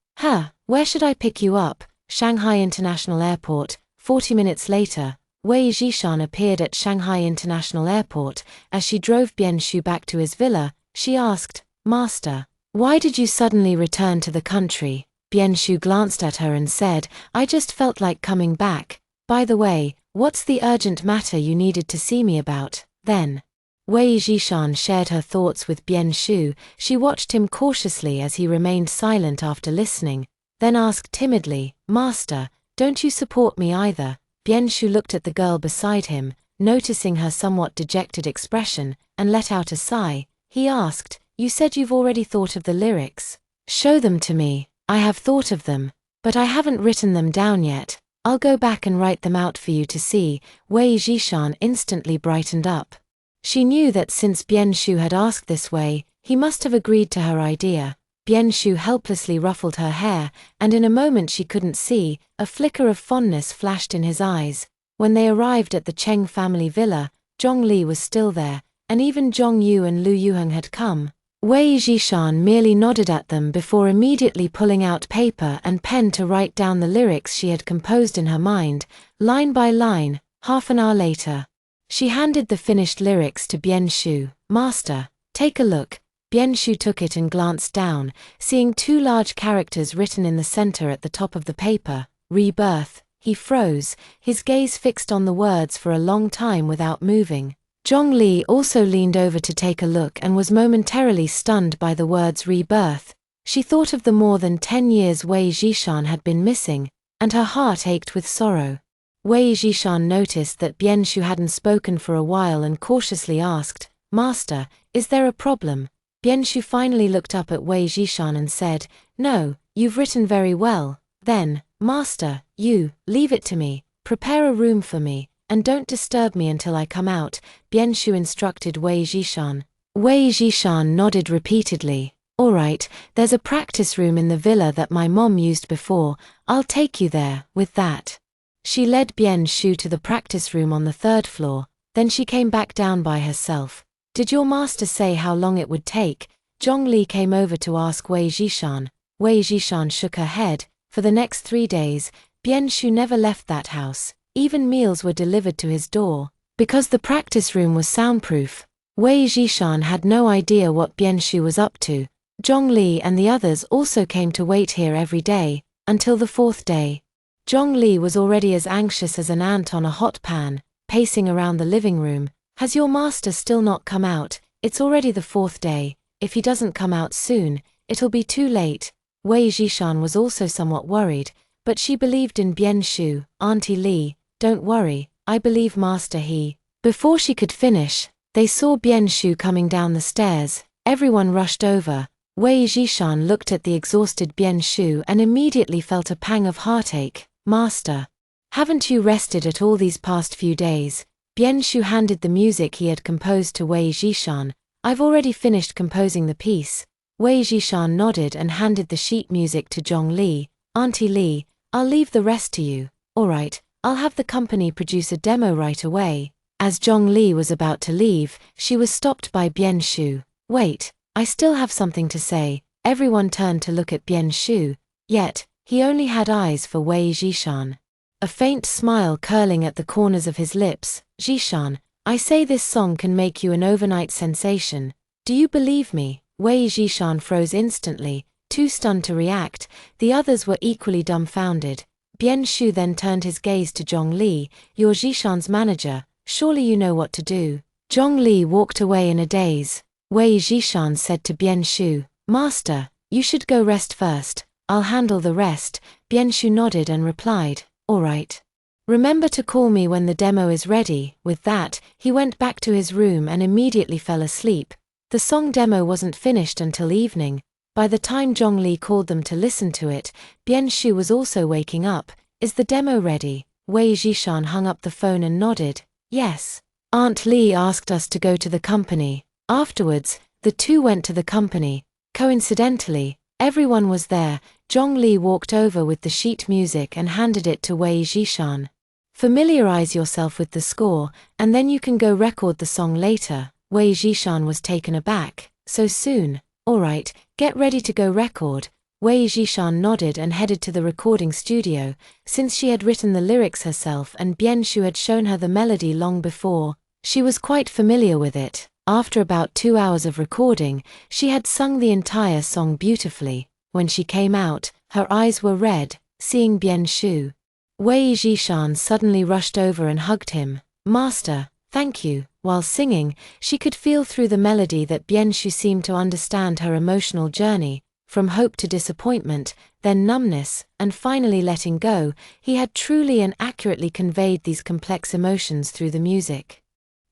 Where should I pick you up?" "Shanghai International Airport." 40 minutes later, Wei Zhishan appeared at Shanghai International Airport. As she drove Bian Shu back to his villa, she asked, "Master, why did you suddenly return to the country?" Bian Shu glanced at her and said, "I just felt like coming back. By the way, what's the urgent matter you needed to see me about?" Then Wei Zhishan shared her thoughts with Bian Shu. She watched him cautiously as he remained silent after listening, then asked timidly, "Master, don't you support me either?" Bian Shu looked at the girl beside him, noticing her somewhat dejected expression, and let out a sigh. He asked, "You said you've already thought of the lyrics. Show them to me." "I have thought of them, but I haven't written them down yet. I'll go back and write them out for you to see." Wei Zhishan instantly brightened up. She knew that since Bian Shu had asked this way, he must have agreed to her idea. Bian Shu helplessly ruffled her hair, and in a moment she couldn't see, a flicker of fondness flashed in his eyes. When they arrived at the Cheng family villa, Zhongli was still there, and even Zhong Yu and Lu Yuheng had come. Wei Zhishan merely nodded at them before immediately pulling out paper and pen to write down the lyrics she had composed in her mind, line by line. Half an hour later, she handed the finished lyrics to Bian Shu. "Master, take a look." Bian Shu took it and glanced down, seeing two large characters written in the center at the top of the paper, "Rebirth." He froze, his gaze fixed on the words for a long time without moving. Zhongli also leaned over to take a look and was momentarily stunned by the words "Rebirth." She thought of the more than 10 years Wei Zhishan had been missing, and her heart ached with sorrow. Wei Zhishan noticed that Bian Shu hadn't spoken for a while and cautiously asked, "Master, is there a problem?" Bian Shu finally looked up at Wei Zhishan and said, "No, you've written very well." Then, "Master, leave it to me, prepare a room for me, and don't disturb me until I come out," Bian Shu instructed Wei Zhishan. Wei Zhishan nodded repeatedly. "All right, there's a practice room in the villa that my mom used before. I'll take you there." With that, she led Bian Shu to the practice room on the 3rd floor, then she came back down by herself. "Did your master say how long it would take?" Zhongli came over to ask Wei Zhishan. Wei Zhishan shook her head. For the next 3 days, Bian Shu never left that house. Even meals were delivered to his door. Because the practice room was soundproof, Wei Zhishan had no idea what Bian Shu was up to. Zhongli and the others also came to wait here every day, until the 4th day. Zhongli was already as anxious as an ant on a hot pan, pacing around the living room. "Has your master still not come out? It's already the 4th day. If he doesn't come out soon, it'll be too late." Wei Zhishan was also somewhat worried, but she believed in Bian Shu. "Auntie Li, don't worry, I believe Master he." Before she could finish, they saw Bian Shu coming down the stairs. Everyone rushed over. Wei Zhishan looked at the exhausted Bian Shu and immediately felt a pang of heartache. "Master, haven't you rested at all these past few days?" Bian Shu handed the music he had composed to Wei Zhishan. "I've already finished composing the piece." Wei Zhishan nodded and handed the sheet music to Zhongli. "Auntie Li, I'll leave the rest to you." "All right, I'll have the company produce a demo right away." As Zhongli was about to leave, she was stopped by Bian Shu. "Wait, I still have something to say." Everyone turned to look at Bian Shu, yet he only had eyes for Wei Zhishan. a faint smile curling at the corners of his lips. Zhishan, I say this song can make you an overnight sensation. Do you believe me? Wei Zhishan froze instantly, too stunned to react. The others were equally dumbfounded. Bian Shu then turned his gaze to Zhong Li. You're Zhishan's manager, surely you know what to do. Zhong Li walked away in a daze. Wei Zhishan said to Bian Shu, Master, you should go rest first. I'll handle the rest. Bian Shu nodded and replied, all right. Remember to call me when the demo is ready. With that, he went back to his room and immediately fell asleep. The song demo wasn't finished until evening. By the time Zhong Li called them to listen to it, Bian Shu was also waking up. Is the demo ready? Wei Zhishan hung up the phone and nodded. Yes. Aunt Li asked us to go to the company. Afterwards, the two went to the company. Coincidentally, everyone was there. Zhong Li walked over with the sheet music and handed it to Wei Zhishan. Familiarize yourself with the score, and then you can go record the song later. Wei Zhishan was taken aback. So soon? All right, get ready to go record. Wei Zhishan nodded and headed to the recording studio. Since she had written the lyrics herself and Bian Shu had shown her the melody long before, she was quite familiar with it. After about 2 hours of recording, she had sung the entire song beautifully. When she came out, her eyes were red, seeing Bian Shu. Wei Zhishan suddenly rushed over and hugged him. Master, thank you. While singing, she could feel through the melody that Bian Shu seemed to understand her emotional journey, from hope to disappointment, then numbness, and finally letting go. He had truly and accurately conveyed these complex emotions through the music.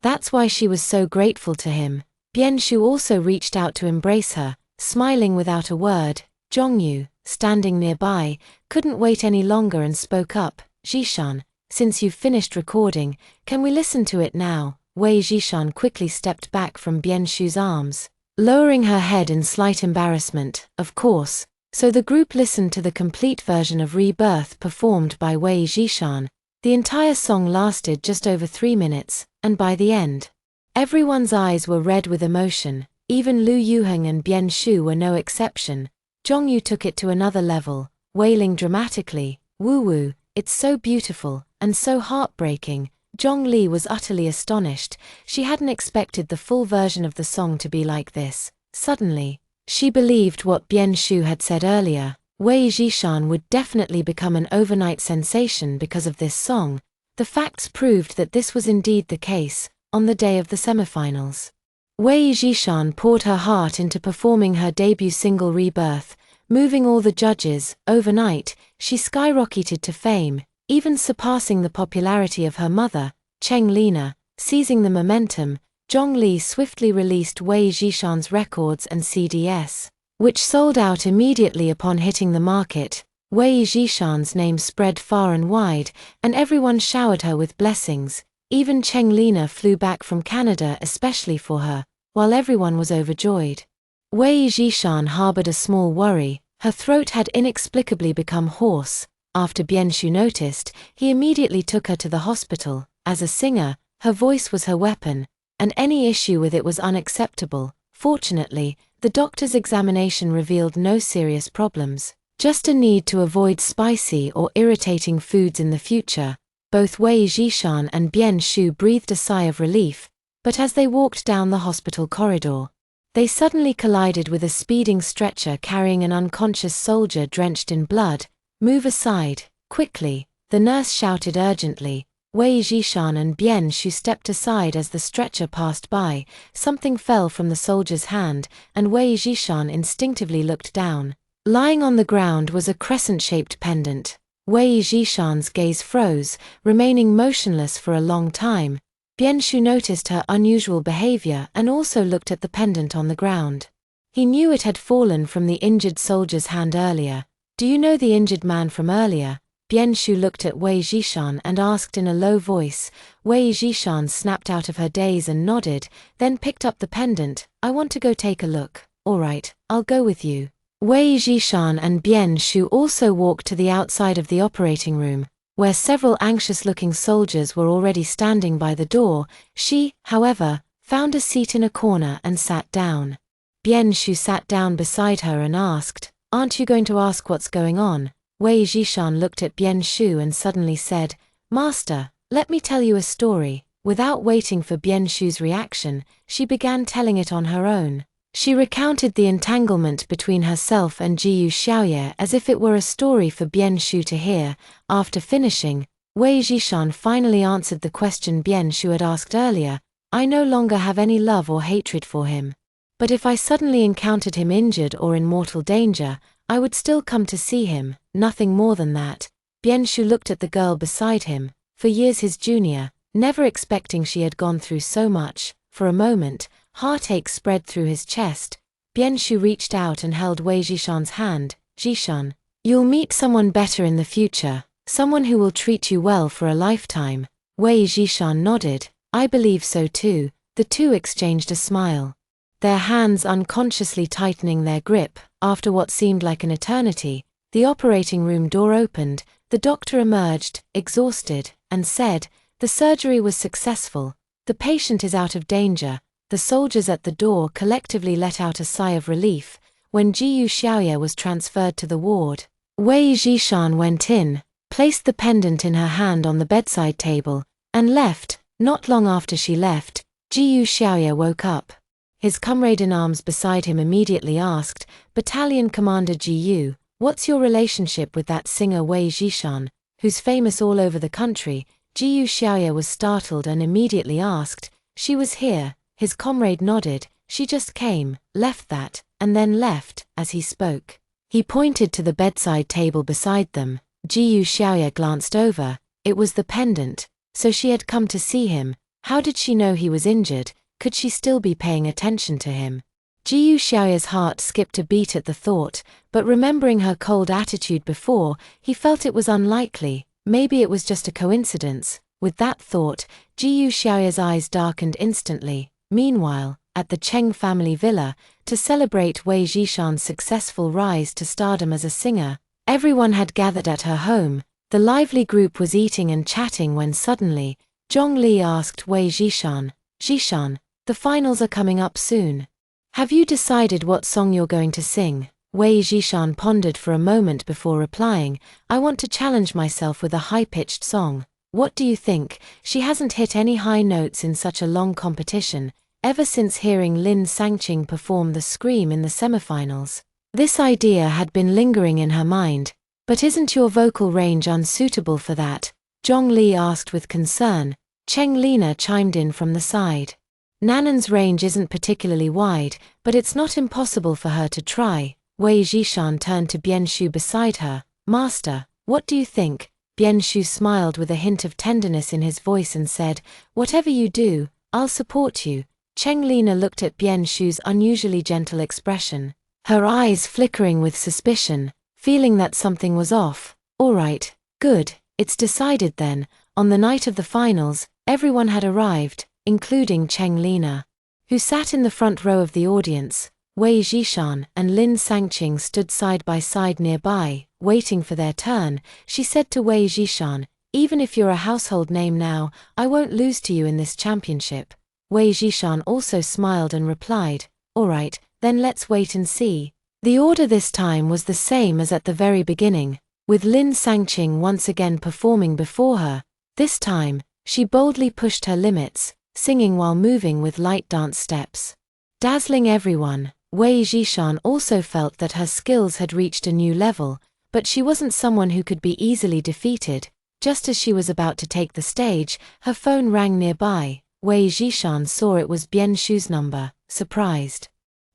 That's why she was so grateful to him. Bian Shu also reached out to embrace her, smiling without a word. Zhongyu, standing nearby, couldn't wait any longer and spoke up. Zhishan, since you've finished recording, can we listen to it now? Wei Zhishan quickly stepped back from Bian Shu's arms, lowering her head in slight embarrassment. Of course. So the group listened to the complete version of Rebirth performed by Wei Zhishan. The entire song lasted just over 3 minutes, and by the end, everyone's eyes were red with emotion. Even Lu Yuheng and Bian Shu were no exception. Zhongyu took it to another level, wailing dramatically, "Woo-woo, it's so beautiful, and so heartbreaking." Zhong Li was utterly astonished. She hadn't expected the full version of the song to be like this. Suddenly, she believed what Bian Shu had said earlier. Wei Zhishan would definitely become an overnight sensation because of this song. The facts proved that this was indeed the case. On the day of the semifinals, Wei Zhishan poured her heart into performing her debut single Rebirth, moving all the judges. Overnight, she skyrocketed to fame, even surpassing the popularity of her mother, Cheng Lina. Seizing the momentum, Zhong Li swiftly released Wei Zhishan's records and CDs, which sold out immediately upon hitting the market. Wei Zhishan's name spread far and wide, and everyone showered her with blessings. Even Cheng Lina flew back from Canada especially for her, while everyone was overjoyed. Wei Zhishan harbored a small worry. Her throat had inexplicably become hoarse. After Bian Shu noticed, he immediately took her to the hospital. As a singer, her voice was her weapon, and any issue with it was unacceptable. Fortunately, the doctor's examination revealed no serious problems, just a need to avoid spicy or irritating foods in the future. Both Wei Zhishan and Bian Shu breathed a sigh of relief, but as they walked down the hospital corridor, they suddenly collided with a speeding stretcher carrying an unconscious soldier drenched in blood. "Move aside, quickly," the nurse shouted urgently. Wei Zhishan and Bian Shu stepped aside as the stretcher passed by. Something fell from the soldier's hand, and Wei Zhishan instinctively looked down. Lying on the ground was a crescent-shaped pendant. Wei Zhishan's gaze froze, remaining motionless for a long time. Bian Shu noticed her unusual behavior and also looked at the pendant on the ground. He knew it had fallen from the injured soldier's hand earlier. "Do you know the injured man from earlier?" Bian Shu looked at Wei Zhishan and asked in a low voice. Wei Zhishan snapped out of her daze and nodded, then picked up the pendant. "I want to go take a look." "All right, I'll go with you." Wei Zhishan and Bian Shu also walked to the outside of the operating room, where several anxious-looking soldiers were already standing by the door. She, however, found a seat in a corner and sat down. Bian Shu sat down beside her and asked, "Aren't you going to ask what's going on?" Wei Zhishan looked at Bian Shu and suddenly said, "Master, let me tell you a story." Without waiting for Bian Shu's reaction, she began telling it on her own. She recounted the entanglement between herself and Jiyu Xiaoye as if it were a story for Bian Shu to hear. After finishing, Wei Zhishan finally answered the question Bian Shu had asked earlier. "I no longer have any love or hatred for him. But if I suddenly encountered him injured or in mortal danger, I would still come to see him, nothing more than that." Bian Shu looked at the girl beside him, for years his junior, never expecting she had gone through so much. For a moment, heartache spread through his chest. Bian Shu reached out and held Wei Zhishan's hand. "Zhishan, you'll meet someone better in the future, someone who will treat you well for a lifetime." Wei Zhishan nodded. "I believe so too." The two exchanged a smile, their hands unconsciously tightening their grip. After what seemed like an eternity, the operating room door opened. The doctor emerged, exhausted, and said, "The surgery was successful. The patient is out of danger." The soldiers at the door collectively let out a sigh of relief. When Jiyu Xiaoye was transferred to the ward, Wei Zhishan went in, placed the pendant in her hand on the bedside table, and left. Not long after she left, Jiyu Xiaoye woke up. His comrade-in-arms beside him immediately asked, "Battalion Commander Jiyu, what's your relationship with that singer Wei Zhishan, who's famous all over the country?" Jiyu Xiaoye was startled and immediately asked, "She was here." His comrade nodded. "She just came, left that, and then left." As he spoke, he pointed to the bedside table beside them. Jiyu Xiaoye glanced over. It was the pendant. So she had come to see him. How did she know he was injured? Could she still be paying attention to him? Jiyu Xiaoye's heart skipped a beat at the thought, but remembering her cold attitude before, he felt it was unlikely. Maybe it was just a coincidence. With that thought, Jiyu Xiaoye's eyes darkened instantly. Meanwhile, at the Cheng family villa, to celebrate Wei Zhishan's successful rise to stardom as a singer, everyone had gathered at her home. The lively group was eating and chatting when suddenly, Zhongli asked Wei Zhishan, "Zhishan, the finals are coming up soon. Have you decided what song you're going to sing?" Wei Zhishan pondered for a moment before replying, "I want to challenge myself with a high-pitched song. What do you think?" She hasn't hit any high notes in such a long competition, ever since hearing Lin Sangqing perform the Scream in the semifinals. This idea had been lingering in her mind. "But isn't your vocal range unsuitable for that?" Zhongli asked with concern. Cheng Lina chimed in from the side. "Nanan's range isn't particularly wide, but it's not impossible for her to try." Wei Zhishan turned to Bian Shu beside her. "Master, what do you think?" Bian Shu smiled with a hint of tenderness in his voice and said, "Whatever you do, I'll support you." Cheng Lina looked at Bian Shu's unusually gentle expression, her eyes flickering with suspicion, feeling that something was off. "All right, good, it's decided then." On the night of the finals, everyone had arrived, including Cheng Lina, who sat in the front row of the audience. Wei Zhishan and Lin Sangqing stood side by side nearby, waiting for their turn. She said to Wei Zhishan, "Even if you're a household name now, I won't lose to you in this championship." Wei Zhishan also smiled and replied, "All right, then let's wait and see." The order this time was the same as at the very beginning, with Lin Sangqing once again performing before her. This time, she boldly pushed her limits, singing while moving with light dance steps, dazzling everyone. Wei Zhishan also felt that her skills had reached a new level, but she wasn't someone who could be easily defeated. Just as she was about to take the stage, her phone rang nearby. Wei Zhishan saw it was Bian Shu's number. Surprised,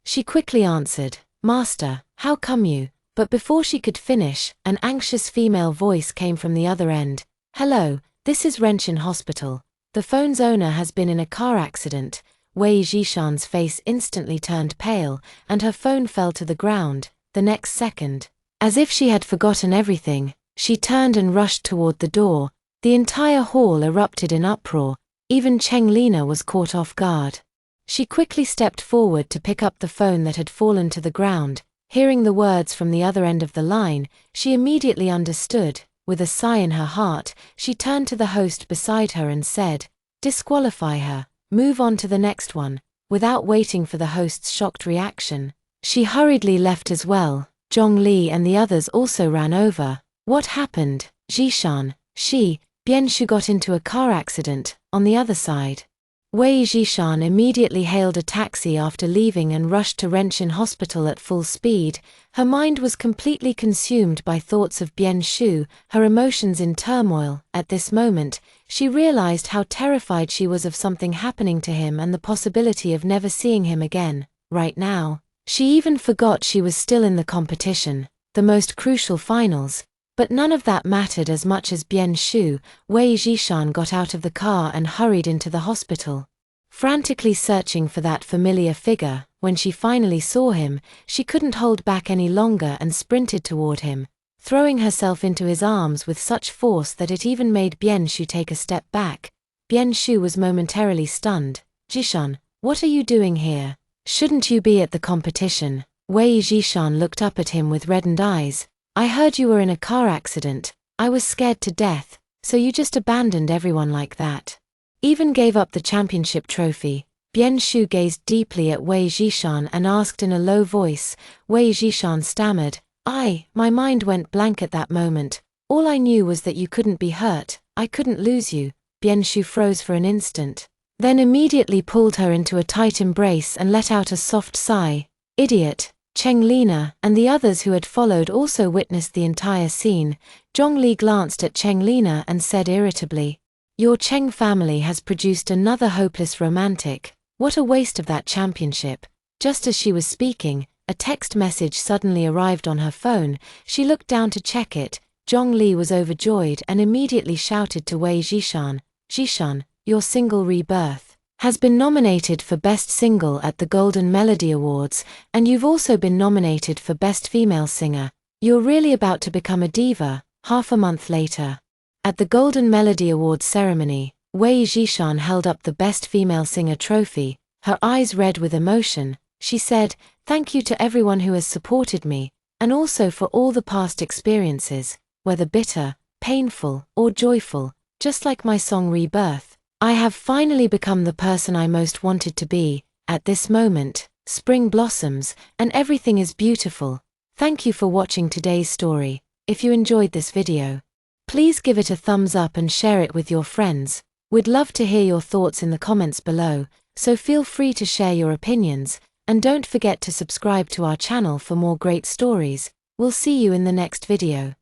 she quickly answered, "Master, how come you?" But before she could finish, an anxious female voice came from the other end. "Hello, this is Renshin Hospital. The phone's owner has been in a car accident." Wei Zhishan's face instantly turned pale, and her phone fell to the ground. The next second, as if she had forgotten everything, she turned and rushed toward the door. The entire hall erupted in uproar. Even Cheng Lina was caught off guard. She quickly stepped forward to pick up the phone that had fallen to the ground. Hearing the words from the other end of the line, she immediately understood. With a sigh in her heart, she turned to the host beside her and said, "Disqualify her. Move on to the next one." Without waiting for the host's shocked reaction, she hurriedly left as well. Zhongli and the others also ran over. What happened, Jishan? Bianshu got into a car accident, on the other side. Wei Jishan immediately hailed a taxi after leaving and rushed to Renshin Hospital at full speed. Her mind was completely consumed by thoughts of Bianshu, her emotions in turmoil. At this moment, she realized how terrified she was of something happening to him and the possibility of never seeing him again. Right now, she even forgot she was still in the competition, the most crucial finals. But none of that mattered as much as Bianshu. Wei Jishan got out of the car and hurried into the hospital. Frantically searching for that familiar figure, when she finally saw him, she couldn't hold back any longer and sprinted toward him, throwing herself into his arms with such force that it even made Bianshu take a step back. Bianshu was momentarily stunned. Jishan, what are you doing here? Shouldn't you be at the competition? Wei Jishan looked up at him with reddened eyes. I heard you were in a car accident. I was scared to death, so you just abandoned everyone like that. Even gave up the championship trophy. Bianshu gazed deeply at Wei Jishan and asked in a low voice. Wei Jishan stammered, my mind went blank at that moment. All I knew was that you couldn't be hurt, I couldn't lose you. Bianshu froze for an instant, then immediately pulled her into a tight embrace and let out a soft sigh. Idiot. Cheng Lina and the others who had followed also witnessed the entire scene. Zhongli glanced at Cheng Lina and said irritably, Your Cheng family has produced another hopeless romantic. What a waste of that championship. Just as she was speaking, a text message suddenly arrived on her phone. She looked down to check it. Zhongli was overjoyed and immediately shouted to Wei Jishan, Jishan, your single Rebirth has been nominated for Best Single at the Golden Melody Awards, and you've also been nominated for Best Female Singer. You're really about to become a diva. Half a month later, at the Golden Melody Awards ceremony, Wei Jishan held up the Best Female Singer trophy, her eyes red with emotion. She said, Thank you to everyone who has supported me, and also for all the past experiences, whether bitter, painful, or joyful, just like my song Rebirth. I have finally become the person I most wanted to be. At this moment, spring blossoms, and everything is beautiful. Thank you for watching today's story. If you enjoyed this video, please give it a thumbs up and share it with your friends. We'd love to hear your thoughts in the comments below, so feel free to share your opinions, and don't forget to subscribe to our channel for more great stories. We'll see you in the next video.